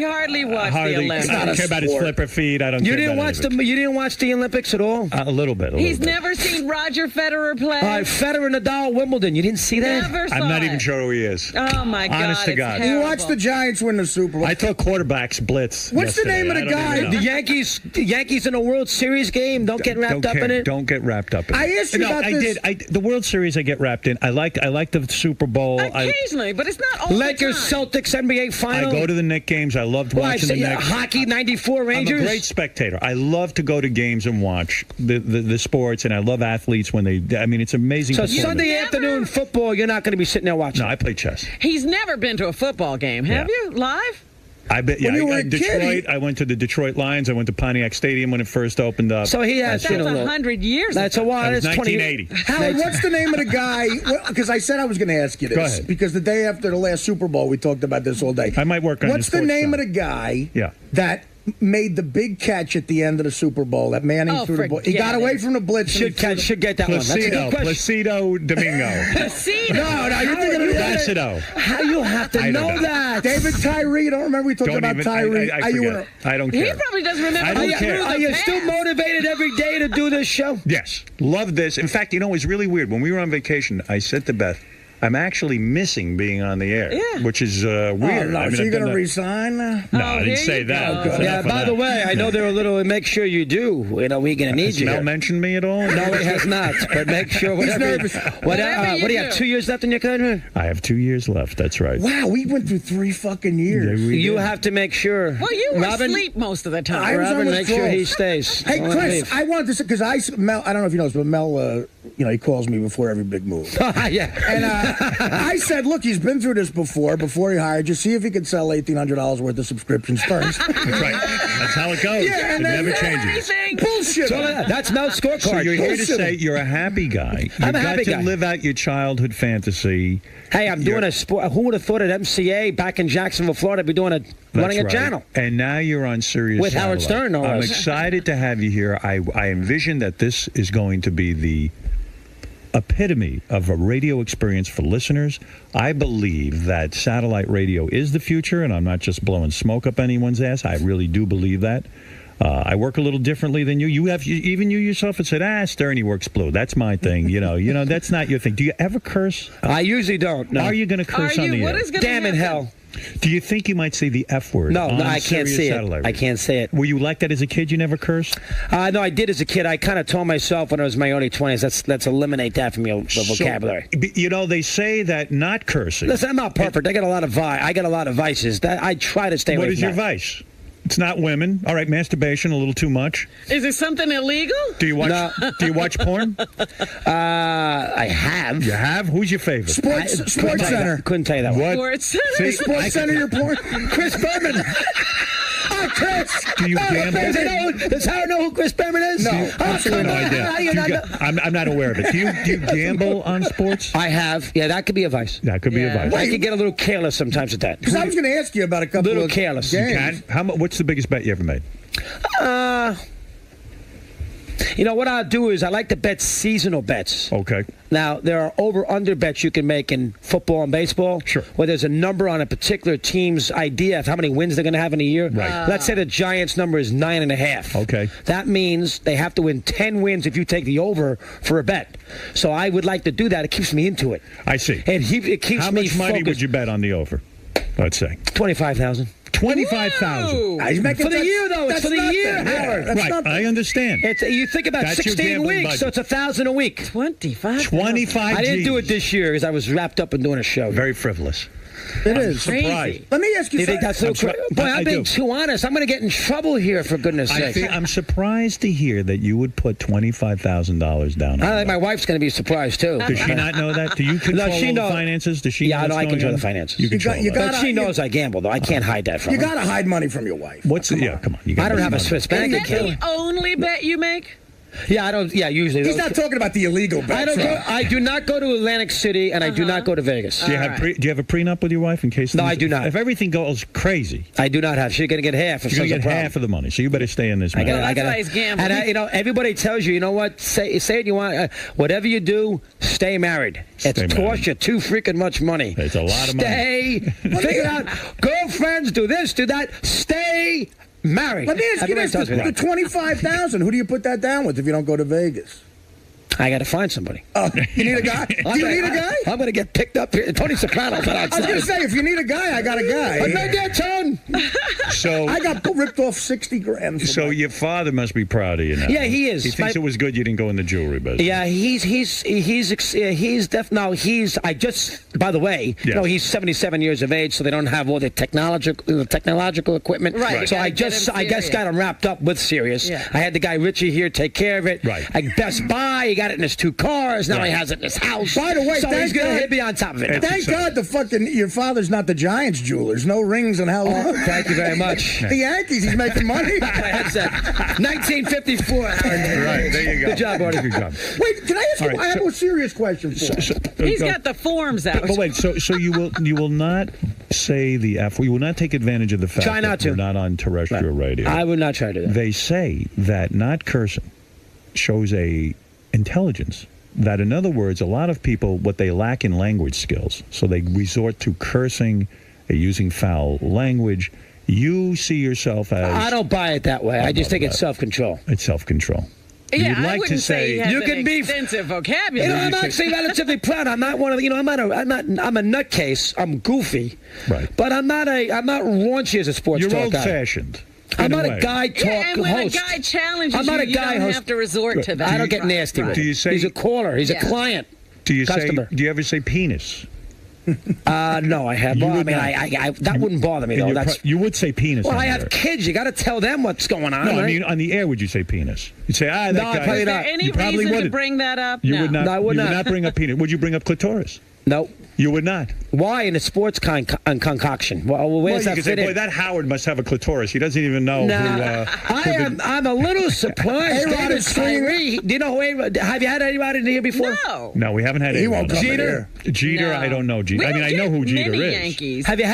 hardly watched the Olympics. I don't care about his flipper feet. I don't care about it. You didn't watch the Olympics at all? A little bit. He's never seen Roger Federer play? Federer, Nadal, Wimbledon. You didn't see that? Never I'm not even sure who he is. Oh, my God. Honest to God. You watched the Giants win the Super Bowl. I thought quarterbacks blitz. What's the name of the guy? The Yankees in a World Series game. Don't get wrapped up in it. Don't get wrapped up in it. I asked you about this. The World Series I get wrapped in. I like the Super Bowl. Occasionally, but it's not all Lakers, the time. Celtics, NBA Final. I go to the Knicks games. I loved watching the Knicks. Hockey, 94 Rangers. I'm a great spectator. I love to go to games and watch the sports, and I love athletes when they... I mean, it's amazing. So Sunday afternoon football, you're not going to be sitting there watching. No, I play chess. He's never been to a football game, have you? Live? I bet. Yeah, Detroit. Kid, I went to the Detroit Lions. I went to Pontiac Stadium when it first opened up. So he has. That's 100 years. That's a while. That's 1980. Howard, what's the name of the guy? Because I said I was going to ask you this. Go ahead. Because the day after the last Super Bowl, we talked about this all day. I might work on. What's the name of the guy? Yeah. That made the big catch at the end of the Super Bowl. That Manning threw the ball. He got away from the blitz. Should get that Placido, one. That's Placido Domingo. Placido. No, you're thinking of Placido. How you have to know that? David Tyree. You don't remember we talked about Tyree? I don't care. He probably doesn't remember. I don't care. Are you still motivated every day to do this show? Yes. Love this. In fact, it's really weird. When we were on vacation, I said to Beth, I'm actually missing being on the air, which is weird. No, I mean, so you're going to that- resign? No, I didn't say that. That's Yeah, enough of by that. the way, I know they're a little. Make sure you do. You know, we're going to need Has you. Mel here. mentioned me at all? No, he has not. But make sure. Whatever, nervous. what do you have? 2 years left in your contract? I have 2 years left. That's right. Wow, we went through 3 fucking years. You have to make sure. Well, you were Robin, asleep most of the time. I was on Robin, make sure withdrawal. he stays. Hey, Don't Chris, leave. I wanted to say, because Mel, I don't know if you know this, but Mel, he calls me before every big move. Yeah. And I said, look, he's been through this before he hired you. See if he can sell $1,800 worth of subscriptions first. That's right. That's how it goes. Yeah, it and never then changes. Bullshit. That's Mel's scorecard. So you're here to Bullshit. say you're a happy guy. I'm a You've happy got to guy. live out your childhood fantasy. Hey, I'm doing a sport. Who would have thought at MCA back in Jacksonville, Florida, I'd be doing running a right. channel? And now you're on Sirius With Howard Satellite. Stern, no I'm less. excited to have you here. I envision that this is going to be the epitome of a radio experience for listeners. I believe that satellite radio is the future, and I'm not just blowing smoke up anyone's ass. I really do believe that. I work a little differently than you. Even you yourself have said, Stern, he works blue. That's my thing. You know, that's not your thing. Do you ever curse? I usually don't. No. Are you going to curse on the air? Damn in hell. Do you think you might say the F word? No, on I can't Sirius say Satellite it. I Radio? can't say it. Were you like that as a kid? You never cursed? No, I did as a kid. I kind of told myself when I was in my early 20s, let's eliminate that from your vocabulary. So, you know, they say that not cursing. Listen, I'm not perfect. I got a lot of vices. That I try to stay away What from is your that. vice? It's not women. All right, masturbation a little too much. Is it something illegal? Do you watch? Do you watch porn? I have. You have? Who's your favorite? Sports Center. Couldn't tell you that one. What? Sports Center? See, Is Sports Center your porn? Chris Berman. Oh, Chris. Do you gamble? Does Howard know who Chris Berman is? No, absolutely no idea. I'm not aware of it. Do you gamble on sports? I have. Yeah, that could be a vice. That could be a vice. I could get a little careless sometimes with that. Because I was going to ask you about a couple Little of careless. You games. can? What's the biggest bet you ever made? You know, what I'll do is I like to bet seasonal bets. Okay. Now, there are over-under bets you can make in football and baseball. Sure. Where there's a number on a particular team's idea of how many wins they're going to have in a year. Right. Let's say the Giants' number is 9.5. Okay. That means they have to win 10 wins if you take the over for a bet. So I would like to do that. It keeps me into it. I see. And it keeps How me much money focused. would you bet on the over? Let's say 25,000. 25,000. He's making For the year, though. It's that's for the year, nothing. Howard. That's Right. nothing. I understand. You think about That's your 16 gambling weeks, so budget. it's $1,000 a week. 25. 25. I didn't do it Gs. this year because I was wrapped up in doing a show. Very frivolous. It is. Surprised. Let me ask you You think something. that's so crazy? Boy, I I'm being do. too honest. I'm going to get in trouble here, for goodness sake. I'm surprised to hear that you would put $25,000 down. I on think that. my wife's going to be surprised, too. Does she not know that? Do you control she all knows. the finances? Does she? Yeah, know no, what's I going control on? the finances. You control you that. got- But she knows I gamble, though. I can't hide that from You her. got to hide money from your wife. What's the? Yeah, come on. You I don't gotta have a be Swiss smart. bank Is that account. the only bet you make? Yeah, I don't. Yeah, usually. He's not talking about the illegal I bets. don't. Go, right? I do not go to Atlantic City, and I do not go to Vegas. Do you have do you have a prenup with your wife in case? No, things- I do not. If everything goes crazy, I do not have. She's going to get half. If you're gonna there's a get problem. half of the money. So you better stay in this. I marriage. gotta, That's why he's gambling. And everybody tells you, you know what? Say it. You want whatever you do, stay married. It's married. cost you too freaking much money. It's a lot of money. Stay. Figure it out. Girlfriends do this, do that. Stay married. Let me ask you Everybody this: tells me the that. 25,000. Who do you put that down with if you don't go to Vegas? I got to find somebody. Oh, you need a guy? Do you need a guy? I'm going to get picked up here. Tony Soprano. I was going to say, if you need a guy, I got a guy. I'm not there, Tone. So I got ripped off 60 grand. for So my- your father must be proud of you now. Yeah, he is. He thinks My- it was good you didn't go in the jewelry business. Yeah, by the way, Yeah. he's 77 years of age, so they don't have all the technological equipment. Right. So You I gotta get him guess got him wrapped up with Sirius. Yeah. I had the guy Richie here take care of it. Right. At Best Buy, he got it in his 2 cars. Now he Right. has it in his house. By the way, so thank he's going God- to be on top of it. now. Thank God the fucking your father's not the Giants jewelers. No rings and how long? Thank you very much. The Yankees, he's making money. My headset. 1954. Right, there you go. Good job, Artie. Good job. Wait, can I ask All you? right, I have so- a serious question for you. He's got the forms out. But wait, so you will not say the F. You will not take advantage of the fact Try not that to. you're not on terrestrial radio. I would not try to do that. They say that not cursing shows a intelligence. That, in other words, a lot of people, what they lack in language skills, so they resort to cursing, using foul language. You see yourself as... I don't buy it that way. I just think it's that. self-control. It's self-control. Yeah, You'd I like wouldn't to say he has you an can be extensive vocabulary. I'm actually relatively proud. I'm not one of the, I'm a nutcase. I'm goofy. Right. But I'm not raunchy as a sports You're talk guy. old-fashioned. I'm in a not way. a guy talk Yeah, and when host. a guy challenges I'm not you, a guy you don't host. have to resort to that. I don't get nasty with Do him. you say He's a caller. He's a client. Do you customer. say? Do you ever say penis? No, I have. You Well, I would mean, not. that wouldn't bother me though. That's you would say penis. well, on I the have air. kids. You got to tell them what's going on. No, right? I mean on the air. Would you say penis? You'd say that No, guy. probably Is there not. any You probably reason to wouldn't. bring that up? You no. would not. No, I would you not. would not bring up penis. Would you bring up clitoris? No. You would not. Why in a sports concoction? Well, where's you that could fit say, in? boy, that Howard must have a clitoris. He doesn't even know who. I'm a little surprised. A-Rod David is swinging. Kyrie. Do you know who A-Rod? Have you had A-Rod in here before? No. No, we haven't had He any. won't come in Jeter? Jeter, No. I don't know Jeter. We I mean, don't I know who get Jeter many is. Yankees. Have you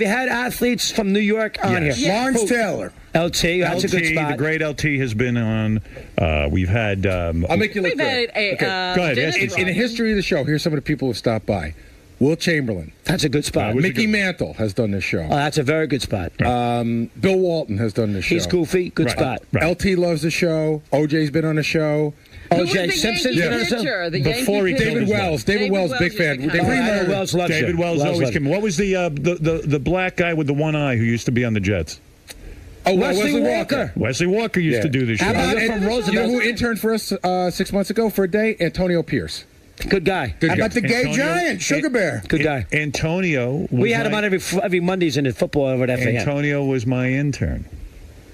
had athletes from New York on Yes. here? Lawrence Who? Taylor. LT, that's a good LT, spot. the great LT has been on. We've had. I'll make you look We've good. had a Go ahead, Dennis yes. In the history of the show, here's some of the people who've stopped by. Will Chamberlain. That's a good spot. Mickey Mantle has done this show. Oh, that's a very good spot. Bill Walton has done this show. He's goofy. Good spot. LT loves the show. OJ's been on the show. O.J. Simpson's been on the show. pitcher, the Before Yankee he David pitcher. Wells. David Wells, big fan. used to come. David Wells loves David you. Wells always loves came. What was the black guy with the one eye who used to be on the Jets? Oh, Wesley Walker. Wesley Walker used to do the show. How about And from you know Roosevelt? who interned for us 6 months ago for a day? Antonio Pierce. Good guy. Good How guy. about the gay Antonio- giant, Sugar Bear? Good guy. Antonio. Was We had him my- on every Mondays in the football over at FAN. Antonio was my intern.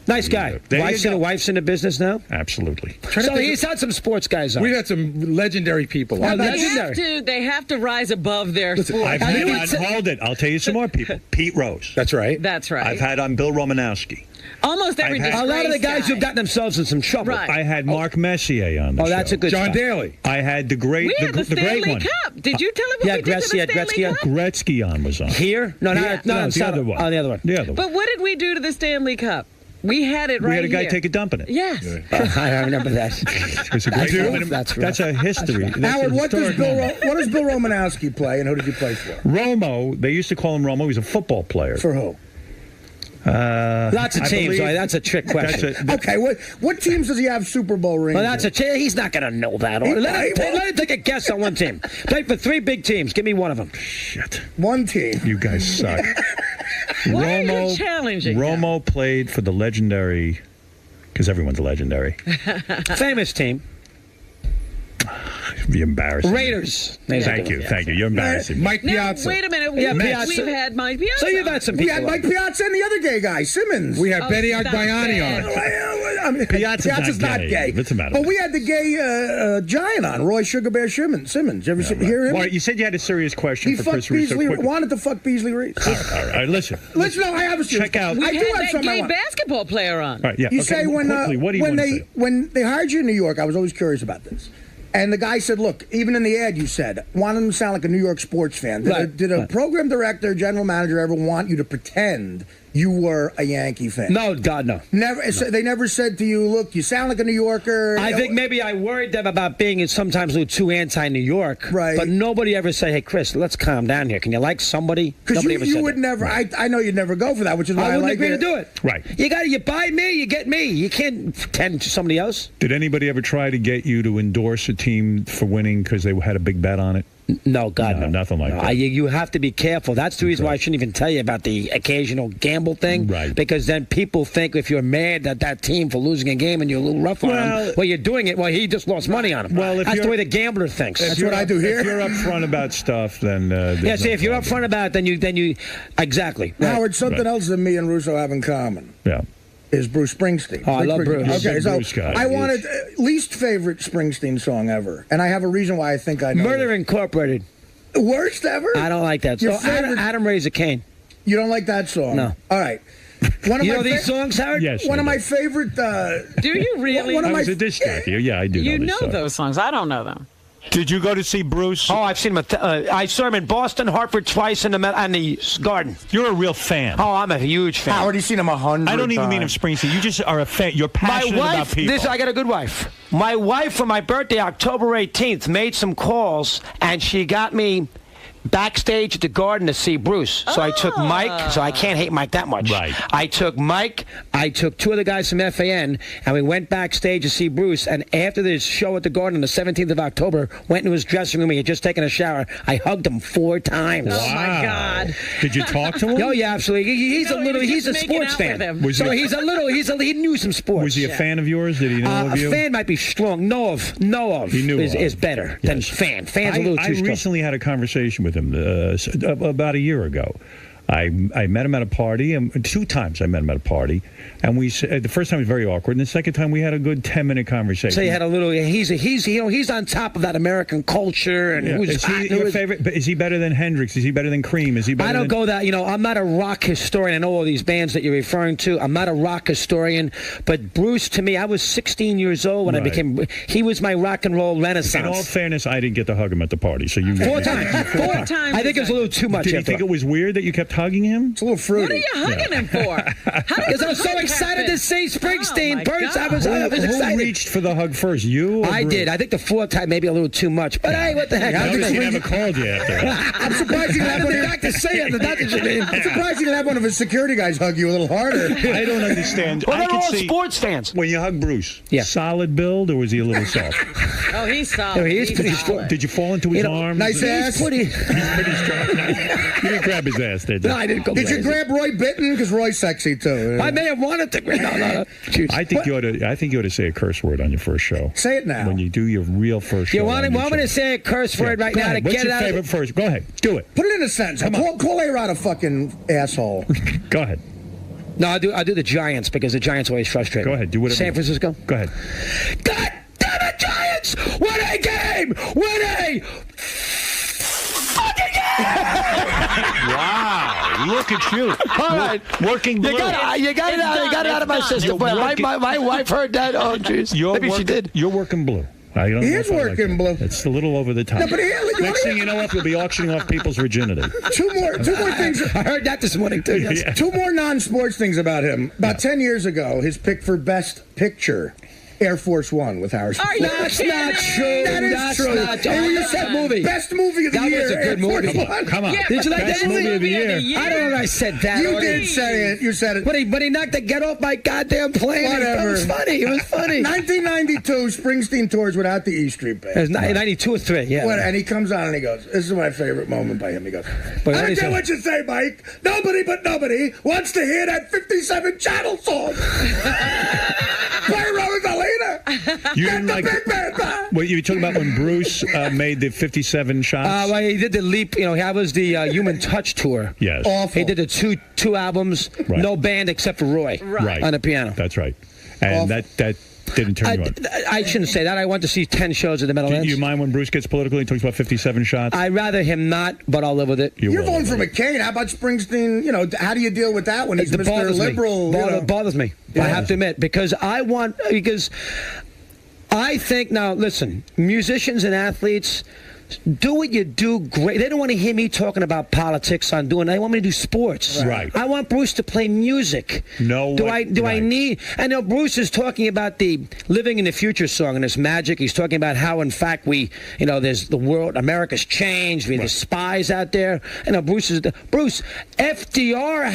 Nice guy. There you go. Wife's in the business now. Absolutely. So he's had some sports guys on. We've had some legendary people. Well, on. They have to rise above their sport. I've had on, hold it. I'll tell you some more people. Pete Rose. That's right. That's right. I've had on Bill Romanowski. Almost every I've had- a lot of the guys guy. who've gotten themselves in some trouble. Right. I had Mark Messier on the show. Oh, that's a good John spot. Daly. I had the great, We had the great Stanley one. Cup. Did you tell him what Yeah, we did to Gretzky, the Stanley Gretzky. Cup? Gretzky on was on. Here? No, Yeah. no, the other one. Oh, the other one. The other one. But what did we do to the Stanley Cup? We had it right We had a guy here. take a dump in it. Yes. I remember that. It's a great That's moment. rough. That's a history. That's Howard, a what does historic moment. Bill Romanowski play, and who did you play for? Romo, they used to call him Romo. He's a football player. For who? Lots of I teams. believe- Right? That's a trick question. Okay, what teams does he have Super Bowl rings? Well, that's a he's not going to know that. Let him take a guess on one team. Played for 3 big teams. Give me one of them. Shit. One team. You guys suck. Why are you challenging Romo played for the legendary, because everyone's legendary. Famous team. Be embarrassing. Raiders. Thank you. You're embarrassing. Mike Now, Piazza. wait a minute. Yeah, We've Piazza. had Mike Piazza. So you've had some We people. had Mike Piazza and the other gay guy, Simmons. We had Benny stop Agbayani it. on. I mean, Piazza's not not gay. gay. What's the matter But with we had the gay giant on, Roy Sugar Bear Simmons. You ever hear him? Well, you said you had a serious question He for fucked Chris Russo. Beasley, Quick- wanted to fuck Beasley Reese. All right, listen. Listen, no, I have a serious Check out. We I do had have that something I gay want. basketball player on. All right, yeah. You okay, say when quickly, what do you want to say? when they hired you in New York, I was always curious about this. And the guy said, "Look, even in the ad, you said wanted him to sound like a New York sports fan. Did a program director, general manager ever want you to pretend you were a Yankee fan? No, God, no. Never. No. They never said to you, "Look, you sound like a New Yorker." I think maybe I worried them about being sometimes a little too anti-New York. Right. But nobody ever said, "Hey, Chris, let's calm down here. Can you like somebody?" Because Nobody ever you said would that. never. I know you'd never go for that, which is why I I wouldn't like agree to it. do it. Right. You buy me, you get me. You can't pretend to somebody else. Did anybody ever try to get you to endorse a team for winning because they had a big bet on it? No, God, no. Nothing like that. You have to be careful. That's the reason why I shouldn't even tell you about the occasional gamble thing. Right. Because then people think if you're mad at that team for losing a game and you're a little rough on him, well, you're doing it. Well, he just lost money on him. Well, that's the way the gambler thinks. That's what I do here. If you're upfront about stuff, then yeah. See, if you're upfront about it, then you exactly. Right. Howard, something else that me and Russo have in common. Yeah. Is Bruce Springsteen. Oh, I love Bruce. Okay, so Bruce guy. I wanted least favorite Springsteen song ever, and I have a reason why I think I know. Murder Incorporated. Worst ever? I don't like that. Your So favorite- Adam Raised a Cane. You don't like that song? No. All right. One of You my know these songs, Howard? Yes. One I of do. my favorite. Do you really? One of I my was a disc jockey. Yeah, I do. You this know song. those songs. I don't know them. Did you go to see Bruce? Oh, I've seen him. I saw him in Boston, Hartford twice, and the Garden. You're a real fan. Oh, I'm a huge fan. Howard, you've seen him 100 I don't even mean of times. Springsteen. You just are a fan. You're passionate My about wife, people. I got a good wife. My wife, for my birthday, October 18th, made some calls, and she got me backstage at the Garden to see Bruce. So I took Mike, so I can't hate Mike that much. Right. I took Mike, I took two of the guys from FAN, and we went backstage to see Bruce. And after the show at the Garden on the 17th of October, went into his dressing room. He had just taken a shower. I hugged him 4 times. Wow. Oh my God! Did you talk to him? Oh yeah, absolutely. He's a sports fan. He knew some sports. Was he a fan of yours? Did he know of you? A fan might be strong. Know of He knew is better than fan. Fan's a little too I strong. recently had a conversation with him about a year ago. I met him at a party, and 2 times I met him at a party, and the first time was very awkward, and the second time we had a good 10-minute conversation. So you had a little. He's on top of that American culture, and is he your favorite? But is he better than Hendrix? Is he better than Cream? Is he better? I don't go that. I'm not a rock historian. I know all these bands that you're referring to. I'm not a rock historian, but Bruce, to me, I was 16 years old when I became. He was my rock and roll renaissance. In all fairness, I didn't get to hug him at the party, so you 4 times. 4 times. I think it was a little too much. Did you think it was weird that you kept hugging him? It's a little fruity. What are you hugging him for? Because I was so excited to see Springsteen. I was excited. Who reached for the hug first? You? Or I Bruce? did. I think the 4th time maybe a little too much. But hey, what the heck? I noticed he never called you after that. I'm surprised he didn't have one of doctor say it. The doctor should be. I'm surprised he didn't have one of his security guys hug you a little harder. I don't understand. Well, I they're all see, sports fans. When you hug Bruce, solid build, or was he a little soft? Oh, he's solid. He's pretty strong. Did you fall into his arms? Nice ass. He's pretty strong. You didn't grab his ass, did you? No, I didn't go. Did you grab Roy Bittan? Because Roy's sexy too. I may have wanted to. No. I think you ought to say a curse word on your first show. Say it now. When you do your real first show. You want me to say a curse word right now to What's get it your out? favorite first? Go ahead. Do it. Put it in a sentence. Call A-Rod a fucking asshole. Go ahead. No, I'll do the Giants because the Giants always frustrate me. Go ahead. Do whatever. San Francisco? Go ahead. God damn it, Giants! Win a game! Win a fucking game! Wow. Look at you. All right. Working blue. You got it out of my system. My wife heard that. Oh, jeez. Maybe she did. You're working blue. I don't He know is if I like working that. blue. It's a little over the top. No, but Next thing you know, we'll be auctioning off people's virginity. Two more things. I heard that this morning too. Yes. Yeah. 2 more non-sports things about him. About 10 years ago, his pick for best picture, Air Force One with Harrison. That's not true. That is true. Not true. And you That said movie. Best movie of the That year. was a good Air movie. Force One. Come on. Yeah, Did you like Best that movie of the year. I don't know if I said that. You already. did say it. You said it. But he knocked the get off my goddamn plane. Whatever. It was funny. It was funny. 1992, Springsteen tours without the E Street Band. It was 92 or 3, yeah. And he comes on and he goes, this is my favorite moment by him. He goes, But I what don't is care it? what you say, Mike. Nobody but nobody wants to hear that 57 channel song. Play Rosalina. You Get didn't the like big man back. what you were talking about when Bruce made the 57 shots? Well, he did the leap. That was the Human Touch tour. Yes. Awful. He did the two albums, Right. no band except for Roy Right. on the piano. That's right. And that didn't turn you on. I shouldn't say that. I went to see 10 shows at the Do Meadowlands. you mind when Bruce gets political? He talks about 57 shots. I'd rather him not, but I'll live with it. You're voting for McCain. How about Springsteen? How do you deal with that when he's It Mr. bothers Liberal? me. Bothers me. I have to admit, because I think, now listen, musicians and athletes, do what you do great. They don't want to hear me talking about politics on doing. They want me to do sports. Right. I want Bruce to play music. I need? I know Bruce is talking about the Living in the Future song and its magic. He's talking about how, in fact, there's the world, America's changed. There's spies out there. Bruce, FDR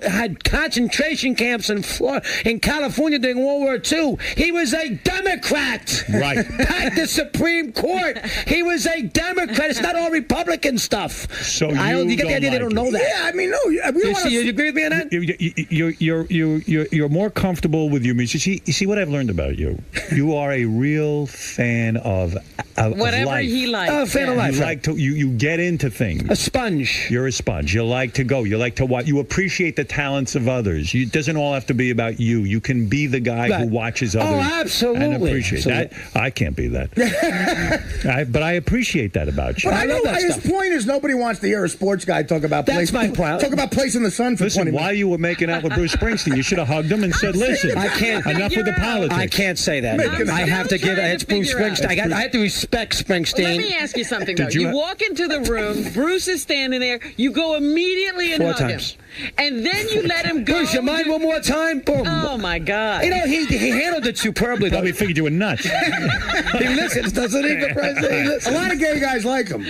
had concentration camps in California during World War II. He was a Democrat. Right. At the Supreme Court. He was a Democrat. It's not all Republican stuff. So you get the idea they don't know that. Yeah, I mean, no. You agree with me on that? You're more comfortable with your music. You see what I've learned about you. You are a real fan of whatever life. he likes. Oh, fan of life. You like to you get into things. A sponge. You're a sponge. You like to go. You like to watch. You appreciate the talents of others. It doesn't all have to be about you. You can be the guy who watches others. Oh, absolutely. And appreciate that. I can't be that. But I appreciate that about you. But I know his point is nobody wants to hear a sports guy talk about That's my point. Talk about place in the sun for 20 minutes. While you were making out with Bruce Springsteen, you should have hugged him and said, "Listen, I can't. Enough with the politics." I can't say that. I have to give. It's Bruce Springsteen. I have to respect Springsteen. Let me ask you something, though. Did you You walk into the room, Bruce is standing there, you go immediately and 4 hug times. him. And then you let him go. Bruce, you mind one more time? Boom. Oh, my God. He handled it superbly, though. Probably figured you were nuts. He listens, doesn't he? For Christ's sake, A lot of gay guys like him.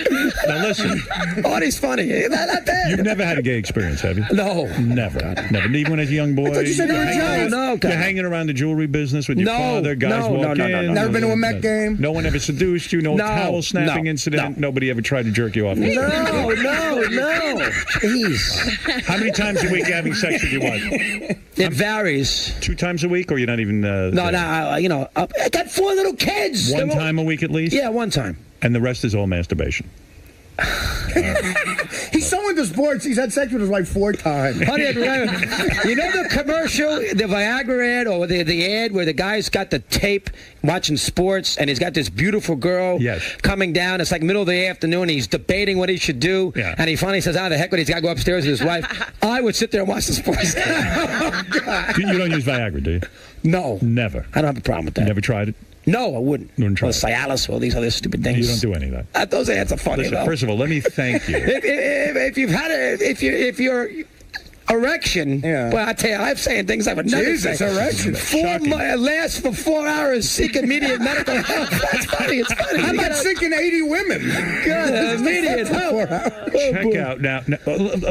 Now listen. Artie's funny. Not bad. You've never had a gay experience, have you? No. Never. Even as a young boy? I thought you said you were jealous. No, You're hanging around the jewelry business with your father. Guys walk in. Never been to a Met game? No one ever seduced you? No towel snapping incident? Nobody ever tried to jerk you off? No. Jeez. How many times a week are you having sex with your wife? It varies. 2 times a week, or you're not even... I got 4 little kids. One time a week at least? Yeah, one time. And the rest is all masturbation. He's so into sports, he's had sex with his wife 4 times. Honey, you know the commercial, the Viagra ad, or the ad where the guy's got the tape watching sports, and he's got this beautiful girl coming down. It's like middle of the afternoon. He's debating what he should do, and he finally says, the heck with it, he's got to go upstairs with his wife. I would sit there and watch the sports. You don't use Viagra, do you? No. Never. I don't have a problem with that. Never tried it? No, I wouldn't. You wouldn't try or Cialis, all these other stupid things. You don't do any of that. Those ads are funny. Listen, first of all, let me thank you. If you've had if your erection, well, I tell you, I'm saying things I would never say. Erection. Lasts for 4 hours, seek immediate medical help. That's funny. It's funny. How about seeking 80 women? Good, immediate help. Check out now.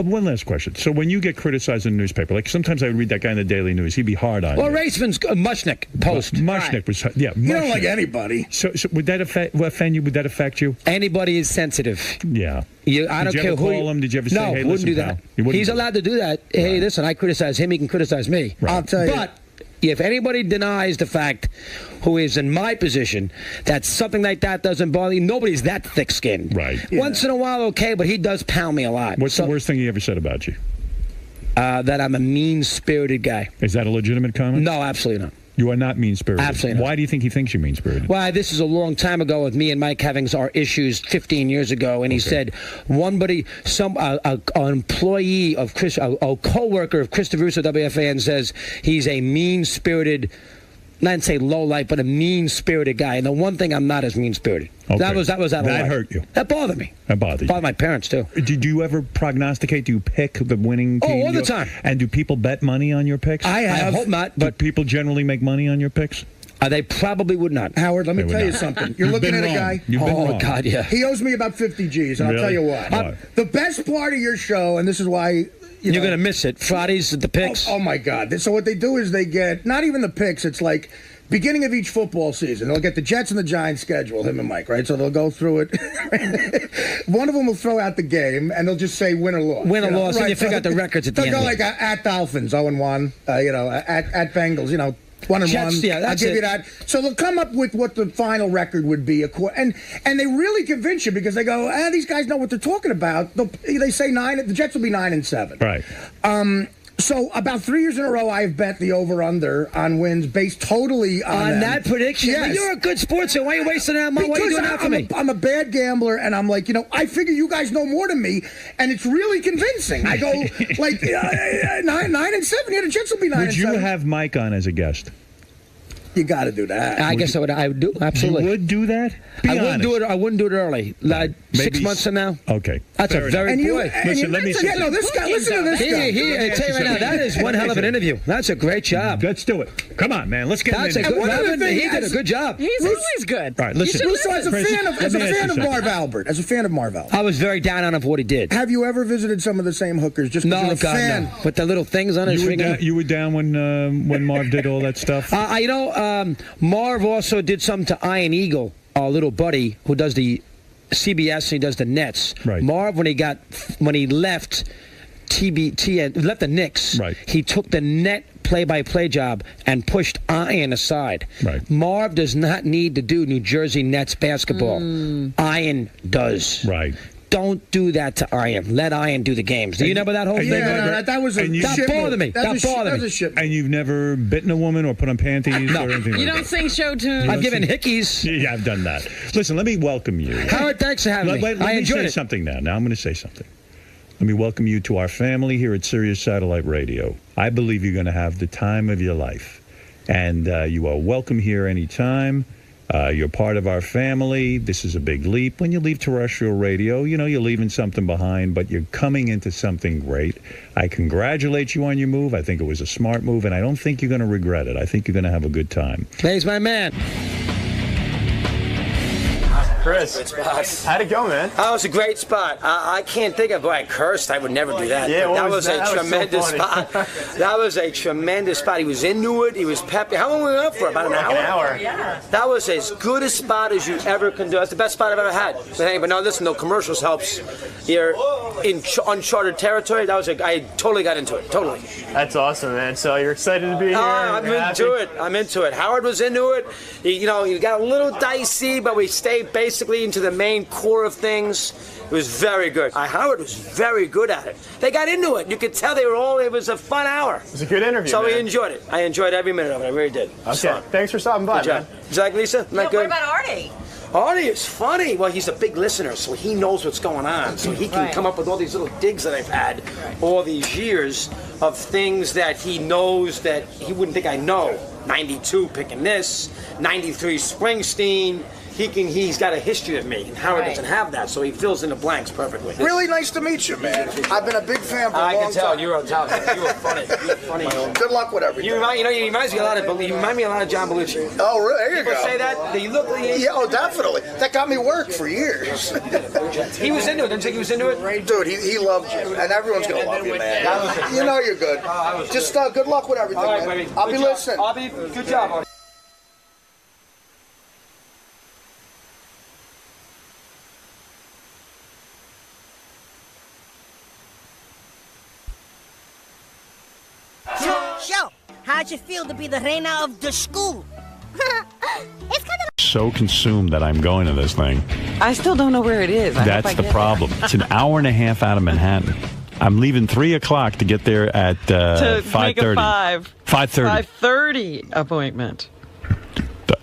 One last question. So when you get criticized in the newspaper, like sometimes I would read that guy in the Daily News, he'd be hard on you. Well, Raceman's Mushnick post. Mushnick was You don't like anybody. So would that offend you? Would that affect you? Anybody is sensitive. Yeah. I don't care who. Did you ever call him? Did you ever say, no, hey, wouldn't listen, do that. He's allowed to do that. Hey, listen, I criticize him. He can criticize me. Right. I'll tell you. But if anybody denies the fact, who is in my position, that something like that doesn't bother you, nobody's that thick-skinned. Right. Once in a while, okay, but he does pound me a lot. What's the worst thing he ever said about you? That I'm a mean-spirited guy. Is that a legitimate comment? No, absolutely not. You are not mean-spirited. Absolutely not. Why do you think he thinks you're mean-spirited? Well, this is a long time ago with me and Mike having our issues 15 years ago, and he said an employee of Chris, a co-worker of Chris Russo, WFAN, says he's a mean-spirited, not say low-life, but a mean-spirited guy. And the one thing I'm not is mean-spirited. Okay. That was that hurt you. That bothered me. That bothered you. Bothered my parents too. Did you ever prognosticate? Do you pick the winning team? All the time. And do people bet money on your picks? I hope not. But do people generally make money on your picks? They probably would not. Howard, let me tell you something. You're looking at a guy. You've been wrong. God, yeah. He owes me about 50 G's, and Really? I'll tell you what. The best part of your show, and this is why... You're going to miss it. Fridays at the picks. Oh, my God. So what they do is they get, not even the picks, it's like... Beginning of each football season, they'll get the Jets and the Giants schedule, him and Mike, right? So they'll go through it. One of them will throw out the game, and they'll just say win or loss. Win or loss, right? and you figure out the records at the end. They'll go like at Dolphins, 0-1, at Bengals, 1-1. Jets, yeah, I'll give you that. So they'll come up with what the final record would be. And they really convince you because they go, these guys know what they're talking about. They say 9, the Jets will be 9-7. Right. So about 3 years in a row, I've bet the over/under on wins based totally on that prediction. Yes. But you're a good sportsman. Why are you wasting that money? Why are you doing that for me? I'm a bad gambler, and I'm like, I figure you guys know more than me, and it's really convincing. I go like 9-7. Yeah, the Jets will be 9-7. Would you have Mike on as a guest? You got to do that. I guess I would do absolutely. You would do that? I wouldn't do it. I wouldn't do it early. Like 6 months from now. Okay, that's fair a very enough. Listen, let me say. No, this guy. Listen to this guy. I tell you right now, that is one hell of an interview. That's a great job. Let's do it. Come on, man. Let's get That's in a good. He did a good job. He's always good. All right, listen. Russo, as a fan of Marv Albert, I was very down on him for what he did. Have you ever visited some of the same hookers? Just no, you're a God, fan? no. With the little things on his finger. You were down when Marv did all that stuff. Marv also did something to Iron Eagle, our little buddy who does the CBS and he does the Nets. Right. Marv, when he left left the Knicks, right. He took the net play-by-play job and pushed Iron aside. Right. Marv does not need to do New Jersey Nets basketball. Iron does. Right. Don't do that to Iron. Let Iron do the games. Do you remember that whole thing? Yeah, that was a that bothered me. That bothered me. And you've never bitten a woman or put on panties or anything like that? You don't sing show tunes. I've given hickeys. Yeah, I've done that. Listen, let me welcome you. Howard, thanks for having me. I enjoyed it. Something now. Now I'm going to say something. Let me welcome you to our family here at Sirius Satellite Radio. I believe you're going to have the time of your life. And you are welcome here anytime. You're part of our family. This is a big leap. When you leave terrestrial radio, you're leaving something behind, but you're coming into something great. I congratulate you on your move. I think it was a smart move, and I don't think you're going to regret it. I think you're going to have a good time. Thanks, my man. Chris, Chris. How'd it go, man? That was a great spot. I can't think of why I cursed. I would never do that. Yeah, that was a so tremendous funny. spot. That was a tremendous spot. He was into it. He was peppy. How long were we up for? About an hour? An hour. Yeah. That was as good a spot as you ever can do. That's the best spot I've ever had. But no, listen, no commercials helps. You're in uncharted territory. I totally got into it. Totally. That's awesome, man. So you're excited to be here? I'm into it. I'm into it. Howard was into it. You got a little dicey, but we stayed basically into the main core of things. It was very good. Howard was very good at it. They got into it. You could tell they were all. It was a fun hour. It was a good interview. So man. we enjoyed it. I enjoyed every minute of it. I really did. Okay. Thanks for stopping by, man. Zach, Lisa, not good. What about Artie? Artie is funny. Well, he's a big listener, so he knows what's going on. So he can come up with all these little digs that I've had all these years of things that he knows that he wouldn't think I know. 92 picking this, 93 Springsteen. He's got a history of me, and Howard doesn't have that, so he fills in the blanks perfectly. Really nice to meet you, man. I've been a big fan for a long time. I can tell you were Italian. You were funny. You were funny. Good luck with everything. You remind me a lot of John Belushi. Oh, really? There you People go. say that. You look. Yeah, oh, definitely. That got me work for years. He was into it. Didn't you think he was into it? Dude, he loved you, and everyone's gonna love you, man. You know you're good. Just good luck with everything, All right, man. baby. I'll be listening. Good job, Artie. So, how'd you feel to be the reina of the school? It's kind of So consumed that I'm going to this thing. I still don't know where it is. That's the problem. It's an hour and a half out of Manhattan. I'm leaving 3 o'clock to get there at to 5:30. make a 5:30. 5:30 appointment.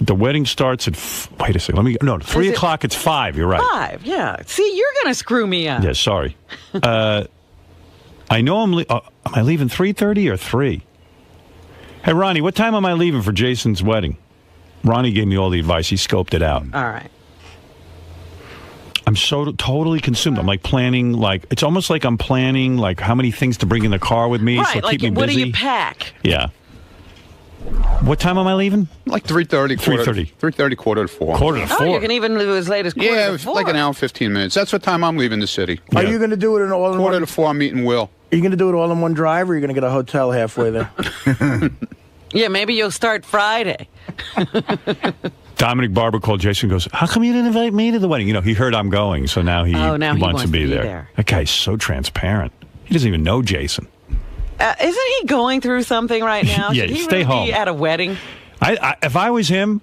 The wedding starts at. Wait a second. 3 o'clock. It's 5. You're right. 5. Yeah. See, you're gonna screw me up. Yeah. Sorry. I know am I leaving 3:30 or 3? Hey, Ronnie, what time am I leaving for Jason's wedding? Ronnie gave me all the advice. He scoped it out. All right. I'm so totally consumed. I'm like planning, it's almost like I'm planning, how many things to bring in the car with me. Right, so keep me busy. What do you pack? Yeah. What time am I leaving? Like 3:30. 3:30. 3:30, quarter to 4. Quarter to 4. Oh, you can even leave as late as quarter to 4. Like an hour, 15 minutes. That's what time I'm leaving the city. Are you going to do it in all in quarter one? to 4, I'm meeting Will. Are you going to do it all in one drive, or are you going to get a hotel halfway there? Yeah, maybe you'll start Friday. Dominic Barber called Jason and goes, how come you didn't invite me to the wedding? He heard I'm going, so now he wants to be there. That guy's so transparent. He doesn't even know Jason. Isn't he going through something right now? Yeah, Should he stay really home. be at a wedding? If I was him,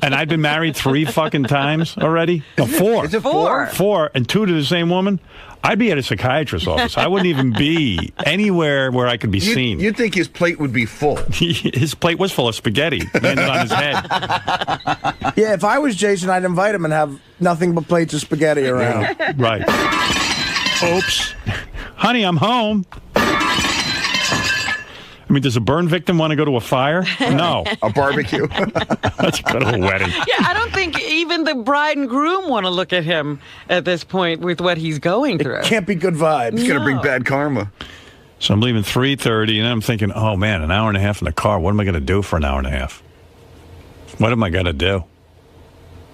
and I'd been married 3 fucking times already, 4. Is it 4? 4, and 2 to the same woman, I'd be at a psychiatrist's office. I wouldn't even be anywhere where I could be seen. You'd think his plate would be full. His plate was full of spaghetti. Landed on his head. Yeah, if I was Jason, I'd invite him and have nothing but plates of spaghetti around. Right. Oops. Honey, I'm home. I mean, does a burn victim want to go to a fire? No. A barbecue. Let's go to a wedding. Yeah, I don't think even the bride and groom want to look at him at this point with what he's going through. Can't be good vibes. It's going to bring bad karma. So I'm leaving 3:30, and I'm thinking, oh, man, an hour and a half in the car. What am I going to do for an hour and a half? What am I going to do?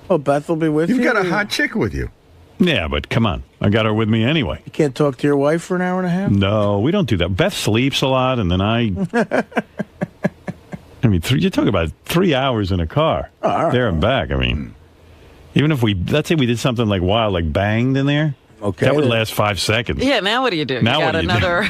Oh, Beth will be with you. You've got a hot chick with you. Yeah, but come on. I got her with me anyway. You can't talk to your wife for an hour and a half? No, we don't do that. Beth sleeps a lot, and then I mean, you're talking about 3 hours in a car, there and back. I mean, even if let's say we did something wild, like banged in there, that would last 5 seconds. Yeah, now what do you do? Now you got another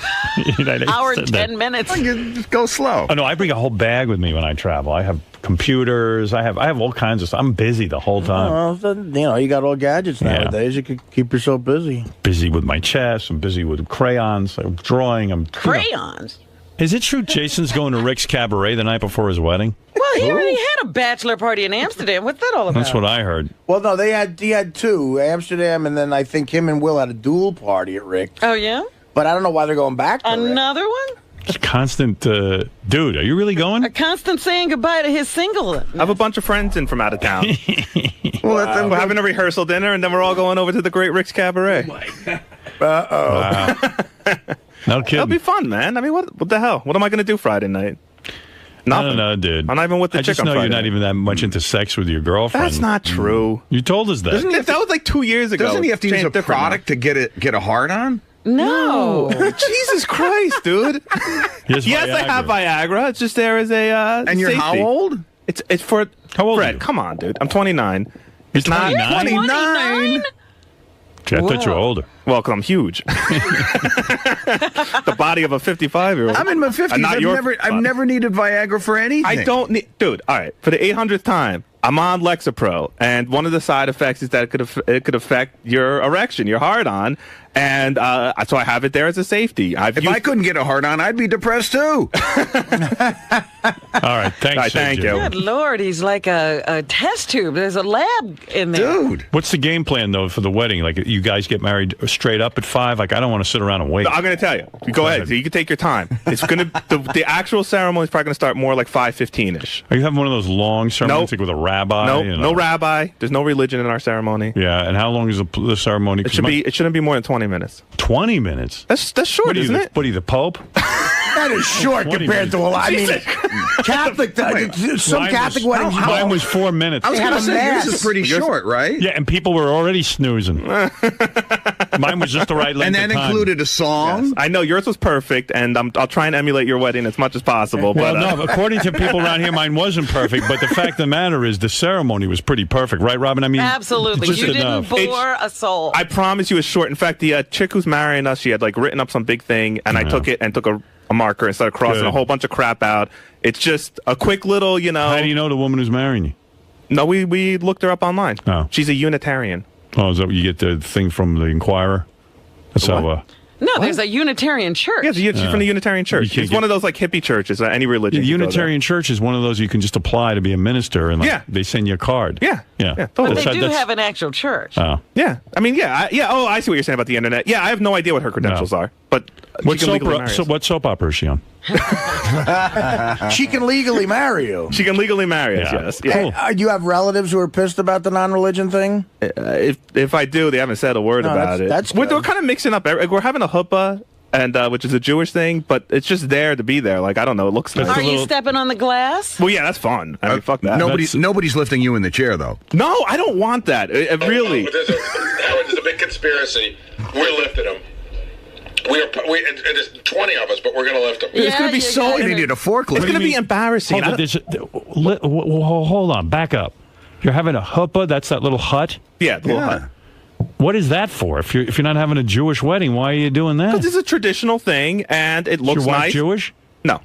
hour and 10 minutes. Just go slow. Oh, no, I bring a whole bag with me when I travel. I have computers. I have all kinds of stuff. I'm busy the whole time. Well, then, you got all gadgets nowadays. You could keep yourself busy. Busy with my chess. I'm busy with crayons. I'm drawing. Crayons? Is it true Jason's going to Rick's Cabaret the night before his wedding? Well, he already had a bachelor party in Amsterdam. What's that all about? That's what I heard. Well, no, he had 2, Amsterdam, and then I think him and Will had a dual party at Rick's. Oh, yeah? But I don't know why they're going back to Another one? It's constant, dude, are you really going? A constant saying goodbye to his single. I have a bunch of friends in from out of town. We're having a rehearsal dinner, and then we're all going over to the Great Rick's Cabaret. Uh-oh. Wow. No kidding. That'll be fun, man. I mean, what the hell? What am I going to do Friday night? Nothing. No, dude. I'm not even with the I chick just on know you're Friday not night. even that much into sex with your girlfriend. That's not true. You told us that. That was like 2 years ago. Doesn't he have to use a Different product to get a hard on? No. Jesus Christ, dude. Yes, I have Viagra. It's just there as a And you're how safety. old? It's for How old are Fred, you? come on, dude. I'm 29. It's You're not 29? 29. Gee, I thought you were older. Well, because I'm huge. The body of a 55-year-old. I'm in my 50s. I've never needed Viagra for anything. I don't need, dude. All right, for the 800th time, I'm on Lexapro, and one of the side effects is that it could affect your erection, your hard-on, and so I have it there as a safety. If I couldn't get a hard on, I'd be depressed too. All right, thanks. Thank you. Good Lord, he's like a test tube. There's a lab in there. Dude. What's the game plan, though, for the wedding? Like, you guys get married straight up at 5? Like, I don't want to sit around and wait. I'm going to tell you. Go ahead. So you can take your time. It's going to the actual ceremony is probably going to start more like 5:15ish. Are you having one of those long ceremonies like with a rabbi? No, you know? no rabbi. There's no religion in our ceremony. Yeah, and how long is the ceremony? It shouldn't be more than 20 minutes. 20 minutes? That's short, What are you, isn't it? What are you, the Pope? That is short 20 compared to a lot. I mean, Catholic, some Mine Catholic was, weddings. Mine was 4 minutes. I was going to say, yours is pretty short, right? Yeah, and people were already snoozing. Mine was just the right length And that of time. included a song? Yes. I know yours was perfect, and I'll try and emulate your wedding as much as possible. Well, but, no, according to people around here, mine wasn't perfect. But the fact of the matter is, the ceremony was pretty perfect, right, Robin? I mean, Absolutely. just You didn't enough. bore a soul. I promise you it's short. In fact, the chick who's marrying us, she had like written up some big thing, and I took it and took a marker and started crossing Good. a whole bunch of crap out. It's just a quick little, How do you know the woman who's marrying you? No, we looked her up online. Oh. She's a Unitarian. Oh, is that what you get the thing from the Inquirer? That's how. No, there's a Unitarian church. Yeah, she's from the Unitarian You Church. can't It's one of those like hippie churches, any religion. The you go there. Unitarian Church is one of those you can just apply to be a minister, and they send you a card. Yeah, yeah. But they do have an actual church. Oh. Yeah, I mean, Oh, I see what you're saying about the internet. Yeah, I have no idea what her credentials are, but What she can legally marry us. what soap opera is she on? She can legally marry you. She can legally marry us. Yes. Yeah. Hey, do you have relatives who are pissed about the non-religion thing? If I do, they haven't said a word No, about it. that's we're good. kind of mixing up. We're having a huppah, and which is a Jewish thing, but it's just there to be there. Like, I don't know, it looks nice. Are you stepping on the glass? Well, yeah, that's fun. I mean, fuck that. Nobody's lifting you in the chair, though. No, I don't want that. Really. There's a big conspiracy. We're lifting them. There's 20 of us, but we're going to lift them. It's going to be so. They needed a forklift. It's going to be embarrassing. Hold on, back up. You're having a huppah? That's that little hut? Yeah, the little hut. What is that for? If you're not having a Jewish wedding, why are you doing that? Because it's a traditional thing, and it looks Is your wife nice. Jewish? No.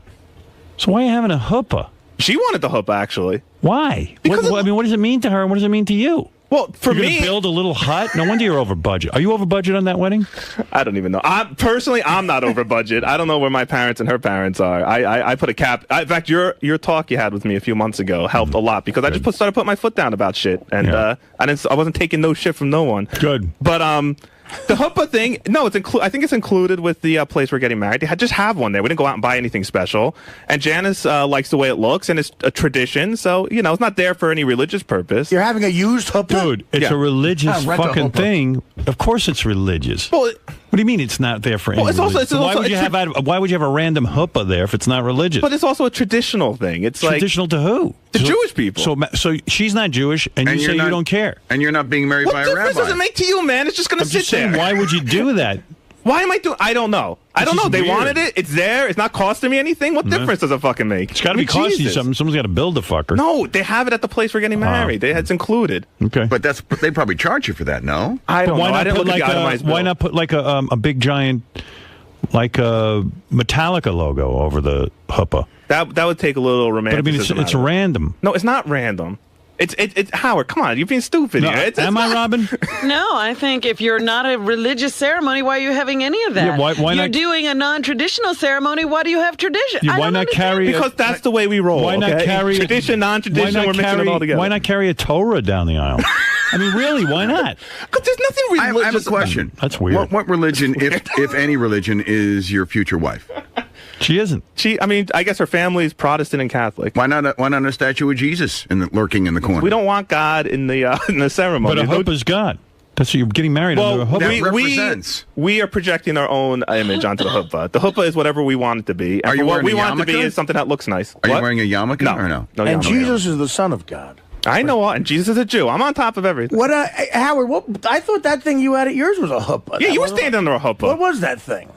So why are you having a huppah? She wanted the huppah, actually. Why? Because I mean, what does it mean to her, and what does it mean to you? Well, for you're me, gonna build a little hut. No wonder you're over budget. Are you over budget on that wedding? I don't even know. I'm not over budget. I don't know where my parents and her parents are. I put a cap. In fact, your talk you had with me a few months ago helped a lot because I just started putting my foot down about shit, and I wasn't taking no shit from no one. Good. But the huppah thing, no, I think it's included with the place we're getting married. They just have one there. We didn't go out and buy anything special. And Janice likes the way it looks, and it's a tradition. So, it's not there for any religious purpose. You're having a used huppah? Dude, it's a religious fucking thing. Of course it's religious. Well, what do you mean it's not there for any it's also- religion? it's So why also would you a why would you have a random huppah there if it's not religious? But it's also a traditional thing. It's traditional to who? The Jewish people. So she's not Jewish, and you say you don't care. And you're not being married by a What difference rabbi. does it make to you, man? It's just going to sit saying, there. why would you do that? Why am I doing? I don't know. I don't know. They wanted it. It's there. It's not costing me anything. What difference does it fucking make? It's got to be costing you something. Someone's got to build the fucker. No, they have it at the place we're getting married. It's included. Okay, but they probably charge you for that. No, I don't know. I didn't look at the itemized bill. Why not put like a big giant, like a Metallica logo over the huppah? That would take a little romanticism. But I mean, it's out of it. random. No, it's not random. It's Howard. Come on, you're being stupid No, here. It's am I, Robin? No, I think if you're not a religious ceremony, why are you having any of that? Yeah, why you're not- doing a non-traditional ceremony. Why do you have tradition? Yeah, I why don't not understand. carry? Because that's the way we roll. Why not okay? carry tradition, non-tradition? We're mixing it all together. Why not carry a Torah down the aisle? I mean, really, why not? Because there's nothing religious. I have a question. That's weird. What religion, if any religion, is your future wife? She isn't. I mean, I guess her family's Protestant and Catholic. Why not a statue of Jesus lurking in the corner? We don't want God in the ceremony. But a huppah's God. That's you're getting married under a chuppah. We are projecting our own image onto the chuppah. The chuppah is whatever we want it to be. And Are you what wearing we a want it to be yarmulke? is something that looks nice. Are What? you wearing a yarmulke No. or no? No And yarmulke. Jesus is the Son of God. I know what, and Jesus is a Jew. I'm on top of everything. What, Howard? What? I thought that thing you had at yours was a chuppah. Yeah, That you were wasn't- standing under a chuppah. What was that thing?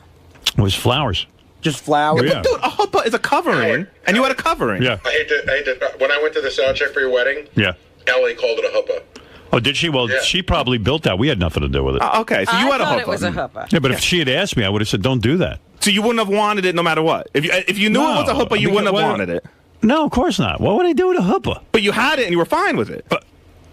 It was flowers. Just flowers. Yeah, but dude, a chuppah is a covering, and you had a covering. Yeah. I hate to. When I went to the sound check for your wedding, Yeah. Ellie called it a chuppah. Oh, did she? Well, Yeah. she probably built that. We had nothing to do with it. Okay, so you had a thought chuppah. it was a chuppah. Yeah, but if she had asked me, I would have said, "Don't do that." So you wouldn't have wanted it no matter what. If you knew it was a chuppah, you wouldn't have wanted it. No, of course not. What would I do with a chuppah? But you had it and you were fine with it. But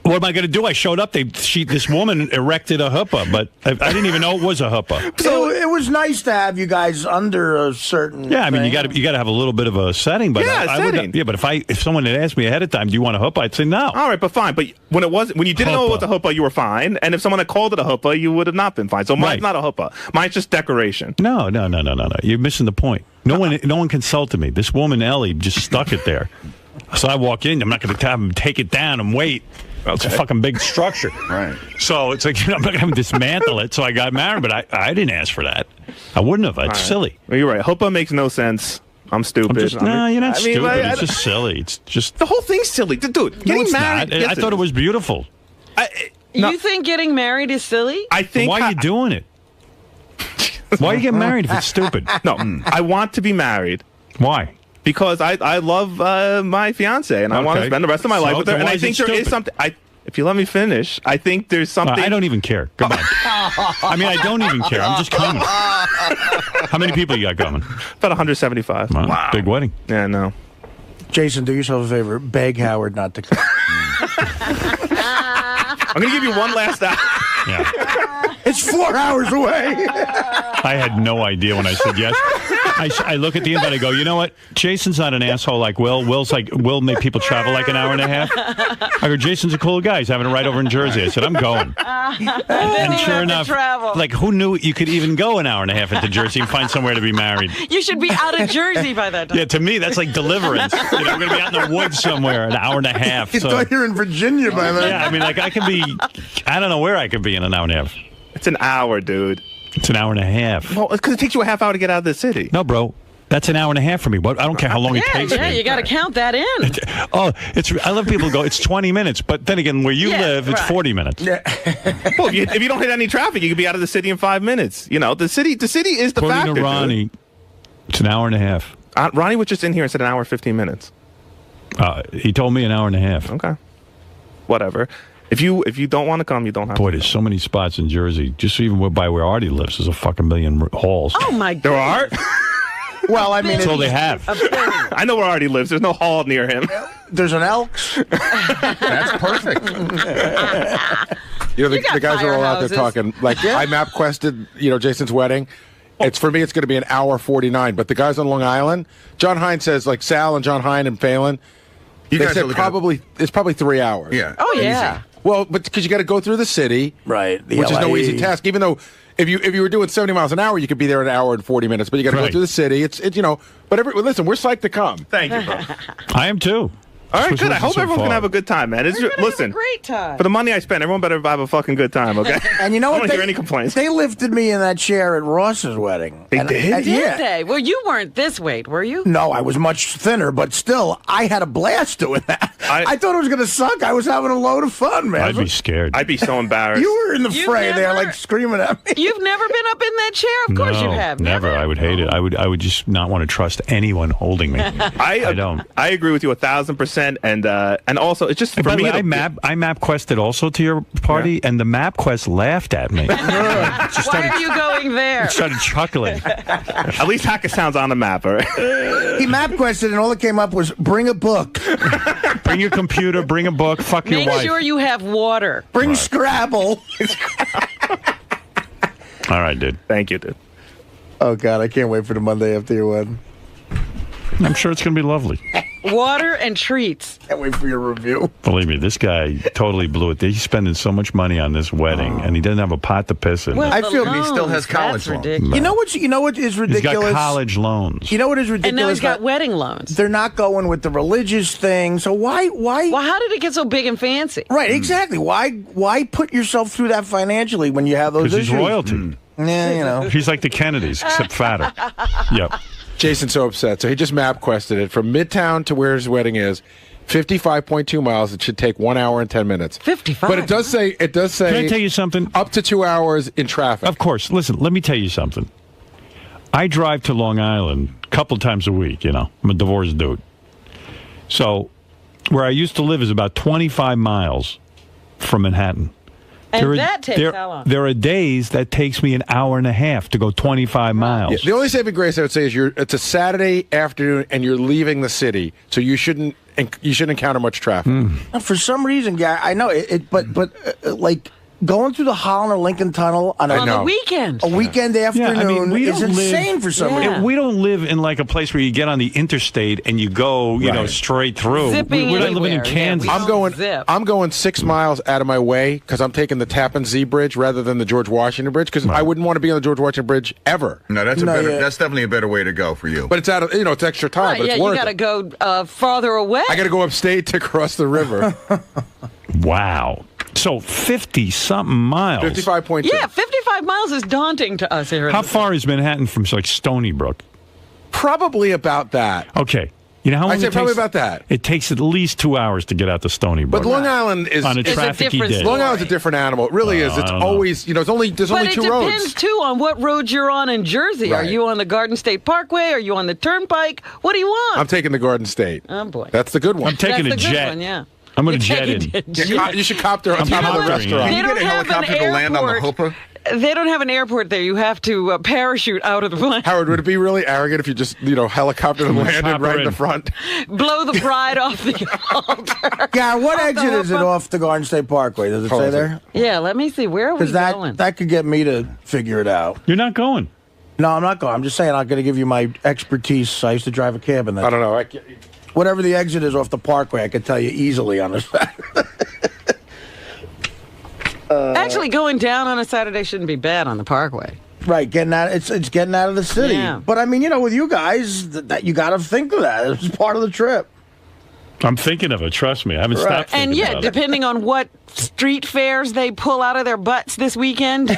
what am I going to do? I showed up. This woman erected a chuppah, but I didn't even know it was a chuppah. So it was nice to have you guys under a certain. Yeah, I mean, you thing. got to have a little bit of a setting. But Yeah, I would. setting. Yeah, but if someone had asked me ahead of time, do you want a chuppah? I'd say no. All right, but fine. But when you didn't know it was a chuppah, you were fine. And if someone had called it a chuppah, you would have not been fine. So mine's not a chuppah. Mine's just decoration. No. You're missing the point. No one consulted me. This woman Ellie just stuck it there. So I walk in. I'm not going to have him take it down and wait. It's a fucking big structure. Right. So it's like, I'm not going to dismantle it. So I got married, but I didn't ask for that. I wouldn't have. It's All right. silly. Well, you're right. Chuppah makes no sense. I'm stupid. No, you're not stupid. like, It's just silly. It's just the whole thing's silly, dude. Getting it's married. not. I thought it was beautiful. You think getting married is silly? I think. Why are you doing it? Why you get married if it's stupid? No, I want to be married. Why? Because I love my fiance and I want to Okay. spend the rest of my So life with her. then And why I is think it there is stupid? something. If you let me finish, I think there's something. I don't even care. Come on. I mean, I don't even care. I'm just coming. How many people you got coming? About 175. Wow. Big wedding. Yeah, no. Jason, do yourself a favor. Beg Howard not to come. I'm going to give you one last hour. Yeah. It's 4 hours away. I had no idea when I said yes. I look at the invite. I go, you know what? Jason's not an asshole like Will. Will make people travel like an hour and a half. I go, Jason's a cool guy. He's having a ride over in Jersey. I said, I'm going. And sure enough, like who knew you could even go an hour and a half into Jersey and find somewhere to be married? You should be out of Jersey by that time. Yeah, to me that's like deliverance. I'm going to be out in the woods somewhere an hour and a half. You thought you were in Virginia by then. Yeah, I mean, like I could be. I don't know where I could be in an hour and a half. It's an hour, dude. It's an hour and a half. Well, it's because it takes you a half hour to get out of the city. No, bro. That's an hour and a half for me. What? I don't care how long it takes Yeah, me. you got to count that in. Oh, I love people who go, it's 20 minutes. But then again, where you Yeah, live, it's right. 40 minutes. Well, if you don't hit any traffic, you could be out of the city in 5 minutes. You know, the city is the According factor. to Ronnie, dude. it's an hour and a half. Ronnie was just in here and said an hour 15 minutes. He told me an hour and a half. Okay. Whatever. If you don't want to come, you don't have Boy, to. there's so many spots in Jersey. Just even by where Artie lives, there's a fucking million halls. Oh, my God. There are? Well, I mean, That's all they have. I know where Artie lives. There's no hall near him. There's an Elks. That's perfect. You know, You got the guys are all out there firehouses. talking. Like, I map quested, Jason's wedding. It's for me, it's going to be an hour 49. But the guys on Long Island, John Hine says, like, Sal and John Hine and Phelan, You they guys said are looking it's probably 3 hours. Yeah. Oh, yeah. Well, but because you got to go through the city, Right. The which is no LA. easy task. Even though if you were doing 70 miles an hour, you could be there in an hour and 40 minutes. But you got to go Right. through the city. It's But listen, we're psyched to come. Thank you, bro. I am too. All right, That's good. I what's hope so everyone's far. going to have a good time, man. Listen, Have a great time. for the money I spent, everyone better have a fucking good time, okay? And you know I what? don't hear any complaints. They lifted me in that chair at Ross's wedding. They And- did? and- Did yeah. they? Well, you weren't this weight, were you? No, I was much thinner, but still, I had a blast doing that. I thought it was going to suck. I was having a load of fun, man. I'd be scared. I'd be so embarrassed. You were in the You've fray there, never- like screaming at me. You've never been up in that chair? Of course no, you have. Never. I would hate it. I would just not want to trust anyone holding me. I don't. I agree with you 1,000%, and also it's just And for by the me. way, I map quested also to your party, and the map quest laughed at me. Why are you going there? Started chuckling. At least Hackasound's on the map, all right? He map quested, and all that came up was bring a book. Bring your computer. Bring a book. Fuck your Make wife. sure you have water. Bring Scrabble. All right, dude. Thank you, dude. Oh, God, I can't wait for the Monday after your wedding. I'm sure it's going to be lovely. Water and treats. Can't wait for your review. Believe me, this guy totally blew it. He's spending so much money on this wedding, and he doesn't have a pot to piss in. Well, I feel he still has college loans. You know what is ridiculous? He's got college loans. You know what is ridiculous? And now he's got wedding loans. They're not going with the religious thing. So why? Well, how did it get so big and fancy? Right, exactly. Why put yourself through that financially when you have those Because issues? he's royalty. Yeah, you know. He's like the Kennedys, except fatter. Yep. Jason's so upset. So he just map quested it from Midtown to where his wedding is. 55.2 miles. It should take 1 hour and 10 minutes. 55. But it does say. Can I tell you something? Up to 2 hours in traffic. Of course. Listen, let me tell you something. I drive to Long Island a couple times a week. You know, I'm a divorced dude. So where I used to live is about 25 miles from Manhattan. And that takes how long? There are days that takes me an hour and a half to go 25 miles. Yeah, the only saving grace I would say is it's a Saturday afternoon and you're leaving the city, so you shouldn't encounter much traffic. For some reason, Gary, I know it, but like going through the Holland or Lincoln Tunnel on the weekend. A weekend afternoon we is don't insane live, for some reason. We don't live in like a place where you get on the interstate and you go, you know, straight through. Zipping We're not living in anywhere. Kansas. Yeah, I'm going 6 miles out of my way because I'm taking the Tappan Zee Bridge rather than the George Washington Bridge because I wouldn't want to be on the George Washington Bridge ever. No, that's that's definitely a better way to go for you. But it's out of it's extra time. Right, but yeah, it's you worth got to it. go farther away. I got to go upstate to cross the river. Wow. So 50-something miles. 55.2. Yeah, 55 miles is daunting to us here. How far is Manhattan from like Stony Brook? Probably about that. Okay. You know how long I'd say it probably takes? about that. It takes at least 2 hours to get out to Stony Brook. But Long Island is on a is a trafficy different day. Long Island's a different animal. It really is. I It's don't know. always there's only But only it two depends, roads. too, on what road you're on in Jersey. Are Right. you on the Garden State Parkway? Are you on the Turnpike? What do you want? I'm taking the Garden State. Oh, boy. That's the good one. I'm taking That's a the good jet. one, yeah. I'm going to You're jet in. taking a jet. You should copter on I'm top of the coptering, restaurant. They you don't get a have an helicopter to land on the airport. Hoopa? They don't have an airport there. You have to parachute out of the plane. Howard, would it be really arrogant if you just helicopter and landed Hopper right in the in. front? Blow the bride off the altar. Yeah, what exit is it off the Garden State Parkway? Does it say there? Yeah, let me see. Where are we Because going? that could get me to figure it out. You're not going. No, I'm not going. I'm just saying I'm going to give you my expertise. I used to drive a cab in that. I don't know. Whatever the exit is off the Parkway, I could tell you easily on this. Actually, going down on a Saturday shouldn't be bad on the Parkway. Right, getting out. It's getting out of the city. Yeah. But I mean, with you guys, that you got to think of that. It's part of the trip. I'm thinking of it. Trust me. I haven't stopped thinking And yeah, about it. depending on what street fairs they pull out of their butts this weekend,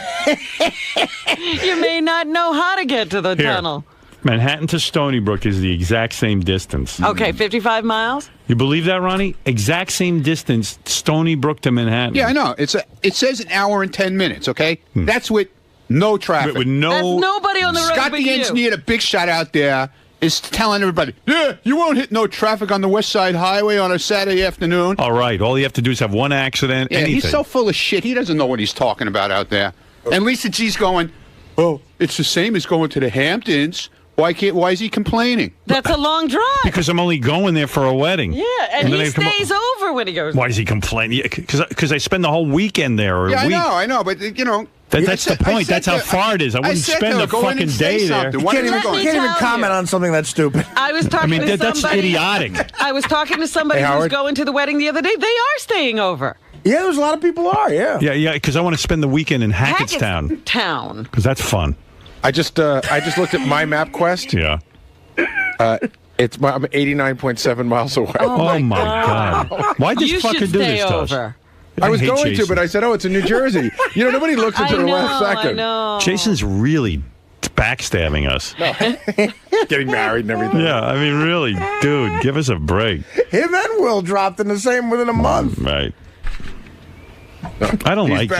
you may not know how to get to the Here. tunnel. Manhattan to Stony Brook is the exact same distance. Okay, 55 miles? You believe that, Ronnie? Exact same distance, Stony Brook to Manhattan. Yeah, I know. It says an hour and 10 minutes, okay? That's with no traffic. With no... That's nobody on the road Scott but the you. engineer, the big shot out there, is telling everybody, yeah, you won't hit no traffic on the West Side Highway on a Saturday afternoon. All right. All you have to do is have one accident, Yeah, anything. he's so full of shit. He doesn't know what he's talking about out there. And Lisa G's going, oh, it's the same as going to the Hamptons. Why is he complaining? That's a long drive. Because I'm only going there for a wedding. Yeah, and then he I come up- stays over when he goes. Why is he complaining? Yeah, because I spend the whole weekend there or Yeah, a week. I know, but That's the point. That's how far it is. I wouldn't spend the fucking day there. You can't even comment on something that's stupid. I was talking to that's somebody. idiotic. I was talking to somebody Hey, who was Howard. going to the wedding the other day. They are staying over. Yeah, there's a lot of people are. Yeah. Yeah, because I want to spend the weekend in Hackettstown. Town. Because that's fun. I just looked at my map quest. Yeah. I'm 89.7 miles away. Oh, my God. Why'd this You fucker should do stay this to us? over. I was hate going Jason. to, but I said, "Oh, it's in New Jersey." Nobody looks until the last second. I know. Jason's really backstabbing us. Getting married and everything. Yeah, I mean, really, dude, give us a break. Him and Will dropped in the same within a month. Right. I don't like you.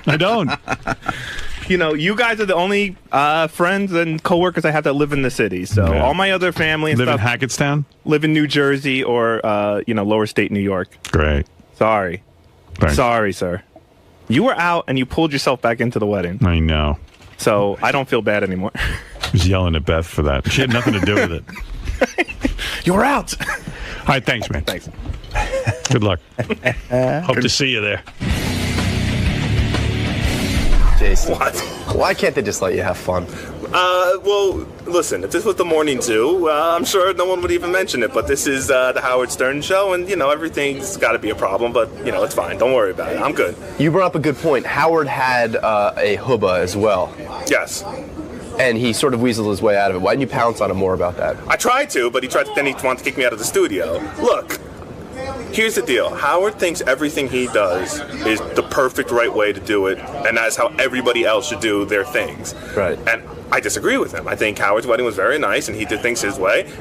I don't. You guys are the only friends and coworkers I have that live in the city. So Okay. all my other family and Live in stuff Hackettstown? live in New Jersey or lower state New York. Great. Sorry. Thanks. Sorry, sir. You were out and you pulled yourself back into the wedding. I know. So I don't feel bad anymore. I was yelling at Beth for that. She had nothing to do with it. You were out. All right, thanks, man. Thanks. Good luck. Hope to see you there. Jason. What? Why can't they just let you have fun? Well, listen, if this was the morning zoo, I'm sure no one would even mention it, but this is the Howard Stern show, and, everything's got to be a problem, but, it's fine. Don't worry about it. I'm good. You brought up a good point. Howard had a hubba as well. Yes. And he sort of weaseled his way out of it. Why didn't you pounce on him more about that? I tried to, but then he wanted to kick me out of the studio. Look, here's the deal. Howard thinks everything he does is the perfect right way to do it, and that's how everybody else should do their things. Right. And I disagree with him. I think Howard's wedding was very nice, and he did things his way.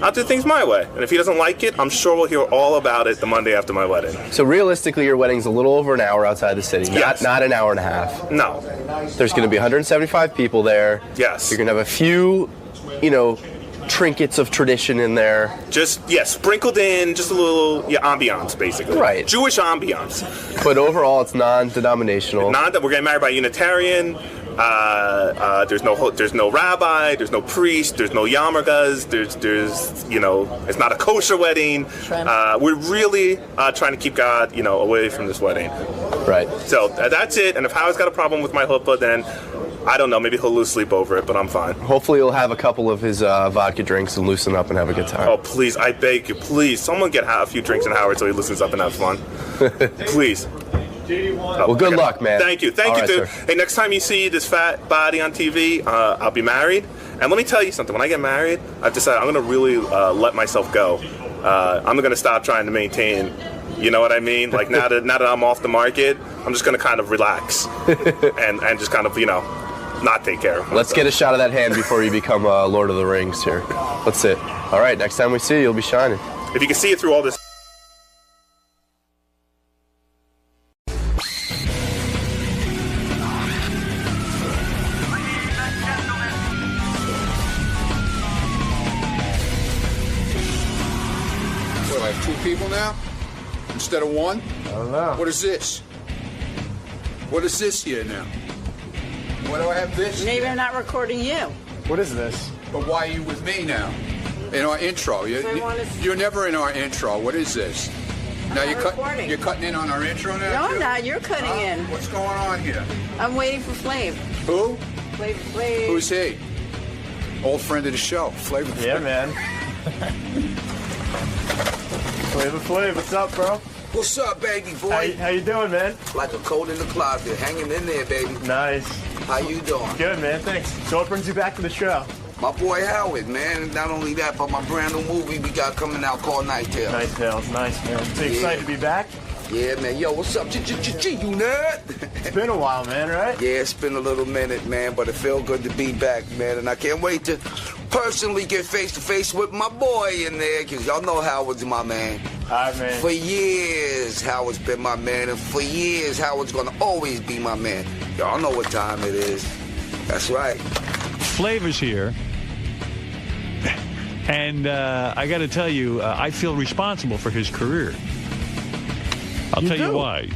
I'll do things my way. And if he doesn't like it, I'm sure we'll hear all about it the Monday after my wedding. So realistically, your wedding's a little over an hour outside the city. Yes. Not an hour and a half. No. There's going to be 175 people there. Yes. You're going to have a few, trinkets of tradition in there. Sprinkled in, just a little ambiance, basically. Right. Jewish ambiance. But overall, it's non-denominational. We're getting married by a Unitarian. There's no rabbi, there's no priest, there's no yarmulkes, it's not a kosher wedding. We're really trying to keep God, away from this wedding. Right. So that's it. And if Howard's got a problem with my chuppah, then I don't know. Maybe he'll lose sleep over it, but I'm fine. Hopefully he'll have a couple of his vodka drinks and loosen up and have a good time. Oh, please, I beg you, please. Someone get a few drinks in Howard so he loosens up and has fun. Please. Well, good luck, man. Thank you, dude. Sir. Hey, next time you see this fat body on TV, I'll be married. And let me tell you something. When I get married, I've decided I'm going to really let myself go. I'm going to stop trying to maintain. You know what I mean? Like now that I'm off the market, I'm just going to kind of relax and just kind of not take care of myself. Let's get a shot of that hand before you become Lord of the Rings here. That's it. All right, next time we see you, you'll be shining. If you can see it through all this. Two people now instead of one? I don't know. What is this? What is this here now? Why do I have this? Maybe I'm not recording you. What is this? But why are you with me now? In our intro. You're never in our intro. What is this? Now you're cutting in on our intro now? No, I'm not. You're cutting in. What's going on here? I'm waiting for Flav. Who? Flav. Who's he? Old friend of the show. Flav. Yeah, man. Flav, what's up, bro? What's up, baby boy? How you doing, man? Like a cold in the closet, hanging in there, baby. Nice. How you doing? Good, man. Thanks. So what brings you back to the show? My boy Howard, man. Not only that, but my brand new movie we got coming out called Nite. Nice, man. So excited to be back? Yeah, man. Yo, what's up? You nerd? It's been a while, man, right? Yeah, it's been a little minute, man, but it feels good to be back, man. And I can't wait to personally get face-to-face with my boy in there, because y'all know Howard's my man. All right, man. For years, Howard's been my man, and for years, Howard's going to always be my man. Y'all know what time it is. That's right. Flavor's here. And I got to tell you, I feel responsible for his career. I'll tell you why.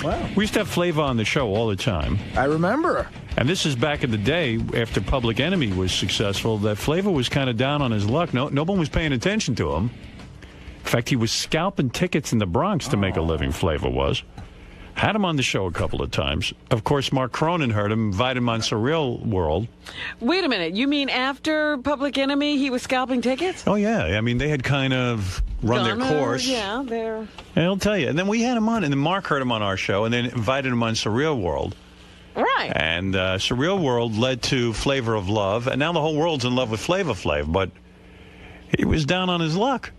Wow. We used to have Flav on the show all the time. I remember. And this is back in the day after Public Enemy was successful, that Flavor was kind of down on his luck. No one was paying attention to him. In fact, he was scalping tickets in the Bronx to make a living, Flavor was. Had him on the show a couple of times. Of course, Mark Cronin heard him, invited him on Surreal World. Wait a minute. You mean after Public Enemy, he was scalping tickets? Oh, yeah. I mean, they had kind of run their course. Yeah, they're... And I'll tell you. And then we had him on, and then Mark heard him on our show, and then invited him on Surreal World. Right. And Surreal World led to Flavor of Love, and now the whole world's in love with Flavor Flav, but he was down on his luck.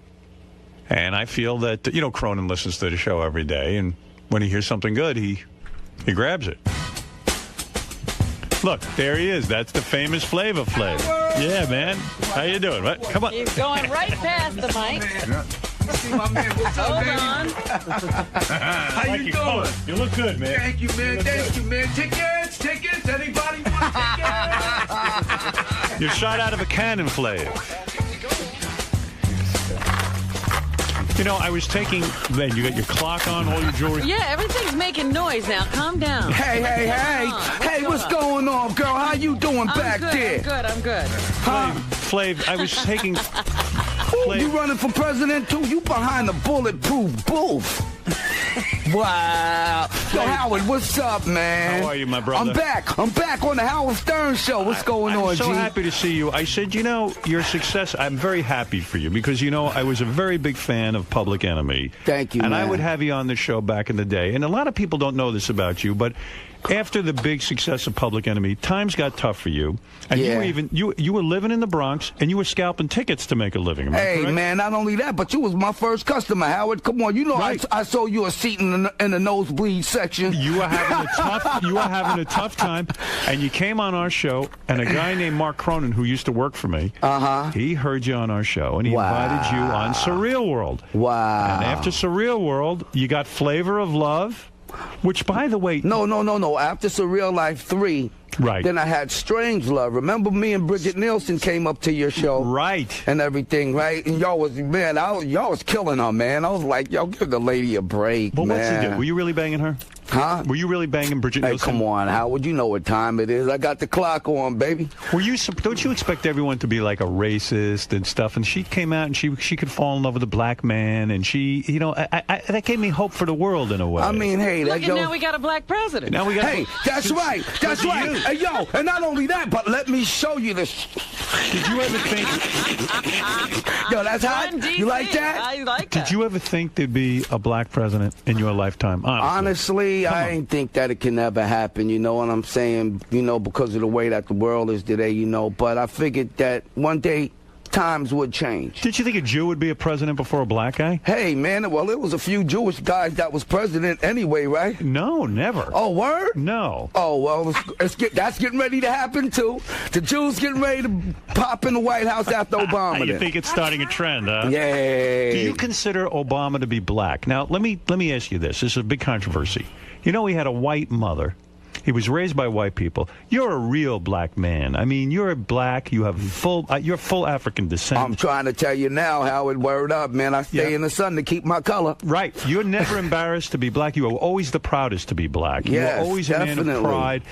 And I feel that, Cronin listens to the show every day, and when he hears something good, he grabs it. Look, there he is. That's the famous Flavor Flav. Yeah, man. How you doing? What? Come on. He's going right past the mic. See my man, what's up, Hold baby? on. How you doing? You look good, man. Thank you, man. Thank you, man. Tickets. Anybody want tickets? You're shot out of a cannon, Flav. I was taking... Then you got your clock on, all your jewelry? Yeah, everything's making noise now. Calm down. Hey, what's going on, girl? How you doing back there? I'm good. Huh? Flav, I was taking... You running for president, too? You behind the bulletproof booth. Wow. Yo, Howard, what's up, man? How are you, my brother? I'm back on the Howard Stern Show. What's going on, I'm so G? happy to see you. I said, you know, your success, I'm very happy for you because, you know, I was a very big fan of Public Enemy. Thank you, and man. I would have you on the show back in the day. And a lot of people don't know this about you, but after the big success of Public Enemy, times got tough for you. And you were living in the Bronx, and you were scalping tickets to make a living. Am I Hey, correct? man, not only that, but you was my first customer, Howard. Come on, you know I sold you a seat in the nosebleed section. You were having a tough time, and you came on our show, and a guy named Mark Cronin, who used to work for me, he heard you on our show, and he invited you on Surreal World. Wow. And after Surreal World, you got Flavor of Love, which, by the way... No. After Surreal Life 3... Right. Then I had Strange Love. Remember me and Bridget Nielsen came up to your show? Right. And everything, right? And y'all was killing her, man. I was like, yo, give the lady a break, But man. what's he do? Were you really banging her? Huh? Were you really banging Bridget Hey, Nielsen? come on, Howard. You know what time it is. I got the clock on, baby. Don't you expect everyone to be like a racist and stuff? And she came out and she could fall in love with a black man, and she, you know, that gave me hope for the world in a way. I mean, hey, Look, and now we got a black president. Now we got. Hey, that's right. That's right. Hey, yo, and not only that, but let me show you this. Did you ever think? Yo, that's hot. You like that? I like Did you ever think there'd be a black president in your lifetime? Honestly, I ain't think that it can ever happen, you know what I'm saying? You know, because of the way that the world is today, you know. But I figured that one day times would change. Did you think a Jew would be a president before a black guy? Hey, man, well, it was a few Jewish guys that was president anyway, right? No, never. Oh, word? No. Oh, well, that's getting ready to happen, too. The Jews getting ready to pop in the White House after Obama. You think it's starting a trend, huh? Yay. Do you consider Obama to be black? Now, let me ask you this. This is a big controversy. You know, he had a white mother. He was raised by white people. You're a real black man. I mean, you're black. You have you're full African descent. I'm trying to tell you now, Howard, word up, man. I stay in the sun to keep my color. Right. You're never embarrassed to be black. You are always the proudest to be black. Yes, you're always definitely. a man of pride.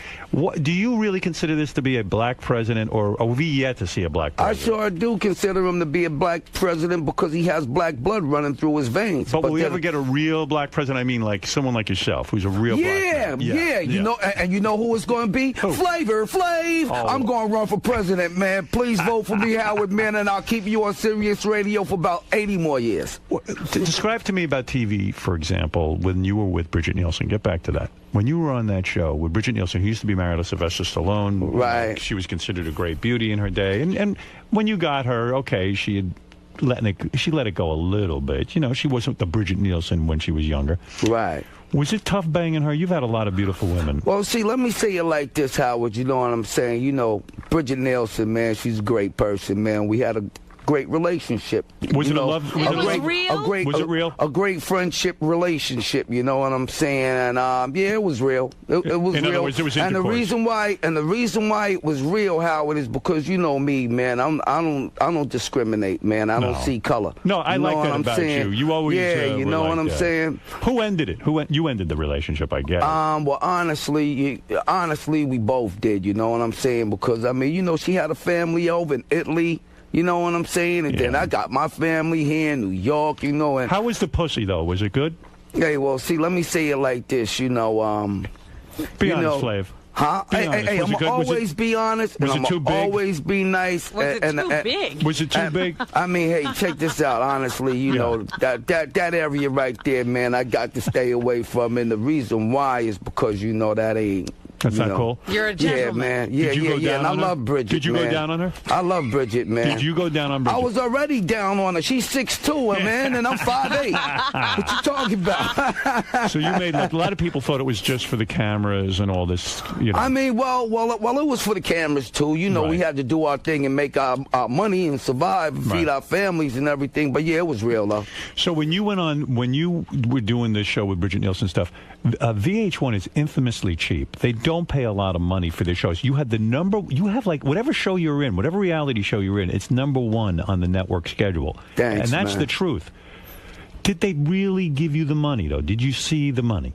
Do you really consider this to be a black president, or are we yet to see a black president? I sure do consider him to be a black president because he has black blood running through his veins. But will we ever get a real black president? I mean, like someone like yourself, who's a real black man. Yeah. You know, and you know who it's going to be? Flav. Oh. I'm going to run for president, man. Please vote for me, Howard, man, and I'll keep you on Sirius Radio for about 80 more years. Describe to me about TV, for example, when you were with Bridget Nielsen. Get back to that. When you were on that show with Bridget Nielsen, who used to be married to Sylvester Stallone. Right. She was considered a great beauty in her day. And when you got her, okay, she let it go a little bit. You know, she wasn't the Bridget Nielsen when she was younger. Right. Was it tough banging her? You've had a lot of beautiful women. Well, see, let me say it like this, Howard. You know what I'm saying? You know, Bridget Nielsen, man, she's a great person, man. We had a great relationship. Was it a love? Was it real? A great friendship relationship. You know what I'm saying? And yeah, it was real. It was in real. Other words, there was and the intercourse. reason why it was real, Howard, is because you know me, man. I don't discriminate, man. I don't see color. No, I like that about you. You always you know what I'm saying. Who ended it? You ended the relationship, I guess. Well, honestly, we both did. You know what I'm saying? Because I mean, you know, she had a family over in Italy. You know what I'm saying? And then I got my family here in New York, you know. And how was the pussy, though? Was it good? Hey, well, see, let me say it like this, you know. Be honest, Flav. Huh? Hey, I'm always be honest, and I'm always be nice. Was it too big? Was it too big? I mean, hey, check this out. Honestly, you know, that area right there, man, I got to stay away from. And the reason why is because, you know, that ain't. That's not cool. You're a gentleman. Yeah, man. Yeah. And I love Bridget. Did you go down on her? I love Bridget, man. Did you go down on Bridget? I was already down on her. She's 6'2", man, and I'm 5'8". What you talking about? So you made a lot of people thought it was just for the cameras and all this. You know. I mean, well, it was for the cameras too. You know, we had to do our thing and make our money and survive, and feed our families and everything. But yeah, it was real though. So when you were doing this show with Bridget Nielsen stuff, VH1 is infamously cheap. They don't pay a lot of money for their shows. You have like whatever show you're in, whatever reality show you're in, it's #1 on the network schedule. Thanks, and that's man. the truth. Did they really give you the money, though? Did you see the money?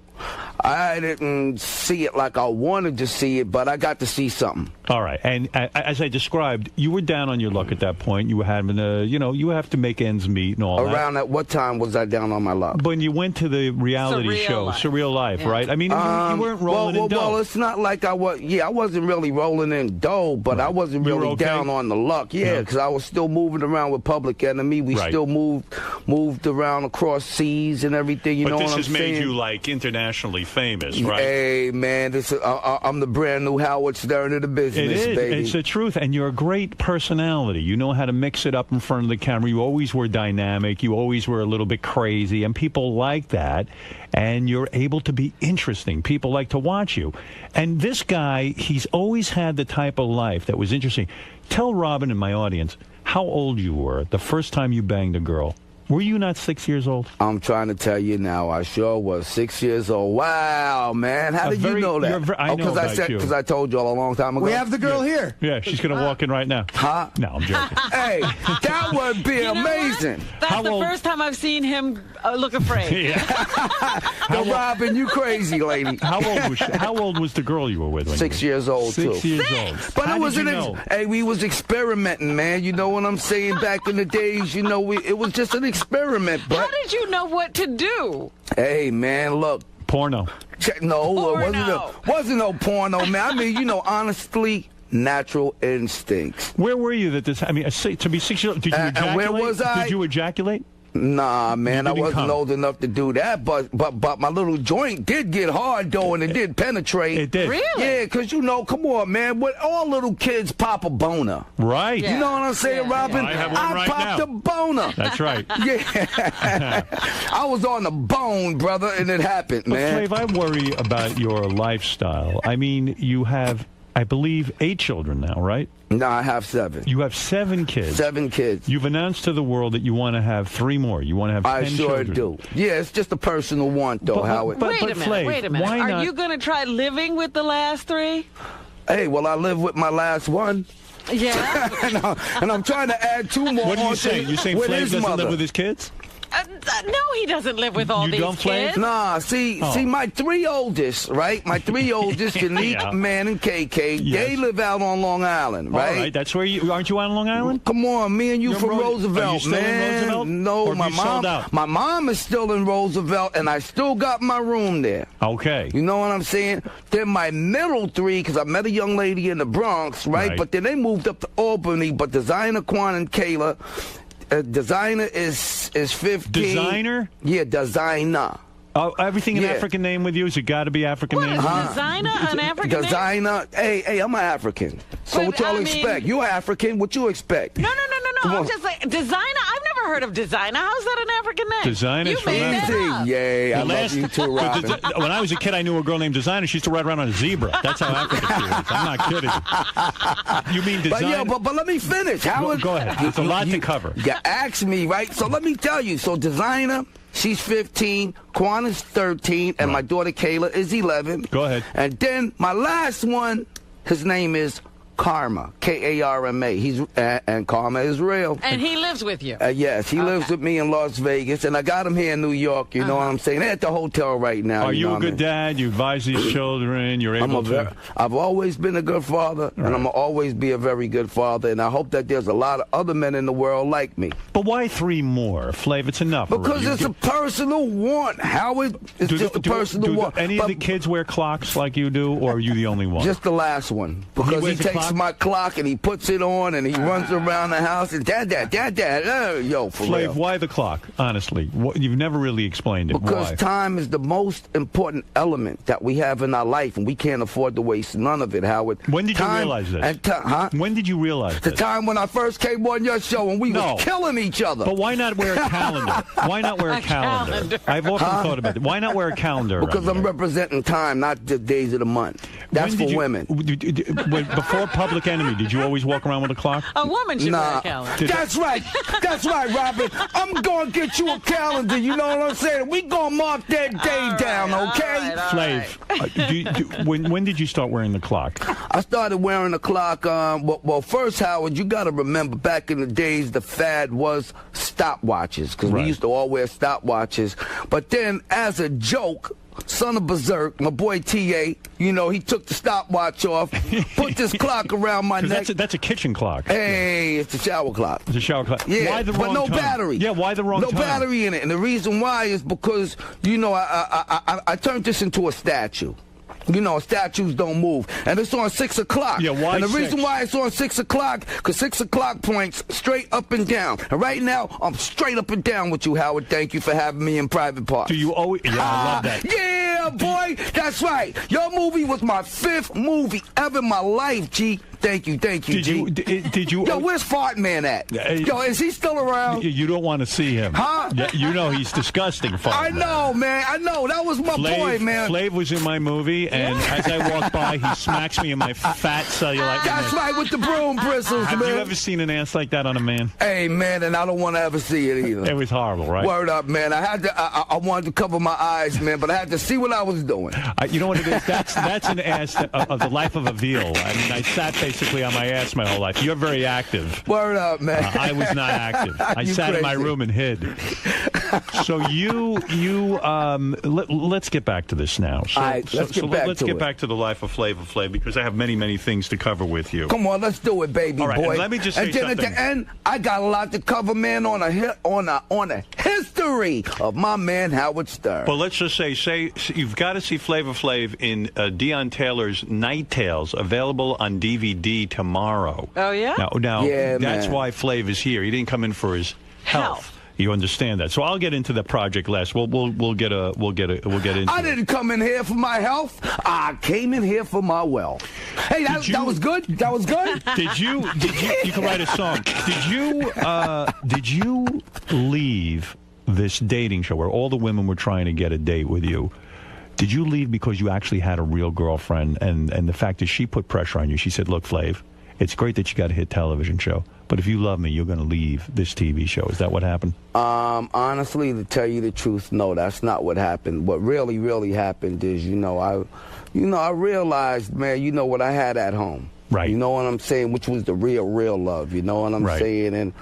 I didn't see it like I wanted to see it, but I got to see something. All right, and as I described, you were down on your luck at that point. You were having you have to make ends meet and all that. Around at what time was I down on my luck? When you went to the reality show, Surreal Life, right? I mean, you weren't rolling in dough. Well, it's not like I was. Yeah, I wasn't really rolling in dough, but I wasn't really down on the luck. Yeah, because I was still moving around with Public Enemy. We still moved around across seas and everything. You know what I'm saying? But this has made you like internationally famous, right? Hey, man, I'm the brand new Howard Stern of the business, baby. It's the truth, and you're a great personality. You know how to mix it up in front of the camera. You always were dynamic. You always were a little bit crazy, and people like that. And you're able to be interesting. People like to watch you. And this guy, he's always had the type of life that was interesting. Tell Robin and my audience how old you were the first time you banged a girl. Were you not 6 years old? I'm trying to tell you now. I sure was 6 years old. Wow, man. How did you know that? I know about you. Because I told you all a long time ago. We have the girl here. Yeah, she's going to walk in right now. Huh? No, I'm joking. Hey, that would be amazing. That's the first time I've seen him look afraid. Robin, you crazy lady. How old was she? How old was the girl you were with? 6 years old, too. 6 years old. But How it was did you know? Hey, we was experimenting, man. You know what I'm saying? Back in the days, it was just an experiment. But how did you know what to do? Hey, man, look. Porno. No, it wasn't no porno, man. I mean, honestly, natural instincts. Where were you that this? I mean, to be 6 years old, did you ejaculate? And where was I? Did you ejaculate? Nah, man, I wasn't old enough to do that, but my little joint did get hard, though, and it did penetrate. It did. Really? Yeah, because, come on, man, what all little kids pop a boner. Right. You know what I'm saying, Robin? I have one right popped now. a boner. That's right. Yeah. I was on the bone, brother, and it happened, man. Flav, I worry about your lifestyle. I mean, you have, I believe, 8 children now, right? No, I have 7. You have 7 kids. 7 kids. You've announced to the world that you want to have 3 more. You want to have 10 I sure children. do. Yeah, it's just a personal want, though, Howard. Wait a minute. Why Are not? you going to try living with the last 3? Hey, well, I live with my last one. Yeah. and I'm trying to add 2 more. What are you saying? You're saying Flav doesn't live with his kids? No, he doesn't live with all these kids. Nah, see, my 3 oldest, right? My 3 oldest, Unique, Man, and KK, they live out on Long Island, right? All right, that's where you aren't you on Long Island? Come on, me and you You're from Roosevelt, Roosevelt, are you still man. in Roosevelt? No, Or have you sold out? My mom is still in Roosevelt, and I still got my room there. Okay. You know what I'm saying? Then my middle 3, because I met a young lady in the Bronx, right? But then they moved up to Albany. But Designer, Quan, and Kayla. Designer is 15. Designer? Yeah, Designer. Oh, everything an African name with you? Has it got to be African name? Designer, an African name? Designer. Hey, I'm an African. So what y'all expect? You're African. What you expect? No. I'm just like, Designer? I've never heard of Designer. How's that an African name? Designer's You made that up. Yay, I love you too, Robin. When I was a kid, I knew a girl named Designer. She used to ride around on a zebra. That's how African she is. I'm not kidding. You mean Designer? But let me finish. Go ahead. It's a lot to cover. You asked me, right? So let me tell you. So Designer, she's 15. Quan is 13. And my daughter Kayla is 11. Go ahead. And then my last one, his name is Karma, Karma. He's and Karma is real. And he lives with you. Yes, he lives with me in Las Vegas, and I got him here in New York. You know what I'm saying? They're at the hotel right now. Are you a good dad? You advise these children. You're able to. I've always been a good father, and I'm gonna always be a very good father. And I hope that there's a lot of other men in the world like me. But why 3 more, Flav? It's enough. Because it's a personal want, Howard. It's just a personal want. Any of the kids wear clocks like you do, or are you the only one? Just the last one, because he takes my clock and he puts it on and he runs around the house and dad, yo, for Flav, real. why the clock? Honestly, you've never really explained it. Because why? time is the most important element that we have in our life, and we can't afford to waste none of it, Howard. When did you realize this? When did you realize The this? time when I first came on your show and we was killing each other. But why not wear a calendar? Why not wear a calendar? I've often thought about it. Why not wear a calendar? Because I'm representing time, not the days of the month. That's for women. Before Public Enemy, did you always walk around with a clock? A woman should wear a calendar. That's right. That's right, Robin. I'm going to get you a calendar. You know what I'm saying? We going to mark that day down, okay? Flav, when did you start wearing the clock? I started wearing the clock. Well, first, Howard, you got to remember back in the days, the fad was stopwatches because we used to all wear stopwatches. But then, as a joke, son of Berserk, my boy T.A., you know, he took the stopwatch off, put this clock around my neck. That's a kitchen clock. Hey, it's a shower clock. It's a shower clock. Yeah, why the but wrong no time? battery. Yeah, why the wrong no time? No battery in it. And the reason why is because, you know, I turned this into a statue. You know, statues don't move. And it's on 6 o'clock. Yeah, why And the 6? reason why it's on 6 o'clock, because 6 o'clock points straight up and down. And right now, I'm straight up and down with you, Howard. Thank you for having me in private parts. Do you always... Yeah, I love that. Yeah, boy. That's right. Your movie was my 5th movie ever in my life, G. Thank you, G. Did you? Yo, where's Fart Man at? Yo, is he still around? You don't want to see him. Huh? You know he's disgusting, Fart I know, man. I know. That was my boy, man. Flav was in my movie, and as I walk by, he smacks me in my fat cellulite. That's right, with the broom bristles, Have man. you ever seen an ass like that on a man? Hey, man, and I don't want to ever see it either. It was horrible, right? Word up, man. I had to. I wanted to cover my eyes, man, but I had to see what I was doing. You know what it is? That's an ass of the life of a veal. I mean, I sat basically on my ass my whole life. You're very active. Word up, man. I was not active. I sat in my room and hid. So let's get back to this now. So, All right, let's get back to the life of Flav because I have many things to cover with you. Come on, let's do it, baby. All right, boy. and let me just say and then something. At the end, I got a lot to cover, man, on a history of my man Howard Stern. Well, let's just say you've got to see Flavor Flav in Deion Taylor's Night Tales, available on DVD tomorrow. Oh yeah. Now Yeah, that's man. why Flav is here. He didn't come in for his health. You understand that? So I'll get into the project last. We'll get into. I didn't come in here for my health. I came in here for my wealth. Hey, that was good. That was good. Did you? You can write a song. Did you leave this dating show where all the women were trying to get a date with you? Did you leave because you actually had a real girlfriend, and the fact is she put pressure on you? She said, "Look, Flav, it's great that you got a hit television show, but if you love me, you're going to leave this TV show." Is that what happened? Honestly, to tell you the truth, no, that's not what happened. What really happened is, I realized, man, what I had at home. Right. You know what I'm saying? Which was the real love. You know what I'm saying? And,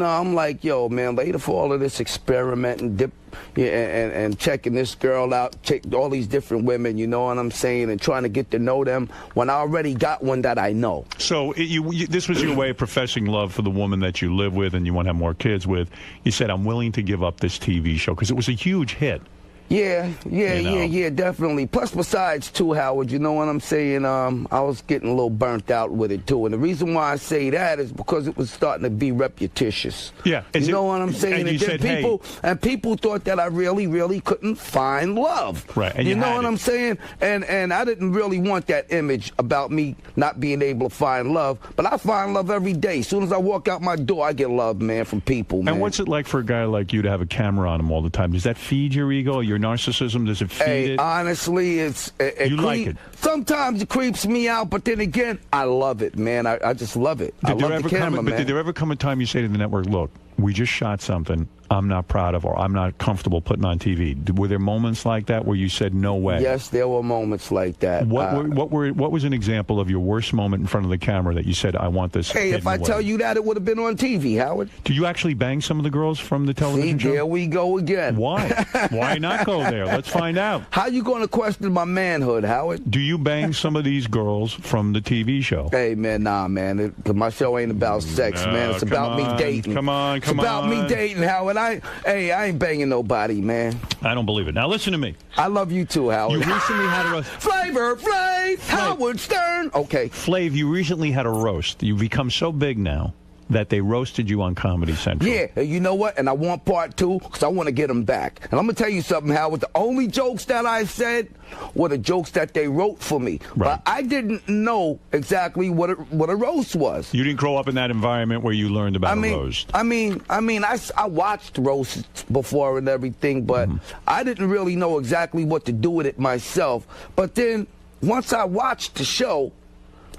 I'm like, yo, man, later for all of this experimenting, and checking this girl out, check all these different women, you know what I'm saying, and trying to get to know them when I already got one that I know. So this was your way of professing love for the woman that you live with and you want to have more kids with. You said, I'm willing to give up this TV show because it was a huge hit. Yeah, definitely. Plus, besides, too, Howard, you know what I'm saying? I was getting a little burnt out with it, too. And the reason why I say that is because it was starting to be repetitious. Yeah. You know what I'm saying? And you said, people thought that I really couldn't find love. Right. And you know what I'm saying? And I didn't really want that image about me not being able to find love. But I find love every day. As soon as I walk out my door, I get love, man, from people, man. And what's it like for a guy like you to have a camera on him all the time? Does that feed your ego, your narcissism? Does it feed it? Honestly, like it. Sometimes it creeps me out, but then again, I love it, man. I just love it. I love the camera, man. Did there ever come a time you say to the network, look, we just shot something I'm not proud of or I'm not comfortable putting on TV? Were there moments like that where you said, no way? Yes, there were moments like that. What was an example of your worst moment in front of the camera that you said, I want this? Hey, if I tell you that, it would have been on TV, Howard. Do you actually bang some of the girls from the television show? There we go again. Why? Why not go there? Let's find out. How you going to question my manhood, Howard? Do you bang some of these girls from the TV show? Hey, man, nah, man. Because my show ain't about sex, man. It's about me dating. Come on. It's about me dating, Howard. I ain't banging nobody, man. I don't believe it. Now, listen to me. I love you too, Howard. You recently had a roast. Flavor Flav, Howard Stern. Okay. Flav, you recently had a roast. You've become so big now that they roasted you on Comedy Central. Yeah, you know what? And I want part 2 because I want to get them back. And I'm going to tell you something, Howard. The only jokes that I said were the jokes that they wrote for me. Right. But I didn't know exactly what a roast was. You didn't grow up in that environment where you learned about a roast. I watched roasts before and everything, but I didn't really know exactly what to do with it myself. But then once I watched the show,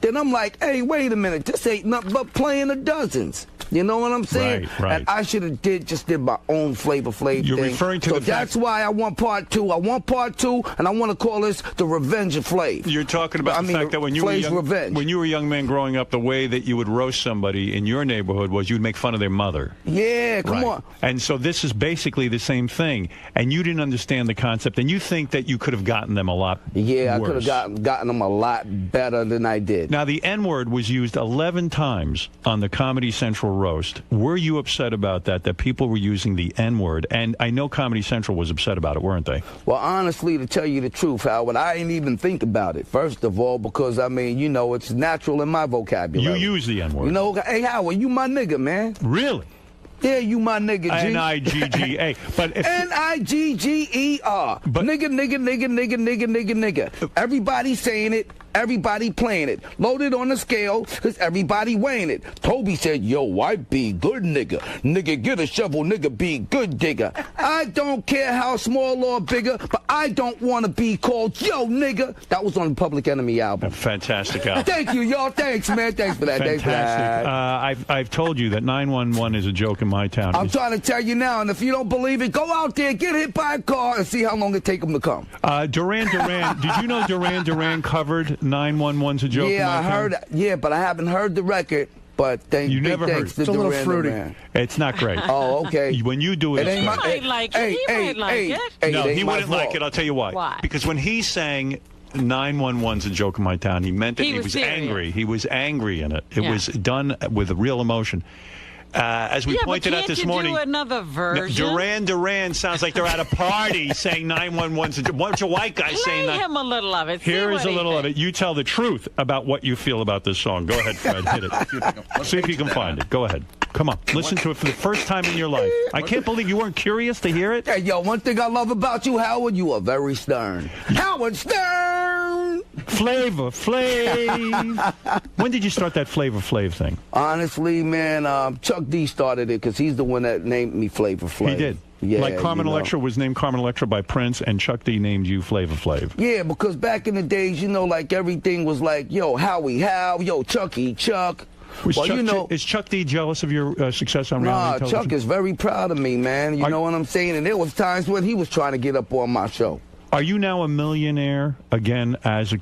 then I'm like, hey, wait a minute, this ain't nothing but playing the dozens. You know what I'm saying? Right. And I should have just did my own Flavor Flav You're thing. referring to so the that's fact- why I want part 2. I want part 2, and I want to call this the Revenge of Flav. You're talking about the fact that when you were a young man growing up, the way that you would roast somebody in your neighborhood was you'd make fun of their mother. Yeah, come on. And so this is basically the same thing. And you didn't understand the concept, and you think that you could have gotten them a lot Yeah, worse. I could have gotten them a lot better than I did. Now, the N-word was used 11 times on the Comedy Central roast. Were you upset about that people were using the N-word? And I know Comedy Central was upset about it, weren't they? Well, honestly, to tell you the truth, Howard, I didn't even think about it. First of all, because, I mean, you know, it's natural in my vocabulary. You use the N-word. You know, hey, Howard, you my nigga, man. Really? Yeah, you my nigga, G. N-I-G-G-A. But if N-I-G-G-E-R. Nigga. Everybody saying it. Everybody playing it. Loaded on the scale, because everybody weighing it. Toby said, yo, white be good nigga. Nigga, get a shovel, nigga, be good digger. I don't care how small or bigger, but I don't want to be called yo, nigga. That was on the Public Enemy album. A fantastic album. Thank you, y'all. Thanks, man. Thanks for that. Fantastic. Thanks for that. I've told you that 911 is a joke in my town. I'm trying to tell you now, and if you don't believe it, go out there, get hit by a car, and see how long it take them to come. Duran Duran, did you know Duran Duran covered 911's a joke in my Yeah, I town? heard. Yeah, but I haven't heard the record. But You never heard thanks it. to It's a little Duran fruity. Duran. It's not great. Oh, okay. When you do it, It ain't it's my- great. He might like it. He might like it. No, it ain't he my wouldn't like fault. it. I'll tell you why. Why? Because when he sang 911's a joke in my town, he meant it. He was serious. angry. He was angry in it. It Yeah. was done with real emotion. As we pointed out this morning, do another version? Duran Duran sounds like they're at a party saying 911's a bunch of white guys saying Play that. him a little of it. See Here is what a he little of it. You tell the truth about what you feel about this song. Go ahead, Fred. Hit it. See if you can find it. Go ahead. Come on. Listen to it for the first time in your life. I can't believe you weren't curious to hear it. Hey, yo, one thing I love about you, Howard, you are very stern. Howard Stern! Flavor Flav. When did you start that Flavor Flav thing? Honestly, man, Chuck D started it because he's the one that named me Flavor Flav. He did. Yeah, like Carmen you know. Electra was named Carmen Electra by Prince, and Chuck D named you Flavor Flav. Yeah, because back in the days, you know, like everything was like, yo, Howie How, yo, Chucky Chuck. Was well, Chuck, you know, is Chuck D jealous of your success on reality television? Chuck is very proud of me, man. You know what I'm saying? And there was times when he was trying to get up on my show. Are you now a millionaire again as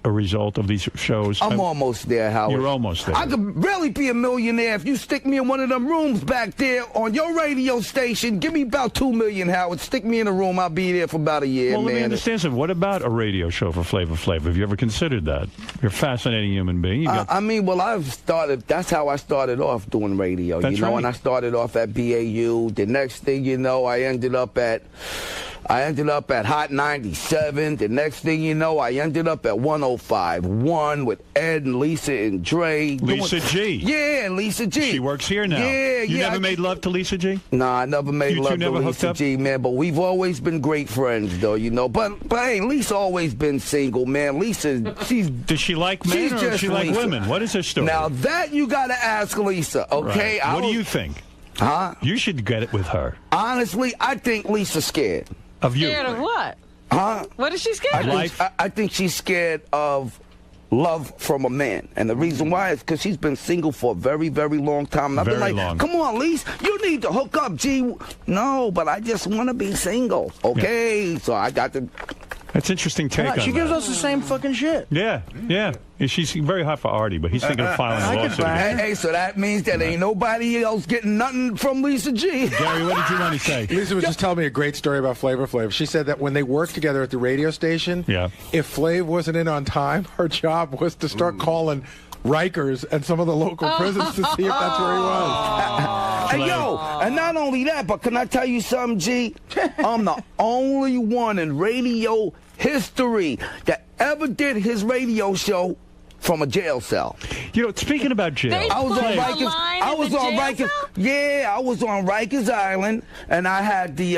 a result of these shows? I'm almost there, Howard. You're almost there. I could really be a millionaire if you stick me in one of them rooms back there on your radio station. Give me about $2 million, Howard. Stick me in a room. I'll be there for about a year, Well, man. let me understand something. What about a radio show for Flavor Flav? Have you ever considered that? You're a fascinating human being. You got I mean, well, that's how I started off doing radio, That's you know, right. and I started off at BAU. The next thing you know, I ended up at Hot 97. The next thing you know, I ended up at 105.1 with Ed and Lisa and Dre. Lisa G. Yeah, Lisa G. She works here now. Yeah, You yeah. never made love to Lisa G? Nah, I never made You two love to never hooked Lisa up? G, man, but we've always been great friends, though, you know. But hey, Lisa always been single, man. Lisa, Does she like men she's or does just she like Lisa. women? What is her story? Now that you gotta ask Lisa, okay? Right. What do you think? Huh? You should get it with her. Honestly, I think Lisa's scared. Of you? Scared of what? Huh? What is she scared of? I think she's scared of love from a man. And the reason why is because she's been single for a very, very long time. And I've been Very like, long. come on, Lisa, you need to hook up, G. No, but I just want to be single. Okay, so I got to... That's interesting take on She gives that. us the same fucking shit. Yeah. She's very hot for Artie, but he's thinking of filing a lawsuit. Hey, so that means that ain't nobody else getting nothing from Lisa G. Gary, what did you want to say? Lisa was just telling me a great story about Flavor Flav. She said that when they worked together at the radio station, if Flav wasn't in on time, her job was to start calling Rikers and some of the local prisons to see if that's where he was. Hey, yo, and not only that, but can I tell you something, G? I'm the only one in radio history that ever did his radio show from a jail cell. You know, speaking about jail, I was on Rikers. I was on Rikers. Yeah, I was on Rikers Island, and I had the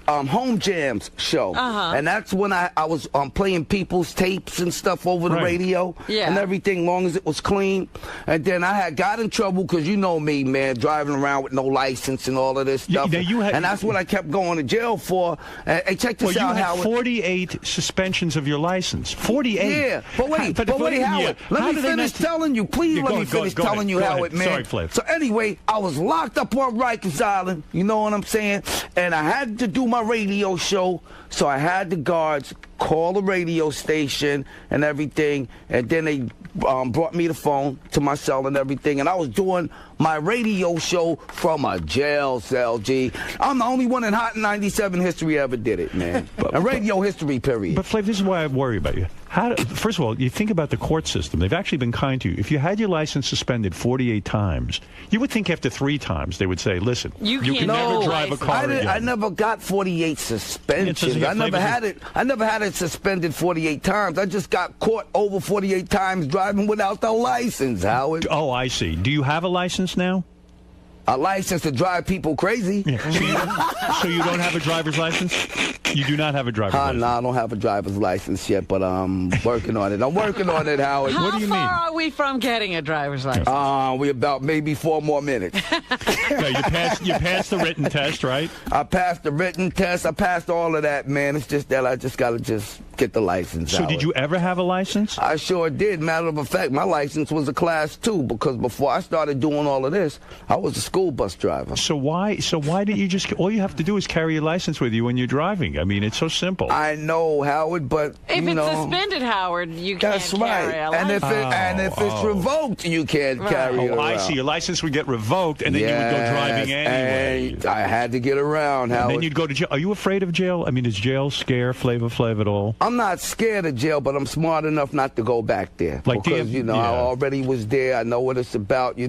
Home Jams show, and that's when I was playing people's tapes and stuff over the radio, and everything, long as it was clean. And then I got in trouble because you know me, man, driving around with no license and all of this stuff. And that's what I kept going to jail for. Hey, check this out, you had Howard. 48 suspensions of your license. 48. Yeah, but Howard. Let me finish telling you. Please let me finish telling you, Howard, man. Sorry, Flav. So anyway, I was locked up on Rikers Island. You know what I'm saying? And I had to do my radio show. So I had the guards call the radio station and everything. And then they brought me the phone to my cell and everything. And I was doing my radio show from a jail cell, G. I'm the only one in Hot 97 history ever did it, man. A radio history, period. But Flav, this is why I worry about you. First of all, you think about the court system. They've actually been kind to you. If you had your license suspended 48 times, you would think after 3 times they would say, listen, you can never drive a car again. I never got 48 suspensions. I never had it suspended 48 times. I just got caught over 48 times driving without the license, Howard. Oh, I see. Do you have a license now? A license to drive people crazy. Yeah. So you don't have a driver's license? You do not have a driver's license? No, I don't have a driver's license yet, but I'm working on it. I'm working on it, Howard. What do you mean? How far are we from getting a driver's license? We're about maybe 4 more minutes. No, you passed the written test, right? I passed the written test. I passed all of that, man. It's just that I just got to get the license. So did you ever have a license? I sure did. Matter of fact, my license was a Class 2 because before I started doing all of this, I was a school bus driver. So why didn't you just, all you have to do is carry your license with you when you're driving. I mean, it's so simple. I know, Howard, but if it's suspended, Howard, you can't carry a license. And if it's revoked, you can't carry it around. I see. Your license would get revoked, and then you would go driving anyway. And I had to get around, Howard. And then you'd go to jail. Are you afraid of jail? I mean, does jail scare Flavor Flav at all? I'm not scared of jail, but I'm smart enough not to go back there. Because, I already was there. I know what it's about,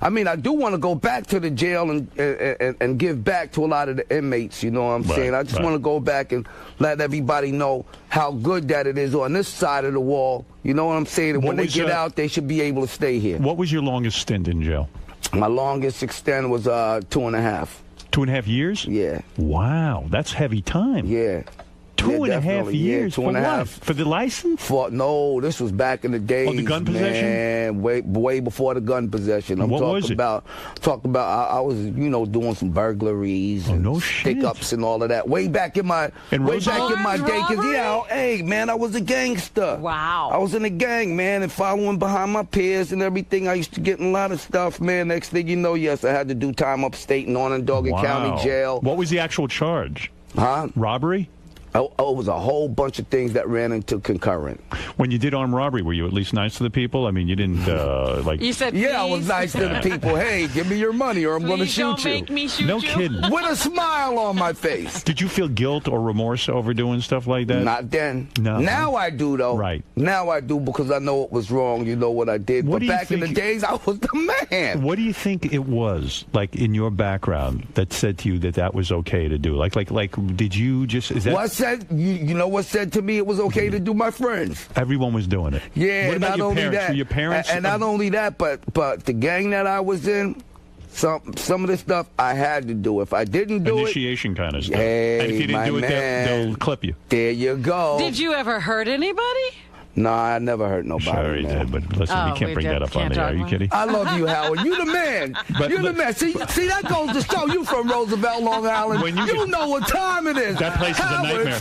I mean, I do want to go back to the jail and give back to a lot of the inmates, you know what I'm saying? I just want to go back and let everybody know how good that it is on this side of the wall. You know what I'm saying? And when they get out, they should be able to stay here. What was your longest stint in jail? My longest extent was 2.5. 2.5 years? Yeah. Wow, that's heavy time. Yeah. 2.5 years? Yeah, for what? For the license? No, this was back in the days. Oh, the gun possession? Man, way before the gun possession. What was it? I was, doing some burglaries and stick-ups and all of that. Way back in my day. Cause, hey, man, I was a gangster. Wow. I was in a gang, man, and following behind my peers and everything. I used to get in a lot of stuff, man. Next thing you know, yes, I had to do time upstate in Onondaga County Jail. What was the actual charge? Huh? Robbery? Oh, it was a whole bunch of things that ran into concurrent. When you did armed robbery, were you at least nice to the people? I mean, you didn't, You said, I was nice to the people. Hey, give me your money or I'm going to shoot you. Make me shoot no you. kidding. With a smile on my face. Did you feel guilt or remorse over doing stuff like that? Not then. No. Now I do, though. Right. Now I do because I know it was wrong. You know what I did. But back in the days, I was the man. What do you think it was, like, in your background that said to you that was okay to do? Like, did you just... Is that... What said... You know what said to me it was okay to do? My friends. Everyone was doing it. Yeah, what about not only parents? that. Were your parents? And not only that, but the gang that I was in, some of the stuff I had to do. If I didn't do Initiation kind of stuff. Hey, and if you didn't do it, they'll clip you. There you go. Did you ever hurt anybody? No, I never hurt nobody. Sure he did, but listen, you can't bring that up on the air. Are you kidding? I love you, Howard. You the man. You the man. See, that goes to show you from Roosevelt, Long Island. You know what time it is. That place is a nightmare.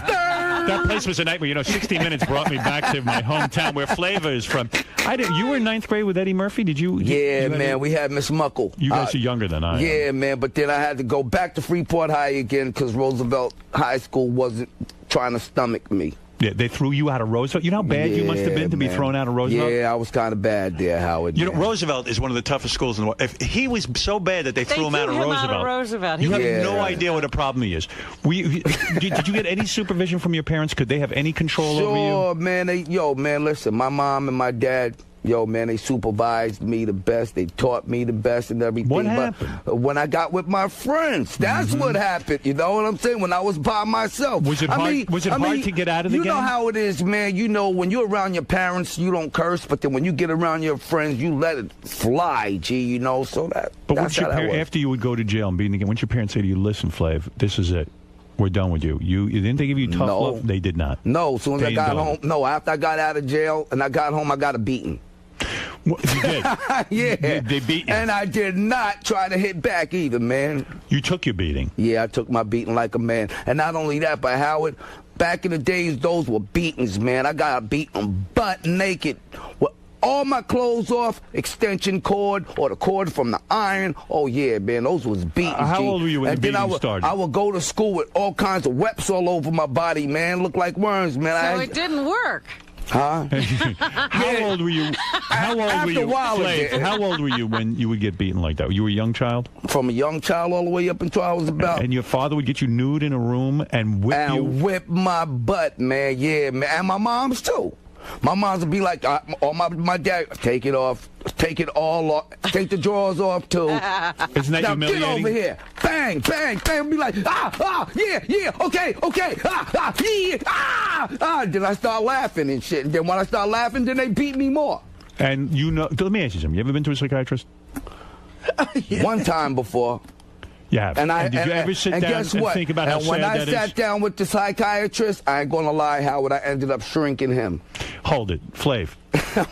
That place was a nightmare. 60 Minutes brought me back to my hometown where Flavor is from. You were in 9th grade with Eddie Murphy? Did you? Yeah, man. We had Miss Muckle. You guys are younger than I am. Yeah, man. But then I had to go back to Freeport High again because Roosevelt High School wasn't trying to stomach me. Yeah, they threw you out of Roosevelt. You know how bad you must have been to be thrown out of Roosevelt? Yeah, I was kind of bad there, Howard. Roosevelt is one of the toughest schools in the world. If he was so bad that they threw him out of Roosevelt. You have no idea what a problem he is. Did you get any supervision from your parents? Could they have any control over you? Sure, man. Listen, my mom and my dad... they supervised me the best. They taught me the best and everything. What happened? But when I got with my friends, that's what happened. You know what I'm saying? When I was by myself. Was it hard to get out of the game? You know how it is, man. When you're around your parents, you don't curse. But then when you get around your friends, you let it fly, G, So that. But after you would go to jail and be in the game, once your parents say to you, listen, Flav, this is it. We're done with you. Didn't they give you tough love? They did not. No, as soon as I got home. No, after I got out of jail and I got home, I got a beating. What, you did? Yeah. They beat you. And I did not try to hit back either, man. You took your beating? Yeah, I took my beating like a man. And not only that, but Howard, Back in the days, those were beatings, man. I got beaten butt naked with all my clothes off, extension cord or the cord from the iron. Oh, yeah, man, those was beatings. How old were you when the beating started? I would go to school with all kinds of webs all over my body, man. Look like worms, man. So it didn't work. Huh? How old were you? How old were you? Flav, how old were you when you would get beaten like that? You were a young child? From a young child all the way up until I was about... And your father would get you nude in a room and whip you? And whip my butt, man, yeah, man. And my mom's, too. My mom's would be like, my dad, take it off. Take it all off. Take the drawers off, too. Isn't that now, humiliating? Get over here. Bang, bang, bang. Be like, yeah, okay, yeah, Then I start laughing and shit. And then when I start laughing, then they beat me more. And you know, let me ask you something. You ever been to a psychiatrist? One time before. Yeah. And did you ever sit down and think about how sad that is? And when I sat down with the psychiatrist, I ain't gonna lie, Howard, I ended up shrinking him. Hold it, Flav.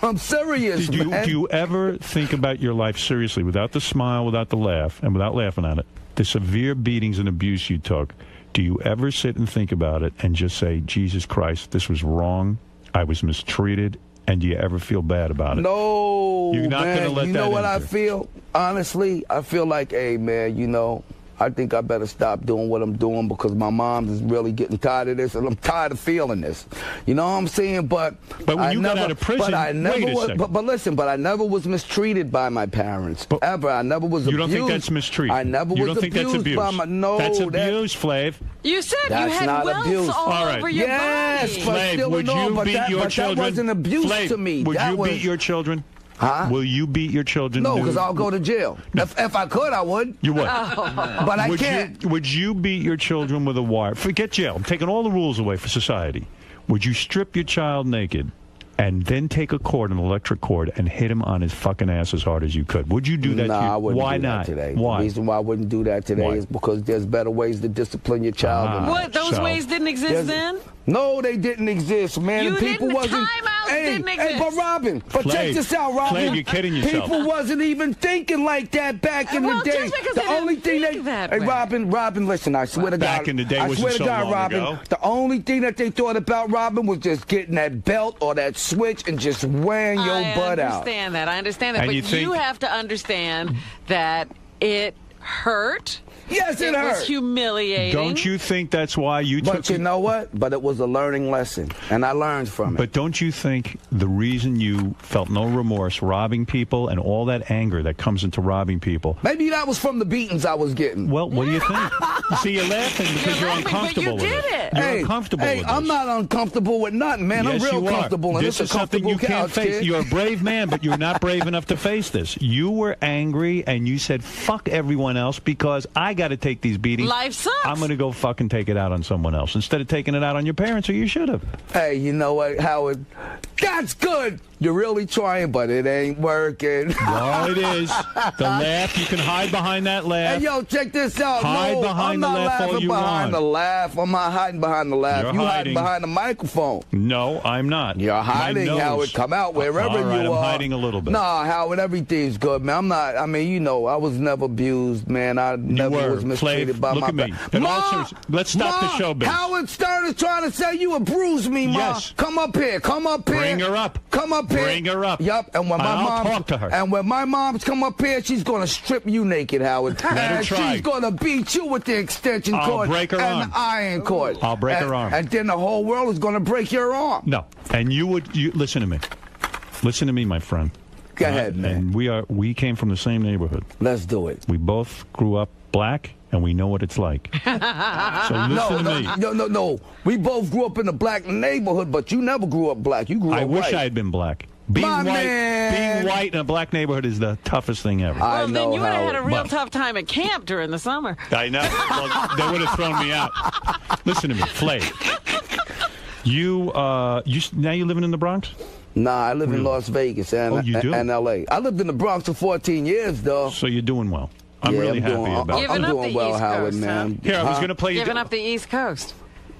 I'm serious, man. Do you ever think about your life seriously, without the smile, without the laugh, and without laughing at it? The severe beatings and abuse you took. Do you ever sit and think about it and just say, Jesus Christ, this was wrong, I was mistreated, and do you ever feel bad about it? No, You're not man. Gonna let you know that what enter. I feel? Honestly, I feel like, hey, man, you know, I think I better stop doing what I'm doing because my mom is really getting tired of this, and I'm tired of feeling this. You know what I'm saying? But when you got out of prison, but I never wait a was, second. but listen, but I never was mistreated by my parents ever. I never was You abused. don't think that's mistreatment? I never You was don't think that's abused abuse? by my no. That's abuse, Flav. You said you That's had not welts abuse. all All right. over your Yes, body. but Flav, still would no, you but beat that, your but children? that wasn't abuse Flav, to me. Would that you was, beat your children? Huh? Will you beat your children? No, because I'll go to jail. No. If I could, I would. You would. But I can't. Would you beat your children with a wire? Forget jail. I'm taking all the rules away for society. Would you strip your child naked and then take a cord, an electric cord, and hit him on his fucking ass as hard as you could? Would you do that? No, I wouldn't Why do not? that today. Why? The reason why I wouldn't do that today is because there's better ways to discipline your child. What? Those ways didn't exist then? No, they didn't exist, man. You People didn't. wasn't. Timeouts Hey, didn't hey, but exist. Robin, but check Flav, this out, Robin. Flav, you're kidding yourself. People wasn't even thinking like that back in Well, the day. just because The they only didn't thing think they, that hey, way. Robin, listen. I swear to God, Back in the day I wasn't swear to so God, long Robin. ago. The only thing that they thought about, Robin, was just getting that belt or that switch and just wearing your butt out. I understand that. I understand that. And But you think- you have to understand that it hurt. Yes, it was hurt. humiliating. Don't you think that's why you took... But you know what? But it was a learning lesson, and I learned from it. But don't you think the reason you felt no remorse robbing people and all that anger that comes into robbing people... Maybe that was from the beatings I was getting. Well, what do you think? See, you're laughing because you're uncomfortable with it. You're uncomfortable with I'm this. not uncomfortable with nothing, man. Yes, I'm real you are. comfortable, and This it's is a something comfortable you can't couch, face. kid. You're a brave man, but you're not brave enough to face this. You were angry, and you said, fuck everyone else because I got to take these beatings. Life sucks. I'm going to go fucking take it out on someone else instead of taking it out on your parents, or you should have. Hey, you know what, Howard? That's good. You're really trying, but it ain't working. No, it is. The laugh, you can hide behind that laugh. Hey, yo, check this out. Hide no, behind I'm the not laugh all laughing you behind want. the laugh. I'm not hiding behind the laugh. You're You hiding hiding. behind the microphone. No, I'm not. You're hiding, My nose. Howard. Come out wherever All right, you are. I'm hiding a little bit. Nah, Howard, everything's good, man. I'm not. I mean, you know, I was never abused, man. I never were. was mistreated Flav, by look my at me. back. In all Ma! seriousness, let's stop the Ma! showbiz. Howard Stern is trying to say you would bruise me, Ma. Yes. Come up here. Come up here. Bring her up. Come up here. Bring her up. Yup. And when my I'll mom talk to her. And when my mom's come up here, she's gonna strip you naked, Howard. Let her and try. she's gonna beat you with the extension I'll cord break her and arm. the iron cord. I'll break her arm. And then the whole world is gonna break your arm. No. And you listen to me. Listen to me, my friend. Go ahead, man. And we came from the same neighborhood. Let's do it. We both grew up black, and we know what it's like. So listen to me. No. We both grew up in a black neighborhood, but you never grew up black. You grew up I wish white. I had been black. Being My white, man. being white in a black neighborhood is the toughest thing ever. Well, then you would have had a real But- tough time at camp during the summer. I know. Well, they would have thrown me out. Listen to me, Flav. Now you living in the Bronx? Nah, I live in Las Vegas and, you do? and L.A. I lived in the Bronx for 14 years, though. So you're doing well. I'm Yeah, really I'm happy doing- about it. I'm Giving up doing the well, East Howard, Coast, man. Here, I was going to play you. Giving up the East Coast.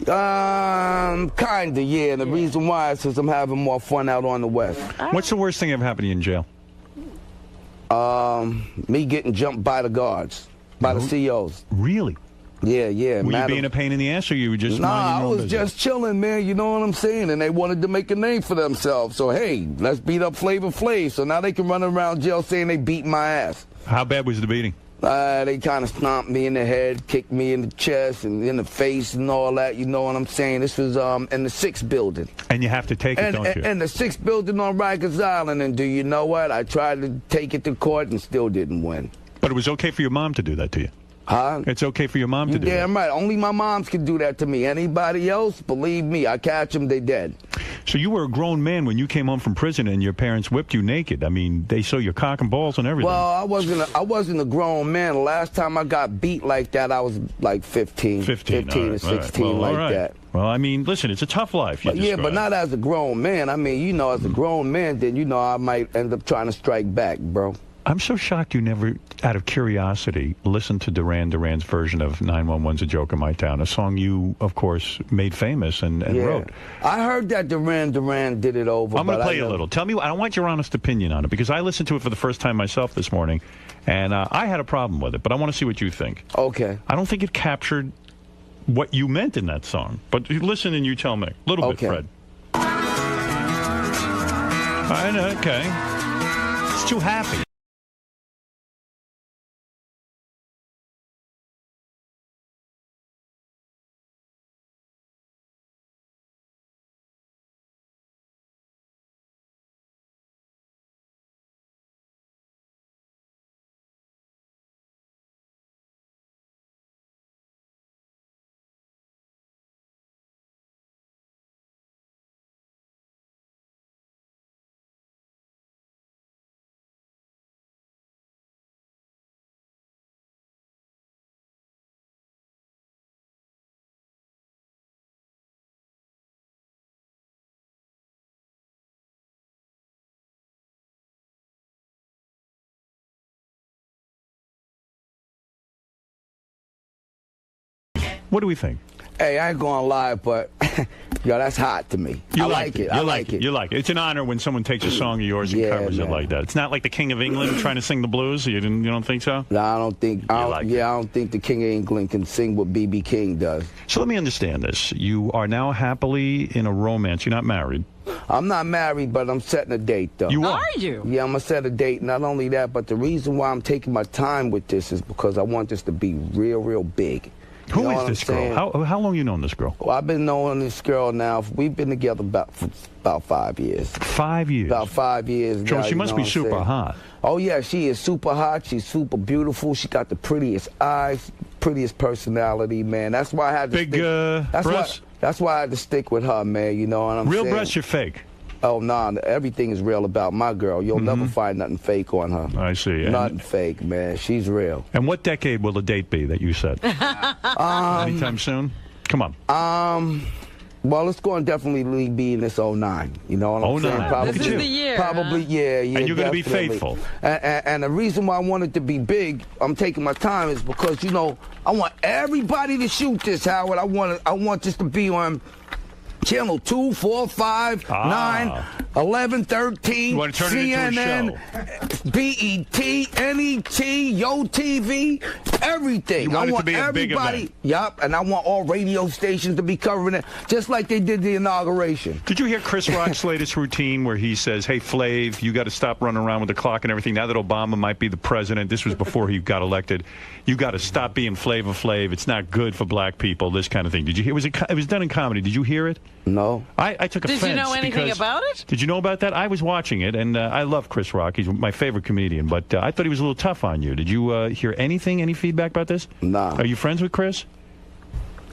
Kinda, yeah. And the reason why is because I'm having more fun out on the West. What's the worst thing ever happened to you in jail? Me getting jumped by the guards, by the COs. Really? Yeah. Were you being a pain in the ass, or you were just minding I your own was business? just chilling, man. You know what I'm saying? And they wanted to make a name for themselves. So, hey, let's beat up Flavor Flav. So now they can run around jail saying they beat my ass. How bad was the beating? They kind of stomped me in the head, kicked me in the chest and in the face and all that. You know what I'm saying? This was in the 6th building. And you have to take it, don't you? And the 6th building on Rikers Island. And do you know what? I tried to take it to court and still didn't win. But it was okay for your mom to do that to you? Huh? It's okay for your mom to do that? Damn right. Only my moms can do that to me. Anybody else, believe me, I catch them, they dead. So you were a grown man when you came home from prison and your parents whipped you naked. I mean, they saw your cock and balls and everything. Well, I wasn't a grown man. The last time I got beat like that, I was like 15 or 16, like that. Well, I mean, listen, it's a tough life. But not as a grown man. I mean, you know, as a grown man, then, you know, I might end up trying to strike back, bro. I'm so shocked you never, out of curiosity, listened to Duran Duran's version of 911's A Joke in My Town, a song you, of course, made famous and wrote. I heard that Duran Duran did it over. I'm going to play a little. Tell me, I want your honest opinion on it, because I listened to it for the first time myself this morning, and I had a problem with it, but I want to see what you think. Okay. I don't think it captured what you meant in that song, but listen and you tell me. A little bit, Fred. Okay. It's too happy. What do we think? Hey, I ain't gonna lie, but yo, that's hot to me. I like it. I like it. You like it. It's an honor when someone takes a song of yours and covers it like that. It's not like the King of England trying to sing the blues. You don't think so? No, I don't think. I don't think the King of England can sing what B.B. King does. So let me understand this. You are now happily in a romance. You're not married. I'm not married, but I'm setting a date, though. You are? Are you? Yeah, I'm going to set a date. Not only that, but the reason why I'm taking my time with this is because I want this to be real, real big. Who is this girl? How long you known this girl? Well, I've been knowing this girl now. We've been together about 5 years. 5 years? About 5 years. So now, she must be super hot. Oh, yeah, she is super hot. She's super beautiful. She got the prettiest eyes, prettiest personality, man. That's why I had to breasts? That's why I had to stick with her, man. You know what I'm saying? Real breasts or fake? Oh, nah, everything is real about my girl. You'll never find nothing fake on her. I see. Nothing fake, man. She's real. And what decade will the date be that you said? Anytime soon? Come on. Well, it's going to definitely be in this 09. You know what I'm saying? Probably, this is the year. Probably, yeah. And you're going to be faithful. And the reason why I want it to be big, I'm taking my time, is because, you know, I want everybody to shoot this, Howard. I want this to be on Channel 2, 4, 5, 9, 11, 13, you want to turn CNN, BET, NET, Yo TV, everything. You want I it want to be a big event. Yup, and I want all radio stations to be covering it, just like they did the inauguration. Did you hear Chris Rock's latest routine where he says, hey, Flav, you got to stop running around with the clock and everything. Now that Obama might be the president, this was before he got elected, you got to stop being Flavor Flav. It's not good for black people, this kind of thing. Did you hear? It was done in comedy. Did you hear it? No. I took offense. Did you know anything because, about it? Did you know about that? I was watching it, and I love Chris Rock. He's my favorite comedian, but I thought he was a little tough on you. Did you hear anything, any feedback about this? Nah. Are you friends with Chris?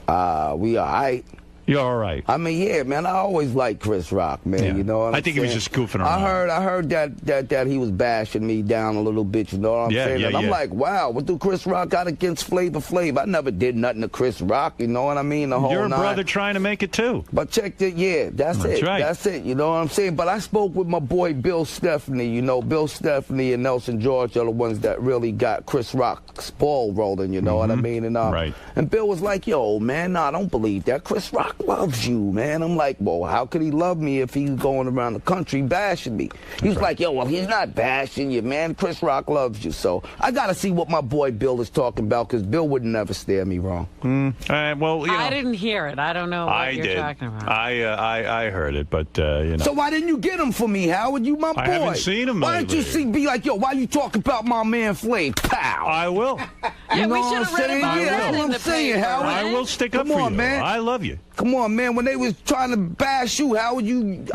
We all right. You're all right. I mean, yeah, man, I always liked Chris Rock, man. Yeah. You know what I think he was just goofing around. I heard that he was bashing me down a little bit, you know what I'm saying? And I'm like, wow, what do Chris Rock got against Flavor Flav? I never did nothing to Chris Rock, you know what I mean? You're a brother trying to make it too. But check it, that's it. Right. That's it, you know what I'm saying? But I spoke with my boy Bill Stephanie, you know, Bill Stephanie and Nelson George are the ones that really got Chris Rock's ball rolling, you know what I mean? And Bill was like, yo, man, nah, I don't believe that. Chris Rock loves you, man. I'm like, well, how could he love me if he's going around the country bashing me? He's like, yo, well, he's not bashing you, man. Chris Rock loves you. So I got to see what my boy Bill is talking about, because Bill would never steer me wrong. Well, you know, I didn't hear it. I don't know what you're talking about. I heard it, but you know. So why didn't you get him for me, Howard? You my boy. I haven't seen him Why didn't you be like, yo, why you talk about my man Flav? Pow. I will. You know we what I'm should have read saying? about Yeah, that that's in what I'm the saying, paper, Howard. I will stick up Come for on, you. man. I love you. Come on, man. When they was trying to bash you, Howard,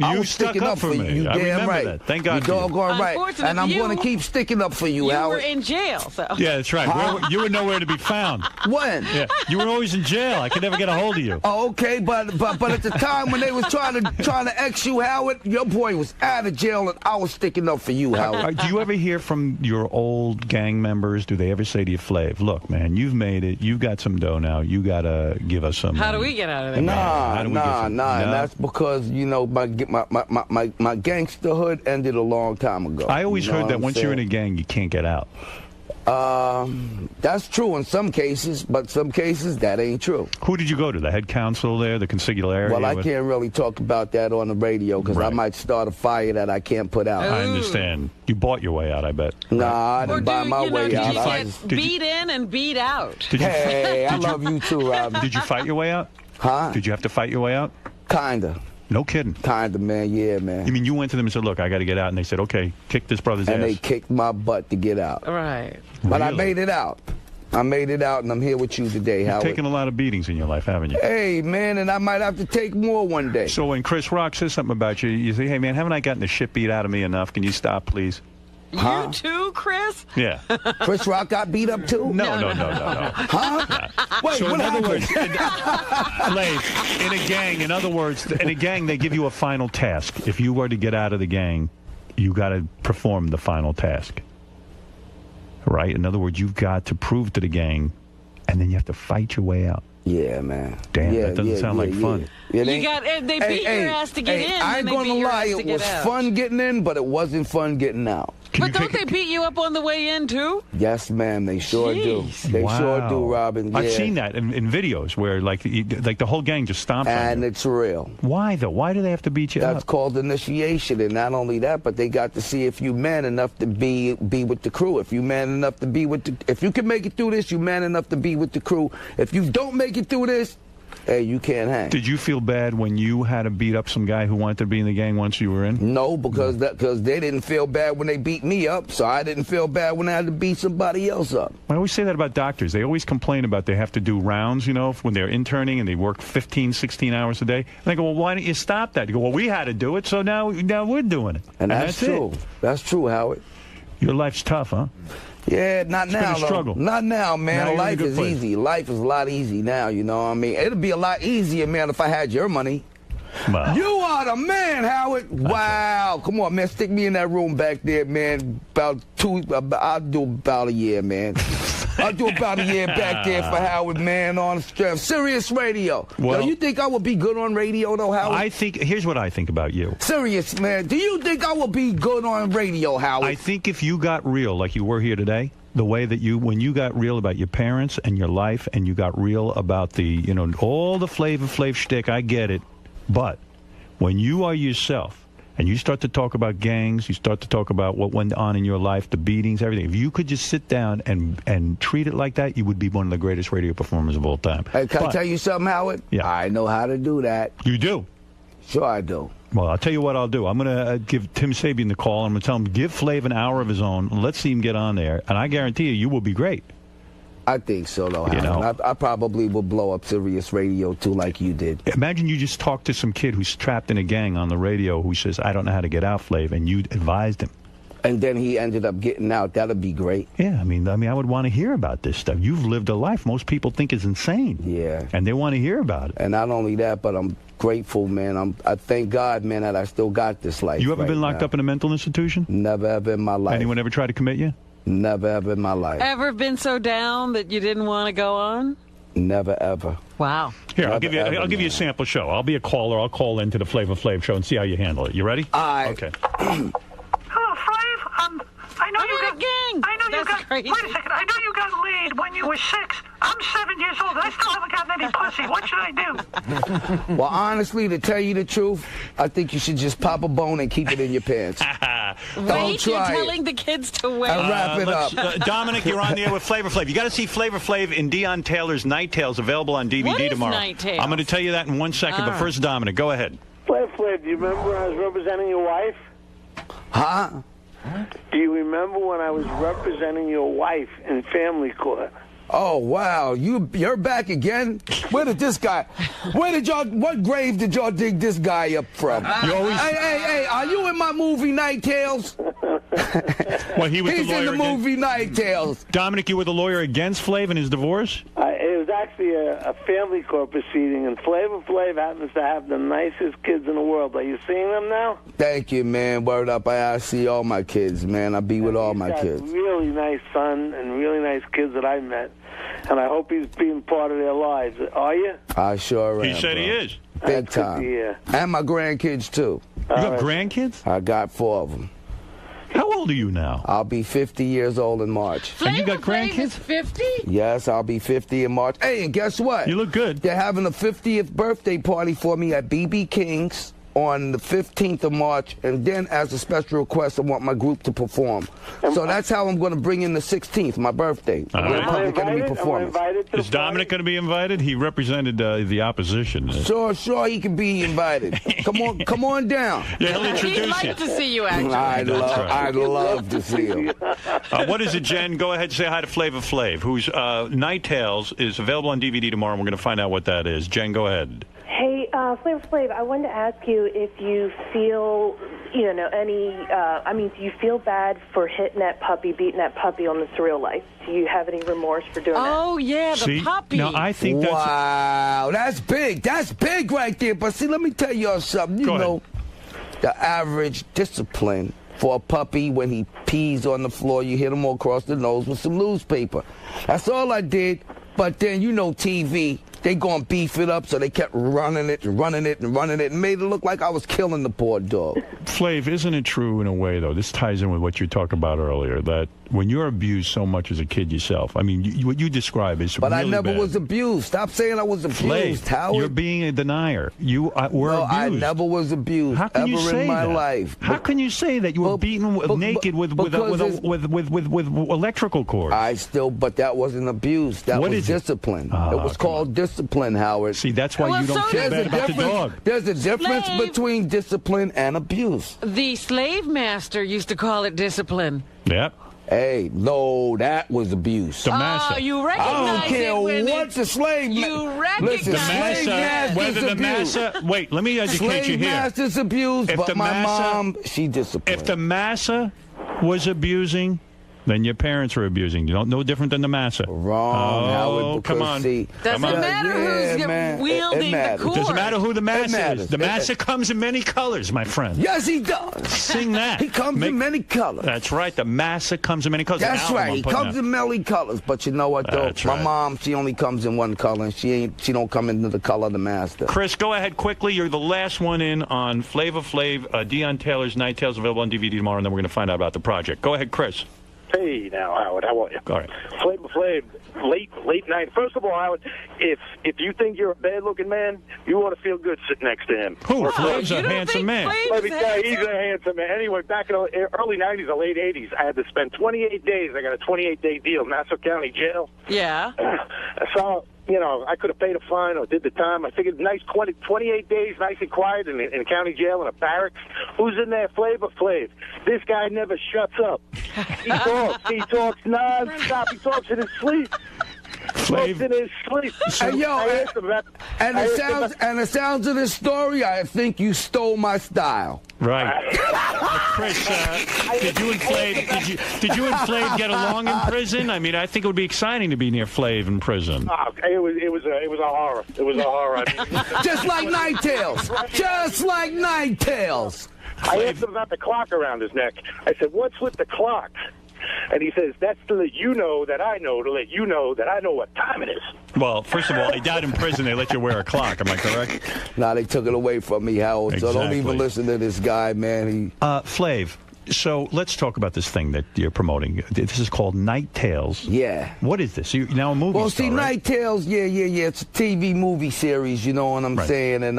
I was stuck sticking up up for for me. you. You I damn remember right. that. Thank God You for you. doggone right. Unfortunately And I'm for going to you, keep sticking up for you, You Howard. were in jail, so. Yeah, that's right. Huh? You were nowhere to be found. When? Yeah, you were always in jail. I could never get a hold of you. Oh, okay, but at the time when they was trying to X you, Howard, your boy was out of jail and I was sticking up for you, Howard. Do you ever hear from your old gang members? Do they ever say to you, Flav, look, man, you've made it. You've got some dough now. You got to give us some How do money. we get out of there? Nah. And that's because, you know, my gangsterhood ended a long time ago. I always You know heard what that I'm once you're in a gang, you can't get out. That's true in some cases, but some cases that ain't true. Who did you go to? The head counsel there, the consigliere? Well, I can't really talk about that on the radio because I might start a fire that I can't put out. I understand. You bought your way out, I bet. Nah, I didn't buy my way Did out. you I get just- beat in and beat out? Hey, I love you too, Robin. Did you fight your way out? Huh? Did you have to fight your way out? Kinda. No kidding. Kinda, man. Yeah, man. You mean you went to them and said, look, I got to get out, and they said, okay, kick this brother's And ass. they kicked my butt to get out. Right. But I Really? made it out. I made it out, and I'm here with you today, You've Howard. taken a lot of beatings in your life, haven't you? Hey, man, and I might have to take more one day. So when Chris Rock says something about you, you say, hey, man, haven't I gotten the shit beat out of me enough? Can you stop, please? Huh? You too, Chris? Yeah. Chris Rock got beat up too? No. Huh? Wait, So what in other happened? words, in a gang, they give you a final task. If you were to get out of the gang, you got to perform the final task. Right? In other words, you've got to prove to the gang, and then you have to fight your way out. Yeah, man. Damn, Yeah, that doesn't sound like fun. Yeah, They beat your ass to get in. I ain't then they gonna beat your lie, ass to it get was out. fun getting in, but it wasn't fun getting out. But don't they beat you up on the way in, too? Yes, ma'am, they sure Jeez. do. They sure do, Robin. Yeah. I've seen that in videos where, like the whole gang just stomps on And you. it's real. Why, though? Why do they have to beat you That's up? called initiation, and not only that, but they got to see if you man enough to be with the crew. If you man enough to be with if you can make it through this, you man enough to be with the crew. If you don't make it through this, hey, you can't hang. Did you feel bad when you had to beat up some guy who wanted to be in the gang once you were in? No, because they didn't feel bad when they beat me up, so I didn't feel bad when I had to beat somebody else up. I always say that about doctors. They always complain about they have to do rounds, you know, when they're interning and they work 15, 16 hours a day. And they go, well, why don't you stop that? You go, well, we had to do it, so now we're doing it. And that's true. It. That's true, Howard. Your life's tough, huh? Yeah, not It's now, been a struggle. though. Not now, Now man. you're in a Life good is place. easy. Life is a lot easy now, you know what I mean? It'd be a lot easier, man, if I had your money. Wow. You are the man, Howard. Wow. Come on, man. Stick me in that room back there, man. I'll do about a year, man. I'll do about a year back there for Howard, man, on Sirius Radio. Well, Yo, you think I would be good on radio, though, Howard? Here's what I think about you. Serious, man. Do you think I would be good on radio, Howard? I think if you got real like you were here today, the way that when you got real about your parents and your life, and you got real about all the Flav shtick, I get it. But when you are yourself and you start to talk about gangs, you start to talk about what went on in your life, the beatings, everything. If you could just sit down and treat it like that, you would be one of the greatest radio performers of all time. Hey, can I tell you something, Howard? Yeah. I know how to do that. You do? Sure I do. Well, I'll tell you what I'll do. I'm going to give Tim Sabian the call. I'm going to tell him, give Flav an hour of his own. Let's see him get on there. And I guarantee you will be great. I think so, though, Howard. You know. I probably will blow up Sirius Radio, too, like you did. Imagine you just talk to some kid who's trapped in a gang on the radio who says, I don't know how to get out, Flav, and you advised him. And then he ended up getting out. That'd be great. Yeah, I mean, I would want to hear about this stuff. You've lived a life most people think is insane. Yeah. And they want to hear about it. And not only that, but I'm grateful, man. I thank God, man, that I still got this life. You ever right been locked now. up in a mental institution? Never, ever in my life. Anyone ever try to commit you? Never, ever in my life. Ever been so down that you didn't want to go on? Never, ever. Wow. Here, I'll Never, give you a sample show. I'll be a caller. I'll call into the Flavor Flav show and see how you handle it. You ready? Okay. Hello, Flav. I know you got gang. I know That's you got. crazy. Wait a second. I know you got laid when you were 6. I'm I'm 7 years old. I still haven't gotten any pussy. What should I do? Well, honestly, to tell you the truth, I think you should just pop a bone and keep it in your pants. Wait, you're telling the kids to wait. And wrap it up. Dominic, you're on the air with Flavor Flav. You got to see Flavor Flav in Dion Taylor's Night Tales, available on DVD What is tomorrow. Night Tales? I'm going to tell you that in 1 second, but first, Dominic, go ahead. Flav, do you remember when I was representing your wife? Huh? Do you remember when I was representing your wife in family court? Oh, wow. You're back again? What grave did y'all dig this guy up from? Hey, are you in my movie Night Tales? Well, he was He's the lawyer in the movie Night Tales. Dominic, you were the lawyer against Flav in his divorce? It was actually a family court proceeding, and Flavor Flav happens to have the nicest kids in the world. Are you seeing them now? Thank you, man. Word up. I see all my kids, man. I be with all my kids. Really nice son and really nice kids that I met, and I hope he's being part of their lives. Are you? I sure am. He said bro. he is. Big time. Yeah. And my grandkids, too. You got grandkids? I got 4 of them. How old are you now? I'll be 50 years old in March. And you got grandkids? 50? Yes, I'll be 50 in March. Hey, and guess what? You look good. They're having a 50th birthday party for me at BB King's on the 15th of March, and then as a special request, I want my group to perform. So that's how I'm going to bring in the 16th, my birthday. All right. Public Enemy performance. Is Dominic going to be invited? He represented the opposition. Sure, he can be invited. Come on down. Yeah, he'll introduce He'd like you. to see you, actually. I'd love to see him. What is it, Jen? Go ahead and say hi to Flavor Flav, whose Night Tales is available on DVD tomorrow, and we're going to find out what that is. Jen, go ahead. Hey, Flavor Flav, I wanted to ask you if you feel, do you feel bad for hitting that puppy, beating that puppy on the Surreal Life? Do you have any remorse for doing that? Oh, yeah, the puppy. Now, I think that's... Wow, that's big. That's big right there. But see, let me tell y'all something. You know, the average discipline for a puppy when he pees on the floor, you hit him across the nose with some newspaper. That's all I did. But then, TV, they gonna beef it up, so they kept running it and made it look like I was killing the poor dog. Flav, isn't it true in a way, though, this ties in with what you talked about earlier, that when you're abused so much as a kid yourself, I mean, what you describe is But really I never bad. was abused. Stop saying I was abused, Flav, Howard. you're being a denier. You were abused. I never was abused How can ever you say in my that? life. How can you say that you were beaten naked with electrical cords? But that wasn't abuse. That What was is it? discipline. It was called discipline, Howard. See, that's why you don't feel bad about the dog. There's a difference between discipline and abuse. The slave master used to call it discipline. Yep. Hey, no, that was abuse. The massa. Oh, you recognize I don't care it when what the slave. You recognize Listen, slave master's whether the abuse. massa. Wait, let me educate Slave you here. master's abuse, If but the my massa- mom, she disciplined. If the massa was abusing, then your parents were abusing. You don't know different than the massa. Wrong, Howard, come because on. see- Doesn't Come on. matter who's wielding the matters. cord. Doesn't matter who the massa matters. is. The massa comes in many colors, my friend. Yes, he does. Sing that. He comes in many colors. That's right. The massa comes in many colors. That's right. He comes in many colors. But you know what, though? That's My right. mom, she only comes in one color, and she don't come into the color of the master. Chris, go ahead quickly. You're the last one in on Flavor Flav, Dion Taylor's Night Tales, available on DVD tomorrow, and then we're going to find out about the project. Go ahead, Chris. Hey, now, Howard, how are you? All right. Flavor Flav, late night. First of all, Howard, if you think you're a bad-looking man, you ought to feel good sitting next to him. Who? Flav's a handsome man. Let me tell you, he's a handsome man. Anyway, back in the early 90s or late 80s, I had to spend 28 days. I got a 28-day deal, Nassau County Jail. Yeah. So, I could have paid a fine or did the time. I figured nice 28 days, nice and quiet in county jail in a barracks. Who's in there? Flavor Flav. This guy never shuts up. He talks. He talks non-stop. He talks in his sleep. Flav. In his sleep. And the sounds of this story, I think you stole my style. Right. Chris, did you and Flav get along in prison? I mean, I think it would be exciting to be near Flav in prison. Oh, it was a horror. It was a horror. Just like Night Tales. Just like Night Tales. I asked him about the clock around his neck. I said, "What's with the clock?" And he says, "That's to let you know that I know, to let you know that I know what time it is." Well, first of all, I doubt in prison they let you wear a clock. Am I correct? Nah, they took it away from me, Howard. So don't even listen to this guy, man. Flav, So let's talk about this thing that you're promoting. This is called Night Tales. Yeah. What is this? You're now a movie Well, star, see, right? Night Tales, yeah. It's a TV movie series, you know what I'm saying? And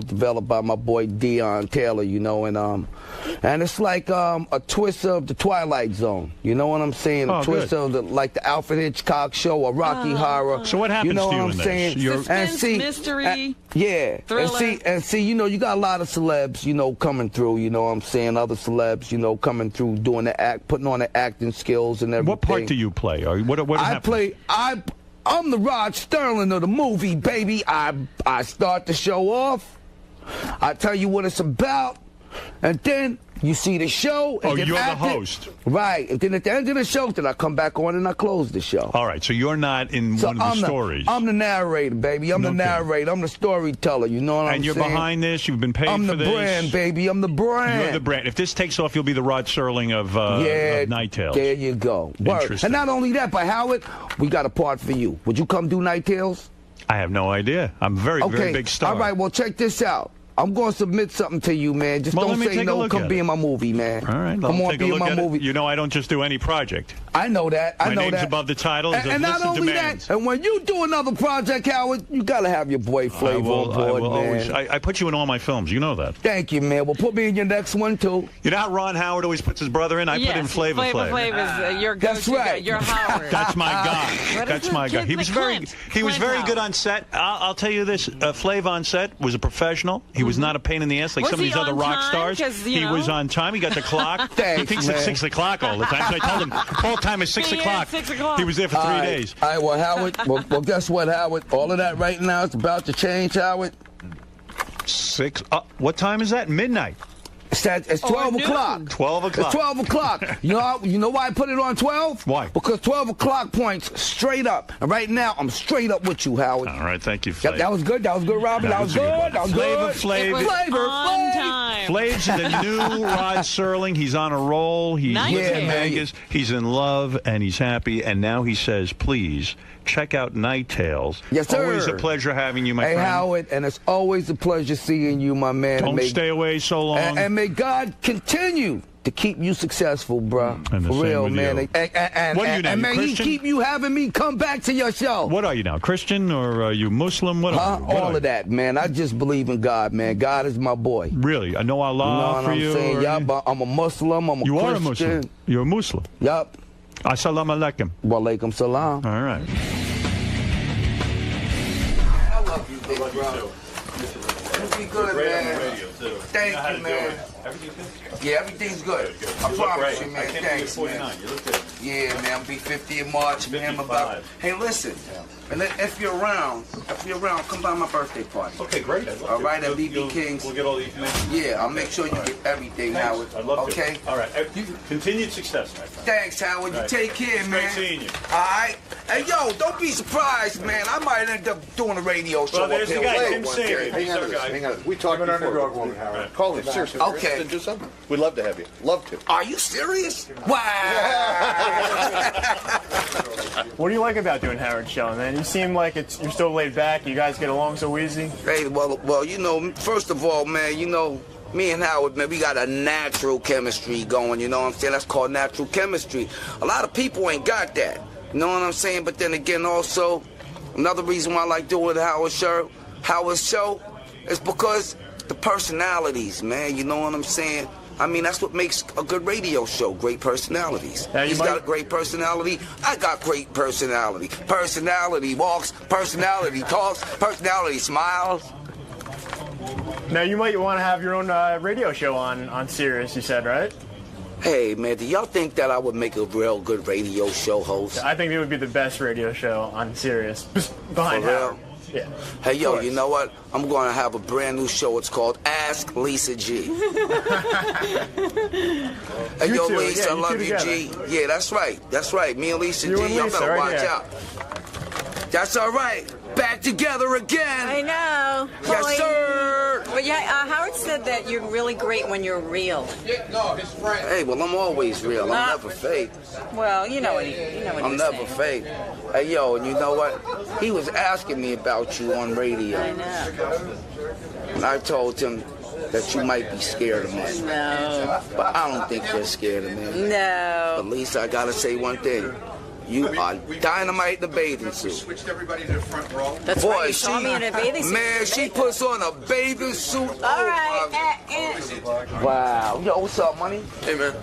developed by my boy Dion Taylor, you know, and it's like a twist of the Twilight Zone, you know what I'm saying? A twist of the Alfred Hitchcock show, a Rocky Horror. So what happens you know to you what in I'm saying? this? Suspense, mystery, thriller. And see, you know, you got a lot of celebs, you know, coming through, you know what I'm saying? Other celebs, you know, coming through, doing the act, putting on the acting skills and everything. What part do you play? Or what happens? I'm the Rod Sterling of the movie, baby. I start the show off. I tell you what it's about, and then you see the show. And then you're the host. Right. And then at the end of the show, then I come back on and I close the show. All right, so you're not in one of the stories. I'm the narrator, baby. I'm the narrator. I'm the storyteller. You know what I'm saying? And you're behind this. You've been paid I'm for this. I'm the brand, baby. I'm the brand. You're the brand. If this takes off, you'll be the Rod Serling of Night Tales. There you go. Word. And not only that, but Howard, we got a part for you. Would you come do Night Tales? I have no idea. I'm very big star. All right, well, check this out. I'm going to submit something to you, man. Just don't say no. Come be in my movie, man. All right, come on, be in my movie. You know, I don't just do any project. I know that. My name's above the title. And not only that, and when you do another project, Howard, you got to have your boy Flav on board, man. I put you in all my films. You know that. Thank you, man. Well, put me in your next one, too. You know how Ron Howard always puts his brother in? I put in Flav Flav. Flav is your go-to. That's right. You're Howard. That's my guy. That's my guy. He was very good on set. I'll tell you this. Flav on set was a professional. He was not a pain in the ass like some of these other rock stars. He was on time. He got the clock. Thanks, he thinks it's 6 o'clock all the time. So I told him call time is 6 o'clock. 6 o'clock. He was there for 3 days. All right, well, Howard, well, guess what, Howard? All of that right now is about to change, Howard. 6. What time is that? Midnight. It's 12 o'clock. 12 o'clock. It's 12 o'clock. You know why I put it on 12? Why? Because 12 o'clock points straight up. And right now, I'm straight up with you, Howard. All right, thank you, Flav. That was good. That was good, Robin. That was good. That was good. Flav's the new Rod Serling. He's on a roll. He's in Vegas. He's in love, and he's happy. And now he says, please, check out Night Tales. Yes, sir. Always a pleasure having you, my friend. Hey, Howard, and it's always a pleasure seeing you, my man. Don't stay away so long. And may God continue to keep you successful, bro. And for real, man. What are you now? And may He keep you having me come back to your show. What are you now? Christian or are you Muslim? What are you? All of that, man. I just believe in God, man. God is my boy. Really? I know Allah for you. You know what I'm saying? I'm a Muslim. I'm a Christian. You are a Muslim. You're a Muslim. Yup. Assalamu alaikum. Wa alaikum salam. All right. I love you, big bro. You be good, man. Thank you, man. Yeah, everything's good. I promise you, man. Thanks, man. You look good. Yeah, man. I'll be 50 in March, man. Hey, listen. And if you're around, come by my birthday party. Okay, great. All right, at BB King's. We'll get all the information. Yeah, I'll make sure you get everything, Howard. I'd love to. Okay? All right. Continued success, my friend. Thanks, Howard. You take care, man. Great seeing you. All right. Hey, yo, don't be surprised, man. I might end up doing a radio show well, there's up the here. guy, Tim Savey. Hang on. We talked before. Underdog woman, Howard. Call him. Seriously. Okay. Do something. We'd love to have you. Love to. Are you serious? Wow. What do you like about doing Howard's show, man? You seem like you're still laid back. You guys get along so easy. Hey, well, you know, first of all, man, you know, me and Howard, man, we got a natural chemistry going, you know what I'm saying? That's called natural chemistry. A lot of people ain't got that, you know what I'm saying? But then again, also, another reason why I like doing Howard's show is because the personalities, man, you know what I'm saying? I mean, that's what makes a good radio show, great personalities. He's got a great personality. I got great personality. Personality walks, personality talks, personality smiles. Now, you might want to have your own radio show on Sirius, you said, right? Hey, man, do y'all think that I would make a real good radio show host? I think it would be the best radio show on Sirius. Behind For real? Howard. Yeah. Hey, yo, you know what? I'm going to have a brand new show. It's called Ask Lisa G. Hey, yo, Lisa, I love you, G. Yeah, that's right. That's right. Me and Lisa G, y'all better watch out. That's all right. Back together again. I know. Yes, sir. But yeah, Howard said that you're really great when you're real. Hey, well, I'm always real. I'm never fake. Well, you know what I'm never fake. Hey, yo, and you know what? He was asking me about you on radio. I know. And I told him that you might be scared of men. No. But I don't think you're scared of men. No. But Lisa, I gotta say one thing. You are dynamite in a bathing suit. Switched everybody to the front row. That's Boy, right, you saw me in a bathing suit. Man, she puts on a bathing suit. All right. Wow. Yo, what's up, money? Hey, man.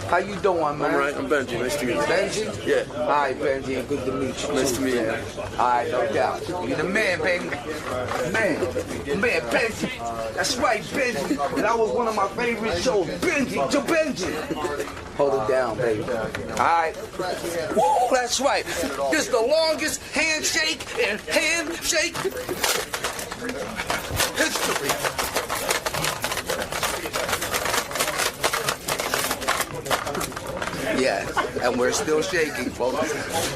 How you doing, man? I'm right. I'm Benji. Nice to meet you. Benji? Yeah. All right, Benji. Good to meet you. Nice to meet you. All right, no doubt. You the man, baby. Man, Benji. That's right, Benji. That was one of my favorite shows. Benji, to Benji. Hold it down, baby. All right. Woo, that's right. This is the longest handshake in handshake history. Yeah, and we're still shaking, folks.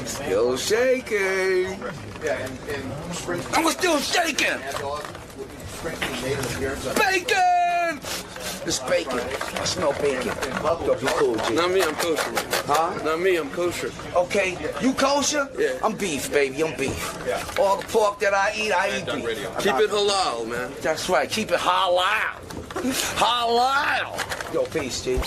Still shaking. And we're still shaking. Bacon! It's bacon. I smell bacon. Don't be cool, G. Not me, I'm kosher. Huh? Not me, I'm kosher. Okay, you kosher? Yeah. I'm beef, baby. I'm beef. All the pork that I eat beef. Keep it halal, man. That's right. Keep it halal. Halal. Yo, peace, G.